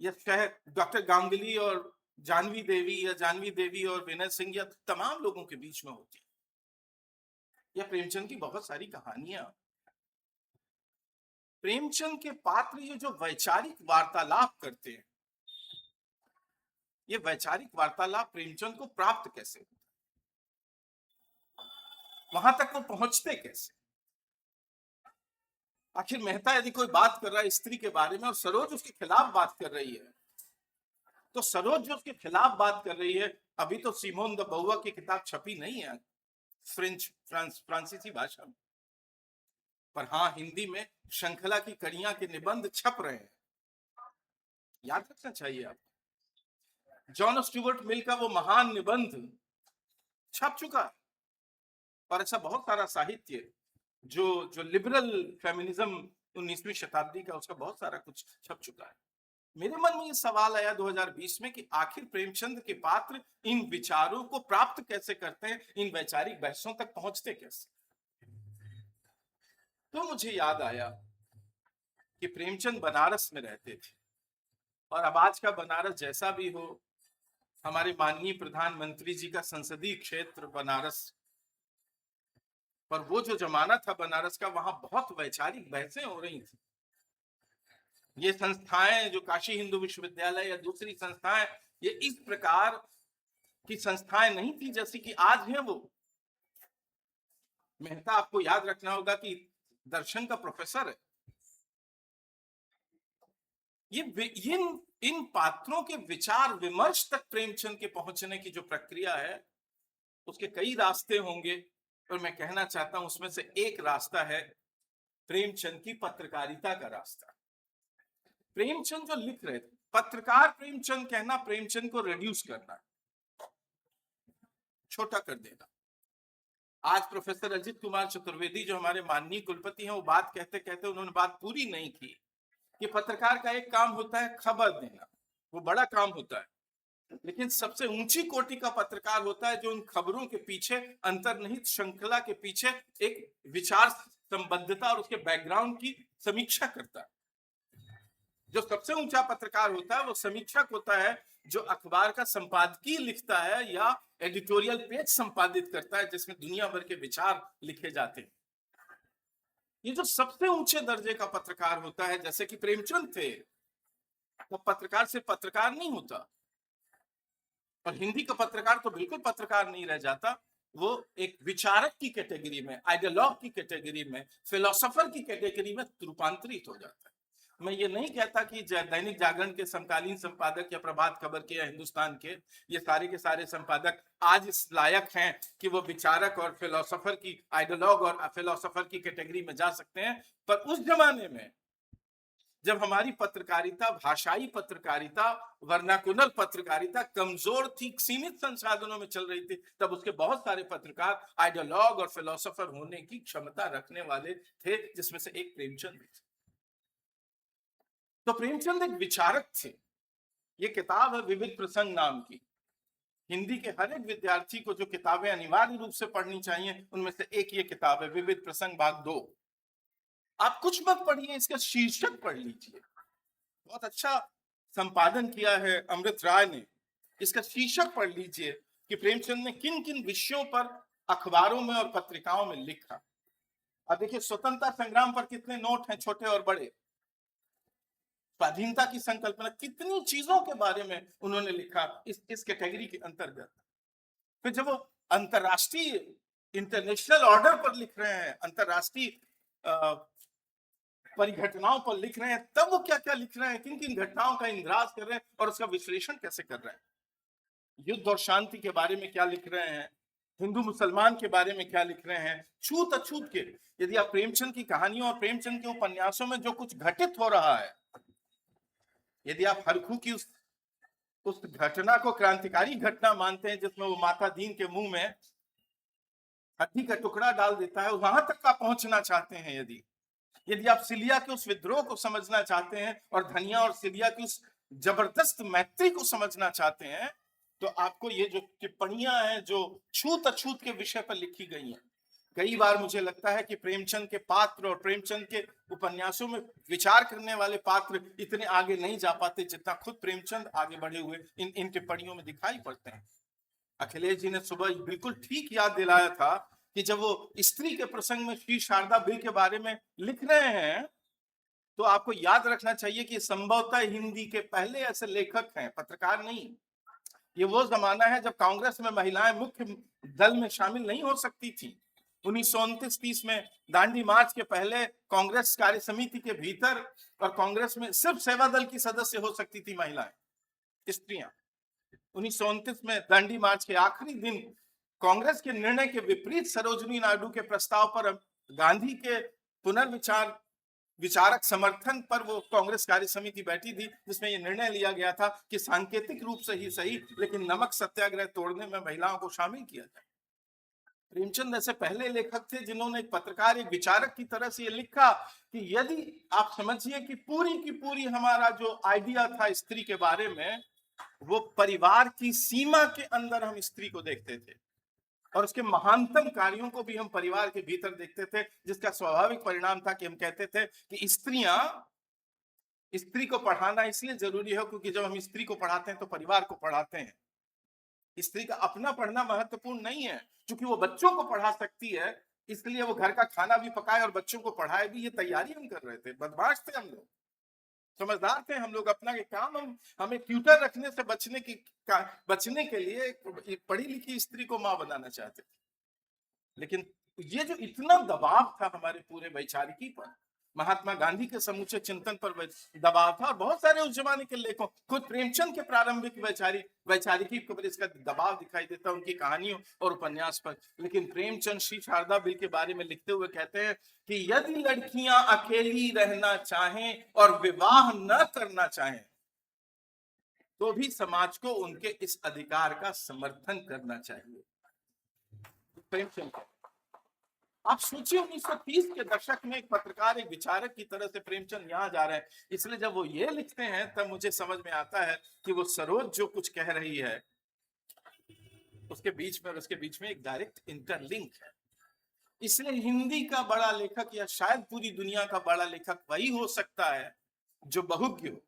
या शहर डॉक्टर गांगुली और जानवी देवी, या जानवी देवी और विनय सिंह, या तमाम लोगों के बीच में होती है। या प्रेमचंद की बहुत सारी कहानियां, प्रेमचंद के पात्र ये जो वैचारिक वार्तालाप करते हैं, ये वैचारिक वार्तालाप प्रेमचंद को प्राप्त कैसे होता, वहां तक वो पहुंचते कैसे। आखिर मेहता यदि कोई बात कर रहा है स्त्री के बारे में और सरोज उसके खिलाफ बात कर रही है, तो सरोज जो उसके खिलाफ बात कर रही है, अभी तो सिमोन द बहुआ की किताब छपी नहीं है फ्रांसीसी भाषा में, पर हाँ हिंदी में श्रृंखला की कड़ियां के निबंध छप रहे हैं। याद रखना चाहिए आपको, जॉन स्टुअर्ट मिल का वो महान निबंध छप चुका है, और ऐसा बहुत सारा साहित्य जो लिबरल फेमिनिज्म 19वीं शताब्दी का, उसका बहुत सारा कुछ छप चुका है। मेरे मन में ये सवाल आया 2020 में कि आखिर प्रेमचंद के पात्र इन विचारों को प्राप्त कैसे करते हैं, इन वैचारिक बहसों तक पहुंचते कैसे। तो मुझे याद आया कि प्रेमचंद बनारस में रहते थे और अब आज का बनारस जैसा भी हो, हमारे माननीय प्रधानमंत्री जी का संसदीय क्षेत्र बनारस, पर वो जो जमाना था बनारस का, वहां बहुत वैचारिक बहसें हो रही थी। ये संस्थाएं जो काशी हिंदू विश्वविद्यालय या दूसरी संस्थाएं, ये इस प्रकार की संस्थाएं नहीं थी जैसी कि आज है। वो मेहता, आपको याद रखना होगा कि दर्शन का प्रोफेसर है। इन पात्रों के विचार विमर्श तक प्रेमचंद के पहुंचने की जो प्रक्रिया है, उसके कई रास्ते होंगे, और मैं कहना चाहता हूं उसमें से एक रास्ता है प्रेमचंद की पत्रकारिता का रास्ता। प्रेमचंद जो लिख रहे थे, पत्रकार प्रेमचंद कहना प्रेमचंद को रिड्यूस करना, छोटा कर देना। आज प्रोफेसर अजित कुमार चतुर्वेदी जो हमारे माननीय कुलपति हैं, वो बात कहते कहते उन्होंने बात पूरी नहीं की कि पत्रकार का एक काम होता है खबर देना, वो बड़ा काम होता है, लेकिन सबसे ऊंची कोटि का पत्रकार होता है जो उन खबरों के पीछे, अंतर्निहित श्रृंखला के पीछे एक विचार संबद्धता और उसके बैकग्राउंड की समीक्षा करता है। जो सबसे ऊंचा पत्रकार होता है वो समीक्षक होता है, जो अखबार का संपादकीय लिखता है या एडिटोरियल पेज संपादित करता है जिसमें दुनिया भर के विचार लिखे जाते हैं। ये जो सबसे ऊंचे दर्जे का पत्रकार होता है, जैसे कि प्रेमचंद थे, तो पत्रकार से पत्रकार नहीं होता। और हिंदी का पत्रकार तो बिल्कुल पत्रकार नहीं रह जाता, वो एक विचारक की कैटेगरी में, आइडियोलॉग की कैटेगरी में, फिलोसोफर की कैटेगरी में रूपांतरित हो जाता है। मैं ये नहीं कहता कि दैनिक जागरण के समकालीन संपादक या प्रभात खबर के या हिंदुस्तान के ये सारे के सारे संपादक आज इस लायक हैं कि वो विचारक और फिलोसोफर की, आइडियोलॉग और फिलोसोफर की कैटेगरी में जा सकते हैं। पर उस जमाने में जब हमारी पत्रकारिता, भाषाई पत्रकारिता, वर्नाकुलर पत्रकारिता कमजोर थी, सीमित संसाधनों में चल रही थी, तब उसके बहुत सारे पत्रकार आइडियोलॉग और फिलोसोफर होने की क्षमता रखने वाले थे, जिसमें से एक प्रेमचंद थे। तो प्रेमचंद एक विचारक थे। ये किताब है विविध प्रसंग नाम की। हिंदी के हर एक विद्यार्थी को जो किताबें अनिवार्य रूप से पढ़नी चाहिए, उनमें से एक ये किताब है, विविध प्रसंग भाग 2। आप कुछ मत पढ़िए, इसका शीर्षक पढ़ लीजिए। बहुत अच्छा संपादन किया है अमृत राय ने। इसका शीर्षक पढ़ लीजिए कि प्रेमचंद ने किन किन विषयों पर अखबारों में और पत्रिकाओं में लिखा। अब देखिए, स्वतंत्रता संग्राम पर कितने नोट हैं, छोटे और बड़े। स्वाधीनता की संकल्पना, कितनी चीजों के बारे में उन्होंने लिखा इस कैटेगरी के अंतर्गत। फिर जब वो अंतरराष्ट्रीय, इंटरनेशनल ऑर्डर पर लिख रहे हैं, अंतरराष्ट्रीय परिघटनाओं पर लिख रहे हैं, तब वो क्या क्या लिख रहे हैं, किन किन घटनाओं का इंद्राज कर रहे हैं और उसका विश्लेषण कैसे कर रहे हैं। युद्ध और शांति के बारे में क्या लिख रहे हैं, हिंदू मुसलमान के बारे में क्या लिख रहे हैं, छूत अछूत के। यदि आप प्रेमचंद की कहानियों और प्रेमचंद के उपन्यासों में जो कुछ घटित हो रहा है, यदि आप हरखू की उस घटना को क्रांतिकारी घटना मानते हैं जिसमें वो माता दीन के मुंह में हड्डी का टुकड़ा डाल देता है, वहां तक का पहुंचना चाहते हैं, यदि आप सिलिया के उस विद्रोह को समझना चाहते हैं और धनिया और सिलिया की उस जबरदस्त मैत्री को समझना चाहते हैं, तो आपको ये जो टिप्पणियां हैं जो छूत अछूत के विषय पर लिखी गई हैं, कई बार मुझे लगता है कि प्रेमचंद के पात्र और प्रेमचंद के उपन्यासों में विचार करने वाले पात्र इतने आगे नहीं जा पाते जितना खुद प्रेमचंद आगे बढ़े हुए इन टिप्पणियों में दिखाई पड़ते हैं। अखिलेश जी ने सुबह बिल्कुल ठीक याद दिलाया था कि जब वो स्त्री के प्रसंग में श्री शारदा बिल के बारे में लिख रहे हैं, तो आपको याद रखना चाहिए कि संभवतः हिंदी के पहले ऐसे लेखक हैं, पत्रकार नहीं। ये वो जमाना है जब कांग्रेस में महिलाएं मुख्य दल में शामिल नहीं हो सकती थी। 1929-30 में दांडी मार्च के पहले कांग्रेस कार्य समिति के भीतर और कांग्रेस में सिर्फ सेवा दल की सदस्य हो सकती थी महिलाएं, स्त्रियां। 1929 में दांडी मार्च के आखिरी दिन कांग्रेस के निर्णय के विपरीत सरोजिनी नायडू के प्रस्ताव पर गांधी के विचारक समर्थन पर वो कांग्रेस कार्य समिति बैठी थी, जिसमें ये निर्णय लिया गया था कि सांकेतिक रूप से ही सही, लेकिन नमक सत्याग्रह तोड़ने में महिलाओं को शामिल किया जाए। प्रेमचंद ऐसे पहले लेखक थे जिन्होंने एक पत्रकार, एक विचारक की तरह से ये लिखा कि यदि आप समझिए कि पूरी की पूरी हमारा जो आइडिया था स्त्री के बारे में, वो परिवार की सीमा के अंदर हम स्त्री को देखते थे और उसके महानतम कार्यों को भी हम परिवार के भीतर देखते थे, जिसका स्वाभाविक परिणाम था कि हम कहते थे कि स्त्रियां स्त्री को पढ़ाना इसलिए जरूरी है क्योंकि जब हम स्त्री को पढ़ाते हैं तो परिवार को पढ़ाते हैं। स्त्री का अपना पढ़ना महत्वपूर्ण नहीं है, क्योंकि वो बच्चों को पढ़ा सकती है, इसलिए वो घर का खाना भी पकाए और बच्चों को पढ़ाए भी। ये तैयारी हम कर रहे थे। बदमाश थे हम लोग, समझदार थे हम लोग। अपना ये काम हमें ट्यूटर रखने से बचने के लिए पढ़ी लिखी स्त्री को मां बनाना चाहते थे। लेकिन ये जो इतना दबाव था हमारे पूरे वैचारिकी पर, महात्मा गांधी के समूचे चिंतन पर दबाव था, और बहुत सारे उस जमाने के लेखों, खुद प्रेमचंद के प्रारंभिक वैचारिकी पर इसका दबाव दिखाई देता है, उनकी कहानियों और उपन्यास पर। लेकिन प्रेमचंद श्री शारदा बिल के बारे में लिखते हुए कहते हैं कि यदि लड़कियां अकेली रहना चाहें और विवाह न करना चाहें तो भी समाज को उनके इस अधिकार का समर्थन करना चाहिए। प्रेमचंद, आप सोचिए 1930 के दशक में एक पत्रकार, एक विचारक की तरह से प्रेमचंद यहाँ जा रहे हैं। इसलिए जब वो ये लिखते हैं तब मुझे समझ में आता है कि वो सरोज जो कुछ कह रही है उसके बीच में एक डायरेक्ट इंटरलिंक है। इसलिए हिंदी का बड़ा लेखक या शायद पूरी दुनिया का बड़ा लेखक वही हो सकता है जो बहुज्ञ हो,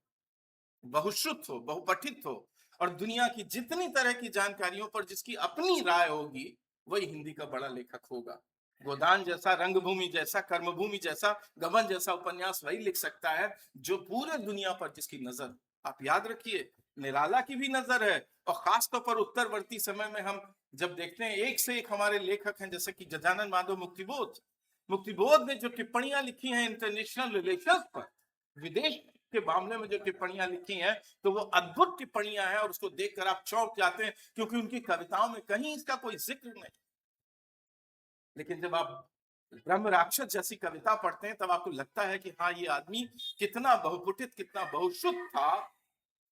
बहुश्रुत हो, बहुपठित हो, और दुनिया की जितनी तरह की जानकारियों पर जिसकी अपनी राय होगी वही हिंदी का बड़ा लेखक होगा। गोदान जैसा, रंगभूमि जैसा, कर्मभूमि जैसा, गबन जैसा उपन्यास वही लिख सकता है जो पूरे दुनिया पर जिसकी नजर, आप याद रखिए, निराला की भी नजर है। और खासतौर पर उत्तरवर्ती समय में हम जब देखते हैं एक से एक हमारे लेखक हैं, जैसे कि गजानन माधव मुक्तिबोध ने जो टिप्पणियां लिखी हैं इंटरनेशनल रिलेशंस पर, विदेश के मामले में जो टिप्पणियां लिखी हैं, तो वो अद्भुत टिप्पणियां हैं और उसको देखकर आप चौंक जाते हैं, क्योंकि उनकी कविताओं में कहीं इसका कोई जिक्र नहीं। लेकिन जब आप ब्रह्म राक्षस जैसी कविता पढ़ते हैं तब आपको लगता है कि हाँ, ये आदमी कितना बहुपुटित, कितना बहुश्रुत था,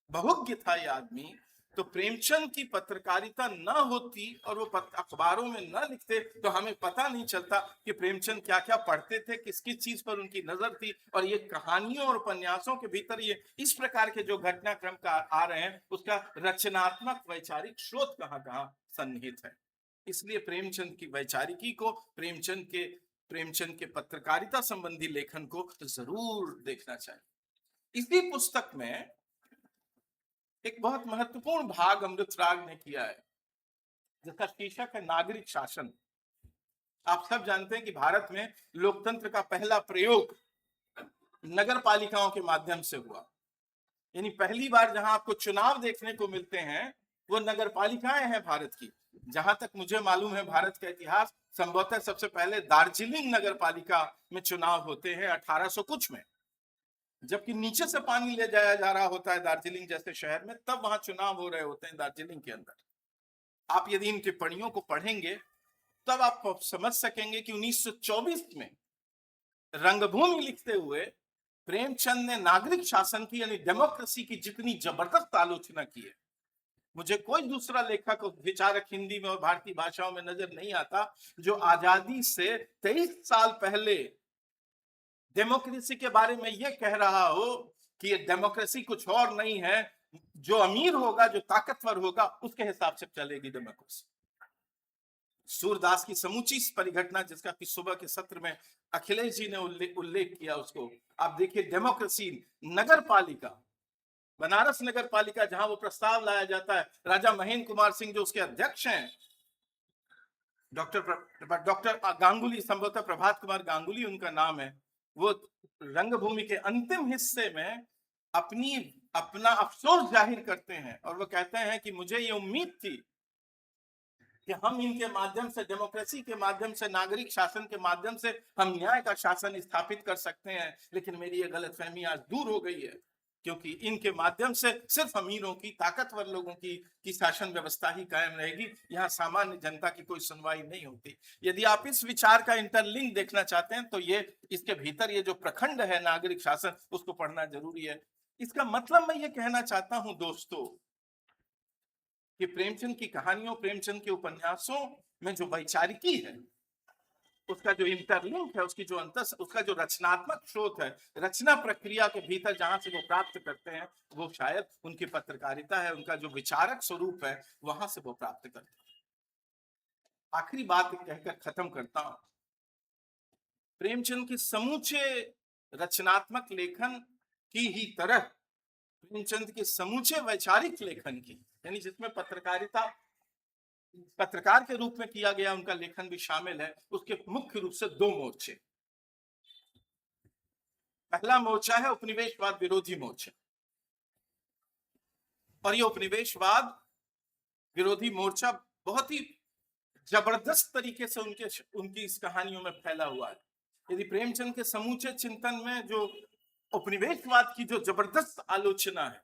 बहुज्ञ था ये आदमी। तो प्रेमचंद की पत्रकारिता न होती और वो अखबारों में न लिखते तो हमें पता नहीं चलता कि प्रेमचंद क्या क्या पढ़ते थे, किस किस चीज पर उनकी नजर थी। और ये कहानियों और उपन्यासों के भीतर ये इस प्रकार के जो घटनाक्रम का आ रहे हैं, उसका रचनात्मक वैचारिक स्रोत कहाँ कहाँ सन्निहित है। इसलिए प्रेमचंद की वैचारिकी को, प्रेमचंद के पत्रकारिता संबंधी लेखन को जरूर देखना चाहिए। इसी पुस्तक में एक बहुत महत्वपूर्ण भाग अमृतराग ने किया है, जिसका शीर्षक है नागरिक शासन। आप सब जानते हैं कि भारत में लोकतंत्र का पहला प्रयोग नगर पालिकाओं के माध्यम से हुआ। यानी पहली बार जहां आपको चुनाव देखने को मिलते हैं वो नगर पालिकाएं हैं भारत की। जहां तक मुझे मालूम है भारत का इतिहास, संभवतः सबसे पहले दार्जिलिंग नगर पालिका में चुनाव होते हैं 1800 कुछ में, जबकि नीचे से पानी ले जाया जा रहा होता है दार्जिलिंग जैसे शहर में, तब वहां चुनाव हो रहे होते हैं दार्जिलिंग के अंदर। आप यदि इन टिप्पणियों को पढ़ेंगे तब आप समझ सकेंगे कि 1924 में रंगभूमि लिखते हुए प्रेमचंद ने नागरिक शासन की, यानी डेमोक्रेसी की जितनी जबरदस्त आलोचना की है, मुझे कोई दूसरा लेखक विचारक हिंदी में और भारतीय भाषाओं में नजर नहीं आता जो आजादी से 23 साल पहले डेमोक्रेसी के बारे में यह कह रहा हो कि ये डेमोक्रेसी कुछ और नहीं है, जो अमीर होगा, जो ताकतवर होगा, उसके हिसाब से चलेगी डेमोक्रेसी। सूरदास की समूची परिघटना, जिसका कि सुबह के सत्र में अखिलेश जी ने उल्लेख किया, उसको आप देखिए। डेमोक्रेसी, नगर पालिका, बनारस नगर पालिका, जहां वो प्रस्ताव लाया जाता है, राजा महेंद्र कुमार सिंह जो उसके अध्यक्ष हैं, डॉक्टर गांगुली, संभवतः प्रभात कुमार गांगुली उनका नाम है, वो रंगभूमि के अंतिम हिस्से में अपना अफसोस जाहिर करते हैं और वो कहते हैं कि मुझे ये उम्मीद थी कि हम इनके माध्यम से, डेमोक्रेसी के माध्यम से, नागरिक शासन के माध्यम से हम न्याय का शासन स्थापित कर सकते हैं, लेकिन मेरी ये गलतफहमी आज दूर हो गई है, क्योंकि इनके माध्यम से सिर्फ अमीरों की, ताकतवर लोगों की शासन व्यवस्था ही कायम रहेगी, यहाँ सामान्य जनता की कोई सुनवाई नहीं होती। यदि आप इस विचार का इंटरलिंक देखना चाहते हैं तो ये इसके भीतर ये जो प्रखंड है नागरिक शासन, उसको पढ़ना जरूरी है। इसका मतलब मैं ये कहना चाहता हूं दोस्तों कि प्रेमचंद की कहानियों, प्रेमचंद के उपन्यासों में जो वैचारिकी है, उसका जो इंटरलिंक है, उसका जो रचनात्मक स्रोत है, रचना प्रक्रिया के भीतर जहां से वो प्राप्त करते हैं, वो शायद उनकी पत्रकारिता है, उनका जो विचारक स्वरूप है, वहां से वो प्राप्त करते हैं। आखिरी बात कहकर खत्म करता हूं। प्रेमचंद के समूचे रचनात्मक लेखन की ही तरह प्रेमचंद के समूचे वैचारिक लेखन की, यानी जिसमें पत्रकार के रूप में किया गया उनका लेखन भी शामिल है, उसके मुख्य रूप से दो मोर्चे। पहला मोर्चा है उपनिवेशवाद विरोधी मोर्चा, और ये उपनिवेशवाद विरोधी मोर्चा बहुत ही जबरदस्त तरीके से उनकी इस कहानियों में फैला हुआ है। यदि प्रेमचंद के समूचे चिंतन में जो उपनिवेशवाद की जो जबरदस्त आलोचना है,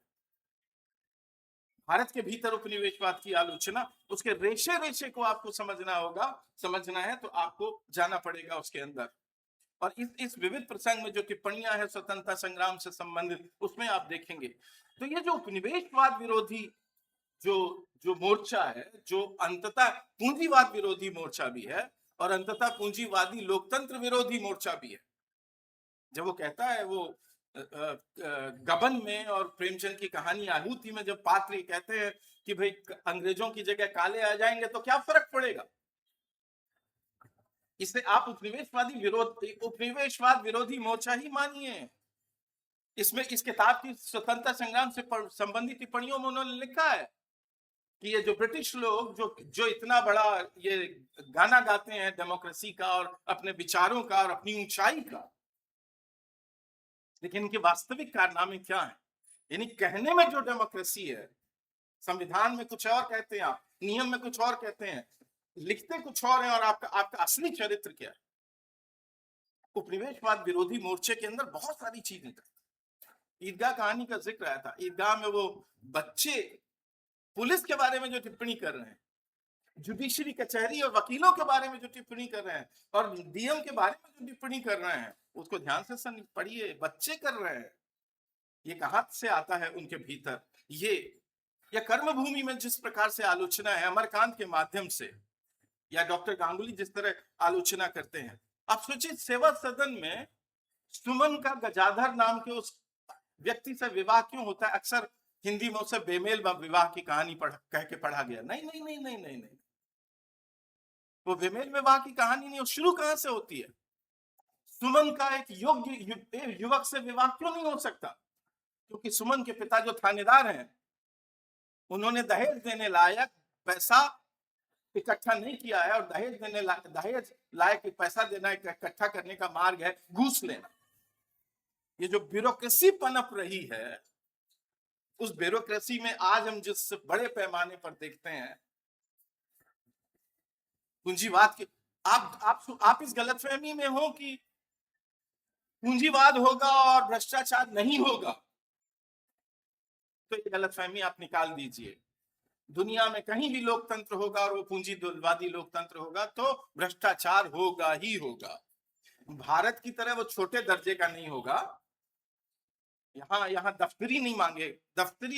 भारत के भीतर उपनिवेशवाद की आलोचना, उसके रेशे रेशे को आपको समझना है तो आपको जाना पड़ेगा उसके अंदर। और इस विविध प्रसंग में जो टिप्पणियां हैं स्वतंत्रता संग्राम से संबंधित, उसमें आप देखेंगे तो ये जो उपनिवेशवाद विरोधी जो मोर्चा है, जो अंततः पूंजीवाद विरोधी मोर्चा भी है और अंततः पूंजीवादी लोकतंत्र विरोधी मोर्चा भी है। जब वो कहता है, वो गबन में और प्रेमचंद की कहानी आहूति में जब पात्र कहते हैं कि भाई अंग्रेजों की जगह काले आ जाएंगे तो क्या फर्क पड़ेगा, इससे आप उपनिवेशवाद विरोधी मोर्चा ही मानिए। इसमें इस किताब की स्वतंत्रता संग्राम से संबंधित टिप्पणियों में उन्होंने लिखा है कि ये जो ब्रिटिश लोग जो इतना बड़ा ये गाना गाते हैं डेमोक्रेसी का और अपने विचारों का और अपनी ऊंचाई का, लेकिन इनके वास्तविक कारनामे क्या है? यानी कहने में जो डेमोक्रेसी है, संविधान में कुछ और कहते हैं आप, नियम में कुछ और कहते हैं, लिखते कुछ और हैं, और आपका असली चरित्र क्या है? उपनिवेशवाद विरोधी मोर्चे के अंदर बहुत सारी चीजें। ईदगाह कहानी का जिक्र आया था। ईदगाह में वो बच्चे पुलिस के बारे में जो टिप्पणी कर रहे हैं, जुडिशरी कचहरी और वकीलों के बारे में जो टिप्पणी कर रहे हैं, और डीएम के बारे में जो टिप्पणी कर रहे हैं, उसको ध्यान से पढ़िए। बच्चे कर रहे हैं, ये कहां से आता है उनके भीतर? ये या कर्मभूमि में जिस प्रकार से आलोचना है अमरकांत के माध्यम से, या डॉक्टर गांगुली जिस तरह आलोचना करते हैं, आप सोचिए सेवा सदन में सुमन का गजाधर नाम के उस व्यक्ति से विवाह क्यों होता है? अक्सर हिंदी में उसे बेमेल विवाह की कहानी कह के पढ़ा गया। नहीं नहीं नहीं नहीं नहीं नहीं, वो बेमेल विवाह की कहानी नहीं। शुरू कहां से होती है? सुमन का एक योग्य युवक से विवाह क्यों नहीं हो सकता? क्योंकि सुमन के पिता जो थानेदार हैं, उन्होंने दहेज देने लायक पैसा इकट्ठा नहीं किया है, और दहेज लायक पैसा देना इकट्ठा करने का मार्ग है घूस लेना। ये जो ब्यूरोक्रेसी पनप रही है, उस ब्यूरोक्रेसी में आज हम जिस बड़े पैमाने पर देखते हैं पूंजीवाद के, आप इस गलतफहमी में हो कि पूंजीवाद होगा और भ्रष्टाचार नहीं होगा, तो ये गलतफहमी आप निकाल दीजिए। दुनिया में कहीं भी लोकतंत्र होगा और वो पूंजीवादी लोकतंत्र होगा तो भ्रष्टाचार होगा ही होगा। भारत की तरह वो छोटे दर्जे का नहीं होगा। यहाँ दफ्तरी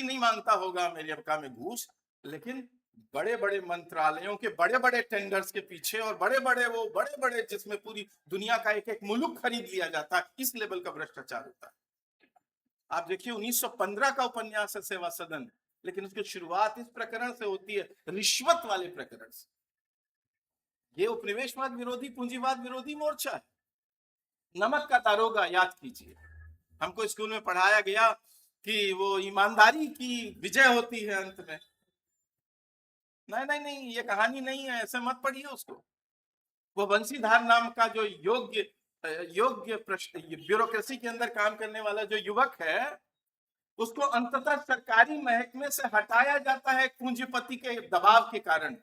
नहीं मांगता होगा अमेरिका में घूस, लेकिन बड़े बड़े मंत्रालयों के बड़े बड़े टेंडर्स के पीछे और बड़े बड़े जिसमें पूरी दुनिया का एक मुल्क खरीद लिया जाता है, इस लेवल का भ्रष्टाचार होता है। आप देखिए 1915 का उपन्यास है सेवा सदन, लेकिन उसकी शुरुआत इस प्रकरण से होती है, रिश्वत वाले प्रकरण से। ये उपनिवेशवाद विरोधी पूंजीवाद विरोधी मोर्चा है। नमक का दारोगा, याद कीजिए, हमको स्कूल में पढ़ाया गया कि वो ईमानदारी की विजय होती है अंत में। नहीं, ये कहानी नहीं है, ऐसे मत पढ़िए उसको। वो बंसीधार नाम का जो योग्य ब्यूरोक्रेसी के अंदर काम करने वाला जो युवक है, उसको अंततः सरकारी महकमे से हटाया जाता है पूंजीपति के दबाव के कारण।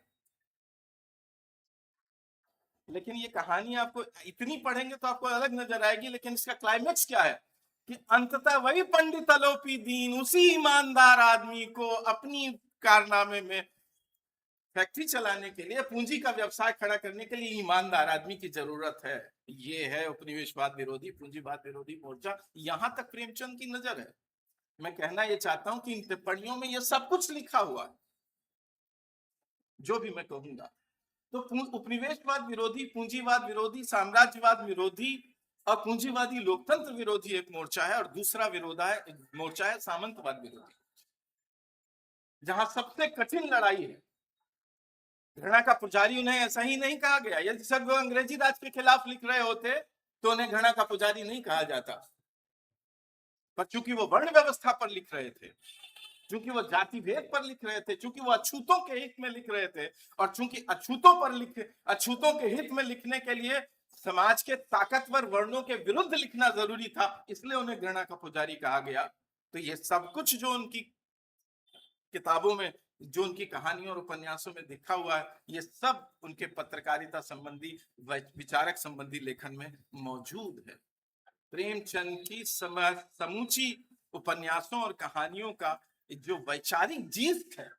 लेकिन ये कहानी आपको इतनी पढ़ेंगे तो आपको अलग नजर आएगी, लेकिन इसका क्लाइमेक्स क्या है कि अंततः वही पंडित अलोपी दीन उसी ईमानदार आदमी को अपनी कारनामे में फैक्ट्री चलाने के लिए, पूंजी का व्यवसाय खड़ा करने के लिए ईमानदार आदमी की जरूरत है। ये है उपनिवेशवाद विरोधी पूंजीवाद विरोधी मोर्चा। यहां तक प्रेमचंद की नजर है। मैं कहना यह चाहता हूं कि इन टिप्पणियों में यह सब कुछ लिखा हुआ है जो भी मैं कहूंगा। तो उपनिवेशवाद विरोधी, पूंजीवाद विरोधी, साम्राज्यवाद विरोधी और पूंजीवादी लोकतंत्र विरोधी एक मोर्चा है, और दूसरा मोर्चा है सामंतवाद विरोधी, जहां सबसे कठिन लड़ाई है। घृणा का पुजारी उन्हें ऐसा ही नहीं कहा गया। यदि सब लोग अंग्रेजी राज के खिलाफ लिख रहे होते तो उन्हें घृणा का पुजारी नहीं कहा जाता। पर चूंकि वो वर्ण व्यवस्था पर लिख रहे थे, चूंकि वो जाति भेद पर लिख रहे थे, चूंकि वो अछूतों के हित में लिख रहे थे, और चूंकि अछूतों के हित में लिखने के लिए समाज के ताकतवर वर्णों के विरुद्ध लिखना जरूरी था, इसलिए उन्हें घृणा का पुजारी कहा गया। तो ये सब कुछ जो उनकी किताबों में, जो उनकी कहानियों और उपन्यासों में लिखा हुआ है, ये सब उनके पत्रकारिता संबंधी, विचारक संबंधी लेखन में मौजूद है। प्रेमचंद की समूची उपन्यासों और कहानियों का जो वैचारिक जीत है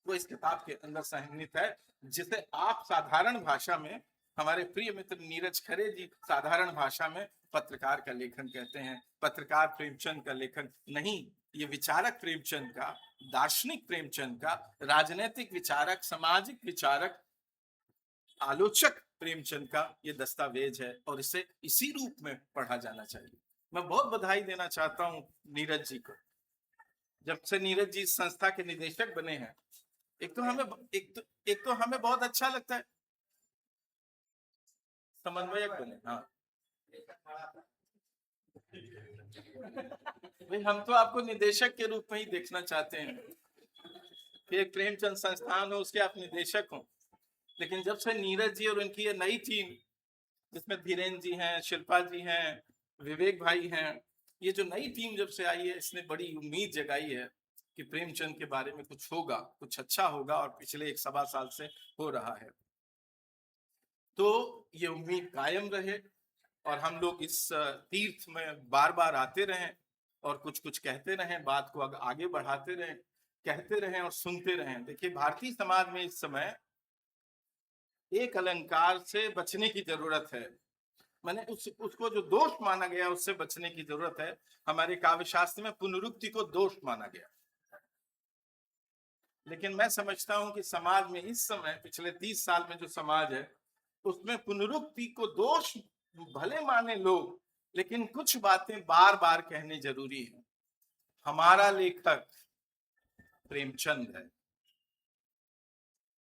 वो इस किताब के अंदर सन्निहित है, जिसे आप साधारण भाषा में, हमारे प्रिय मित्र नीरज खरे जी साधारण भाषा में पत्रकार का लेखन कहते हैं। पत्रकार प्रेमचंद का लेखन नहीं, ये विचारक प्रेमचंद का, दार्शनिक प्रेमचंद का, राजनीतिक विचारक, सामाजिक विचारक, आलोचक प्रेमचंद का ये दस्तावेज है, और इसे इसी रूप में पढ़ा जाना चाहिए। मैं बहुत बधाई देना चाहता हूं नीरज जी को। जब से नीरज जी संस्था के निदेशक बने हैं, एक तो हमें बहुत अच्छा लगता है, समन्वयक बने। हाँ भाई, हम तो आपको निदेशक के रूप में ही देखना चाहते हैं कि एक प्रेमचंद संस्थान हो, उसके आप निदेशक हो। लेकिन जब से नीरज जी और उनकी ये नई टीम, जिसमें धीरेन्द्र जी हैं, शिल्पा जी हैं, विवेक भाई हैं, ये जो नई टीम जब से आई है, इसने बड़ी उम्मीद जगाई है कि प्रेमचंद के बारे में कुछ होगा, कुछ अच्छा होगा, और पिछले 1-1.25 साल से हो रहा है। तो ये उम्मीद कायम रहे, और हम लोग इस तीर्थ में बार बार आते रहें, और कुछ कुछ कहते रहें, बात को आगे बढ़ाते रहें, कहते रहें और सुनते रहें। देखिए, भारतीय समाज में इस समय एक अलंकार से बचने की जरूरत है। मैंने उसको जो दोष माना गया, उससे बचने की जरूरत है। हमारे काव्य शास्त्र में पुनरुक्ति को दोष माना गया, लेकिन मैं समझता हूं कि समाज में इस समय, पिछले 30 साल में जो समाज है, उसमें पुनरुक्ति को दोष भले माने लोग, लेकिन कुछ बातें बार बार कहनी जरूरी है। हमारा लेखक प्रेमचंद है।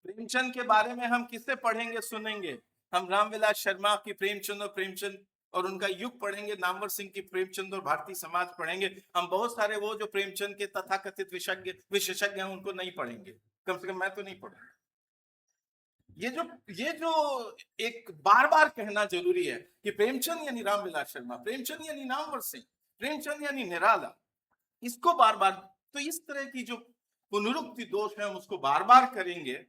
प्रेमचंद के बारे में हम किससे पढ़ेंगे, सुनेंगे? हम रामविलास शर्मा की प्रेमचंद और उनका युग पढ़ेंगे, नामवर सिंह की प्रेमचंद और भारतीय समाज पढ़ेंगे। हम बहुत सारे वो जो प्रेमचंद के तथाकथित विशेषज्ञ हैं, उनको नहीं पढ़ेंगे। कम से कम मैं तो नहीं पढ़ूंगा। ये जो एक बार बार कहना जरूरी है कि प्रेमचंद यानी रामविलास शर्मा, प्रेमचंद यानी नामवर सिंह, प्रेमचंद यानी निराला, इसको बार बार, तो इस तरह की जो पुनरुक्ति दोष है, हम उसको बार बार करेंगे।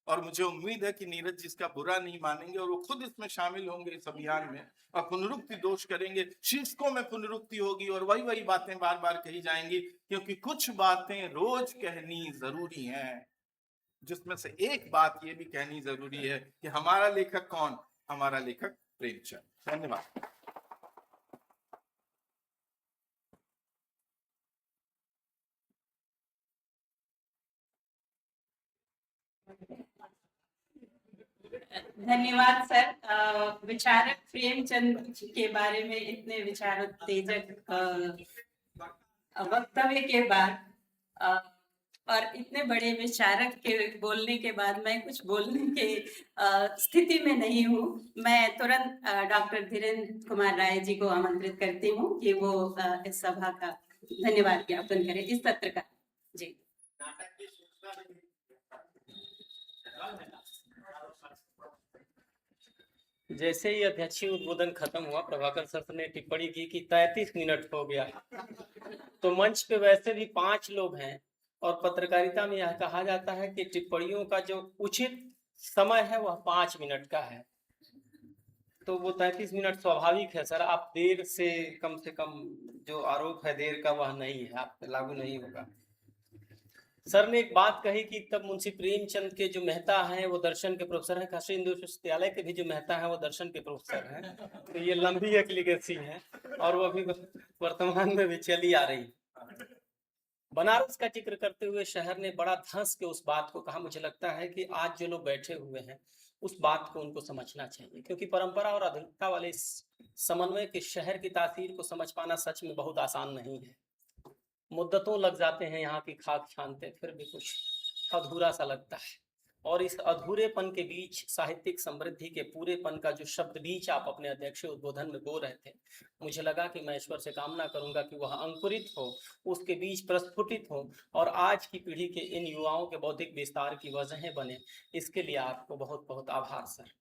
और मुझे उम्मीद है कि नीरज जी इसका बुरा नहीं मानेंगे, और वो खुद इसमें शामिल होंगे इस अभियान में, और पुनरुक्ति दोष करेंगे। शीर्षकों में पुनरुक्ति होगी, और वही बातें बार बार कही जाएंगी, क्योंकि कुछ बातें रोज कहनी जरूरी हैं। जिसमें से एक बात ये भी कहनी जरूरी है कि हमारा लेखक कौन? हमारा लेखक प्रेमचंद। धन्यवाद। धन्यवाद सर। विचारक प्रेमचंद के बारे में इतने विचारोत्तेजक वक्तव्य के बाद और इतने बड़े विचारक के बोलने के बाद मैं कुछ बोलने के स्थिति में नहीं हूँ। मैं तुरंत डॉक्टर धीरेन्द्र कुमार राय जी को आमंत्रित करती हूँ कि वो इस सभा का धन्यवाद ज्ञापन करें, इस सत्र का। जी। जैसे ही अध्यक्षीय उद्बोधन खत्म हुआ, प्रभाकर सर ने टिप्पणी की कि 33 मिनट हो गया। तो मंच पे वैसे भी 5 लोग हैं, और पत्रकारिता में यह कहा जाता है कि टिप्पणियों का जो उचित समय है वह 5 मिनट का है। तो वो 33 मिनट स्वाभाविक है सर। आप देर से कम जो आरोप है देर का, वह नहीं है, आप पे लागू नहीं होगा। सर ने एक बात कही कि तब मुंशी प्रेमचंद के जो मेहता हैं वो दर्शन के प्रोफेसर हैं, काशी हिंदू विश्वविद्यालय के भी जो मेहता हैं वो दर्शन के प्रोफेसर हैं। तो ये लंबी एक लीगेसी है, और वो अभी वर्तमान में भी चली आ रही। बनारस का जिक्र करते हुए शहर ने बड़ा धंस के उस बात को कहा। मुझे लगता है कि आज जो लोग बैठे हुए हैं उस बात को उनको समझना चाहिए, क्योंकि परंपरा और आधुनिकता वाले इस समन्वय के शहर की तासीर को समझ पाना सच में बहुत आसान नहीं है। मुद्दतों लग जाते हैं यहाँ की खाक छानते, फिर भी कुछ अधूरा सा लगता है। और इस अधूरेपन के बीच साहित्यिक समृद्धि के पूरेपन का जो शब्द बीच आप अपने अध्यक्षीय उद्बोधन में बोल रहे थे, मुझे लगा कि मैं ईश्वर से कामना करूंगा कि वह अंकुरित हो, उसके बीच प्रस्फुटित हो और आज की पीढ़ी के इन युवाओं के बौद्धिक विस्तार की वजहें बने। इसके लिए आपको बहुत बहुत आभार सर।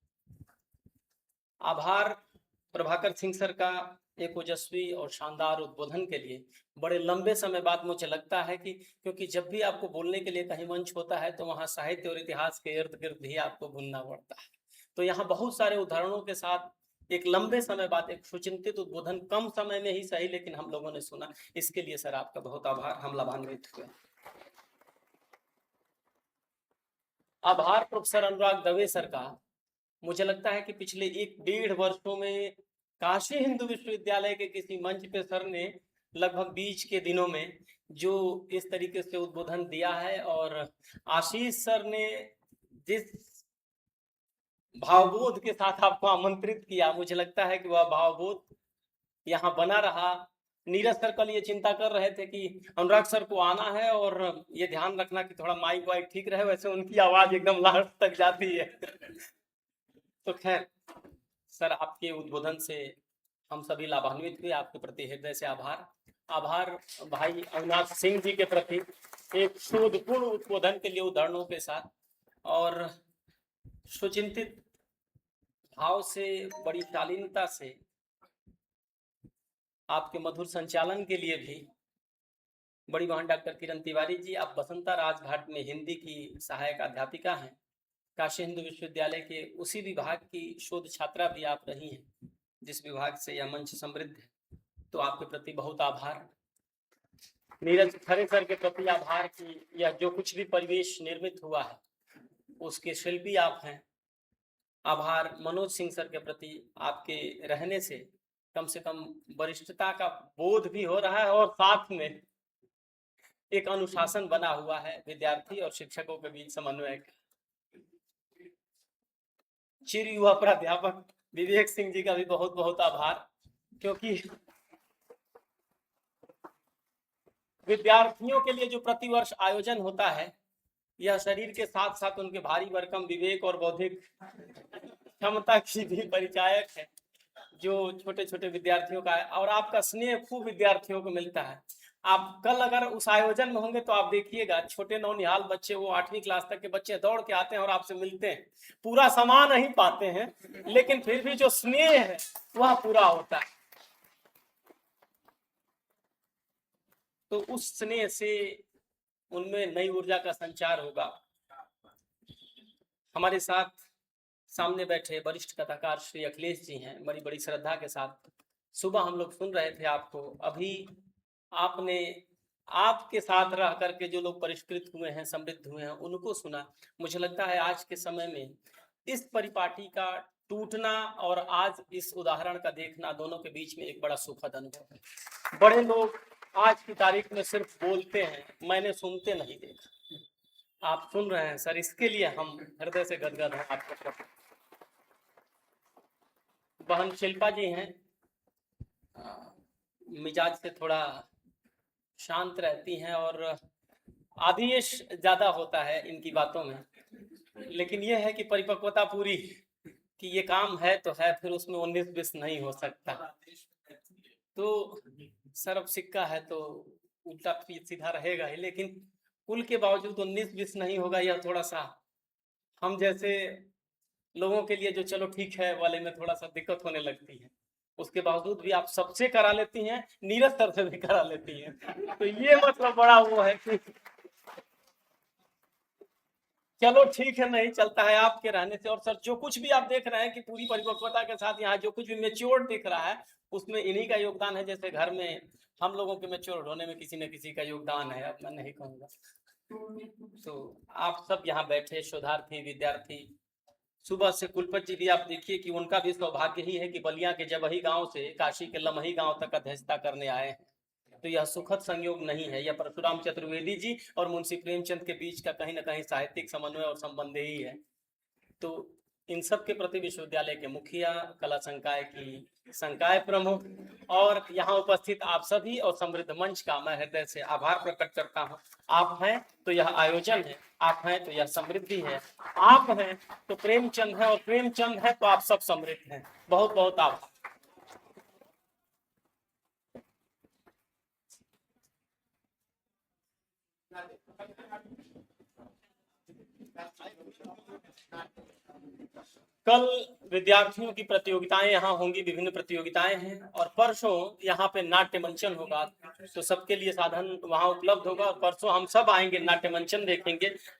आभार प्रभाकर सिंह सर का एक ओजस्वी और शानदार उद्बोधन के लिए। बड़े लंबे समय बाद मुझे लगता है कि क्योंकि जब भी आपको बोलने के लिए कहीं मंच होता है तो वहाँ साहित्य और इतिहास के इर्द गिर्द भी आपको घूमना पड़ता है। तो यहाँ बहुत सारे उदाहरणों के साथ एक लंबे समय बाद एक सुचिंतित उद्बोधन कम समय में ही सही लेकिन हम लोगों ने सुना, इसके लिए सर आपका बहुत आभार, हम लाभान्वित हुए। आभार प्रोफेसर अनुराग दवे सर का। मुझे लगता है कि पिछले 1-1.5 वर्षों में काशी हिंदू विश्वविद्यालय के किसी मंच पे सर ने लगभग बीच के दिनों में जो इस तरीके से उद्बोधन दिया है और आशीष सर ने जिस भावबोध के साथ आपको आमंत्रित किया, मुझे लगता है कि वह भावबोध यहाँ बना रहा। नीरज सर कल ये चिंता कर रहे थे कि अनुराग सर को आना है और ये ध्यान रखना कि थोड़ा माइक वाइक ठीक रहे, वैसे उनकी आवाज एकदम लास्ट तक जाती है। तो खैर सर, आपके उद्बोधन से हम सभी लाभान्वित हुए, आपके प्रति हृदय से आभार। आभार भाई अविनाश सिंह जी के प्रति एक शोधपूर्ण उद्बोधन के लिए उदाहरणों के साथ और सुचिंतित भाव से, बड़ी शालीनता से आपके मधुर संचालन के लिए भी। बड़ी महान डॉक्टर किरण तिवारी जी, आप बसंता राजघाट में हिंदी की सहायक अध्यापिका हैं, काशी हिंदू विश्वविद्यालय के उसी विभाग की शोध छात्रा भी आप रही हैं जिस विभाग से यह मंच समृद्ध है, तो आपके प्रति बहुत आभार। नीरज खरे सर के प्रति आभार कि यह जो कुछ भी परिवेश निर्मित हुआ है उसके शिल्पी आप हैं। आभार मनोज सिंह सर के प्रति, आपके रहने से कम वरिष्ठता का बोध भी हो रहा है और साथ में एक अनुशासन बना हुआ है विद्यार्थी और शिक्षकों के बीच समन्वय का। चिर युवा प्राध्यापक विवेक सिंह जी का भी बहुत बहुत आभार, क्योंकि विद्यार्थियों के लिए जो प्रतिवर्ष आयोजन होता है यह शरीर के साथ साथ उनके भारी भरकम विवेक और बौद्धिक क्षमता की भी परिचायक है, जो छोटे छोटे विद्यार्थियों का है। और आपका स्नेह खूब विद्यार्थियों को मिलता है। आप कल अगर उस आयोजन में होंगे तो आप देखिएगा, छोटे नौनिहाल बच्चे, वो 8वीं क्लास तक के बच्चे दौड़ के आते हैं और आपसे मिलते हैं। पूरा सामान नहीं पाते हैं लेकिन फिर भी जो स्नेह है वह पूरा होता है। तो उस स्नेह से उनमें नई ऊर्जा का संचार होगा। हमारे साथ सामने बैठे वरिष्ठ कथाकार श्री अखिलेश जी हैं, बड़ी बड़ी श्रद्धा के साथ। सुबह हम लोग सुन रहे थे आपको, अभी आपने आपके साथ रह करके जो लोग परिष्कृत हुए हैं, समृद्ध हुए हैं, उनको सुना। मुझे लगता है आज के समय में इस परिपाटी का टूटना और आज इस उदाहरण का देखना, दोनों के बीच में एक बड़ा सुखद अनुभव है। बड़े लोग आज की तारीख में सिर्फ बोलते हैं, मैंने सुनते नहीं देखा। आप सुन रहे हैं सर, इसके लिए हम हृदय से गदगद हैं आपके प्रति। बहन शिल्पा जी हैं, मिजाज से थोड़ा शांत रहती हैं और आदेश ज्यादा होता है इनकी बातों में, लेकिन यह है कि परिपक्वता पूरी कि ये काम है तो है, फिर उसमें 19-20 नहीं हो सकता। तो सरब सिक्का है तो उल्टा सीधा रहेगा ही, लेकिन कुल के बावजूद 19-20 नहीं होगा। यह थोड़ा सा हम जैसे लोगों के लिए जो चलो ठीक है वाले में थोड़ा सा दिक्कत होने लगती है। उसके बावजूद भी आप सबसे करा लेती हैं, नीरज सर से भी करा लेती हैं। तो ये मतलब बड़ा वो है कि चलो ठीक है, नहीं चलता है आपके रहने से। और सर, जो कुछ भी आप देख रहे हैं कि पूरी परिपक्वता के साथ यहाँ जो कुछ भी मैच्योर दिख रहा है उसमें इन्हीं का योगदान है। जैसे घर में हम लोगों के मैच्योर होने में किसी न किसी का योगदान है, अब मैं नहीं कहूँगा। तो आप सब यहाँ बैठे शोधार्थी, विद्यार्थी, सुबह से कुलपति जी भी आप देखिए कि उनका भी सौभाग्य ही है कि बलिया के जबही गांव से काशी के लमही गांव तक अध्यक्षता करने आए हैं। तो यह सुखद संयोग नहीं है, यह परशुराम चतुर्वेदी जी और मुंशी प्रेमचंद के बीच का कहीं ना कहीं साहित्यिक समन्वय और संबंध ही है। तो इन सब के प्रति विश्वविद्यालय के मुखिया, कला संकाय की संकाय प्रमुख और यहाँ उपस्थित आप सभी और समृद्ध मंच का मैं हृदय से आभार प्रकट करता हूँ। आप हैं तो यह आयोजन है, आप हैं तो यह समृद्धि है, आप हैं तो प्रेमचंद है और प्रेमचंद है तो आप सब समृद्ध हैं। बहुत बहुत आभार। कल विद्यार्थियों की प्रतियोगिताएं यहाँ होंगी, विभिन्न प्रतियोगिताएं हैं और परसों यहाँ पे नाट्य मंचन होगा, तो सबके लिए साधन वहाँ उपलब्ध होगा और परसों हम सब आएंगे, नाट्य मंचन देखेंगे।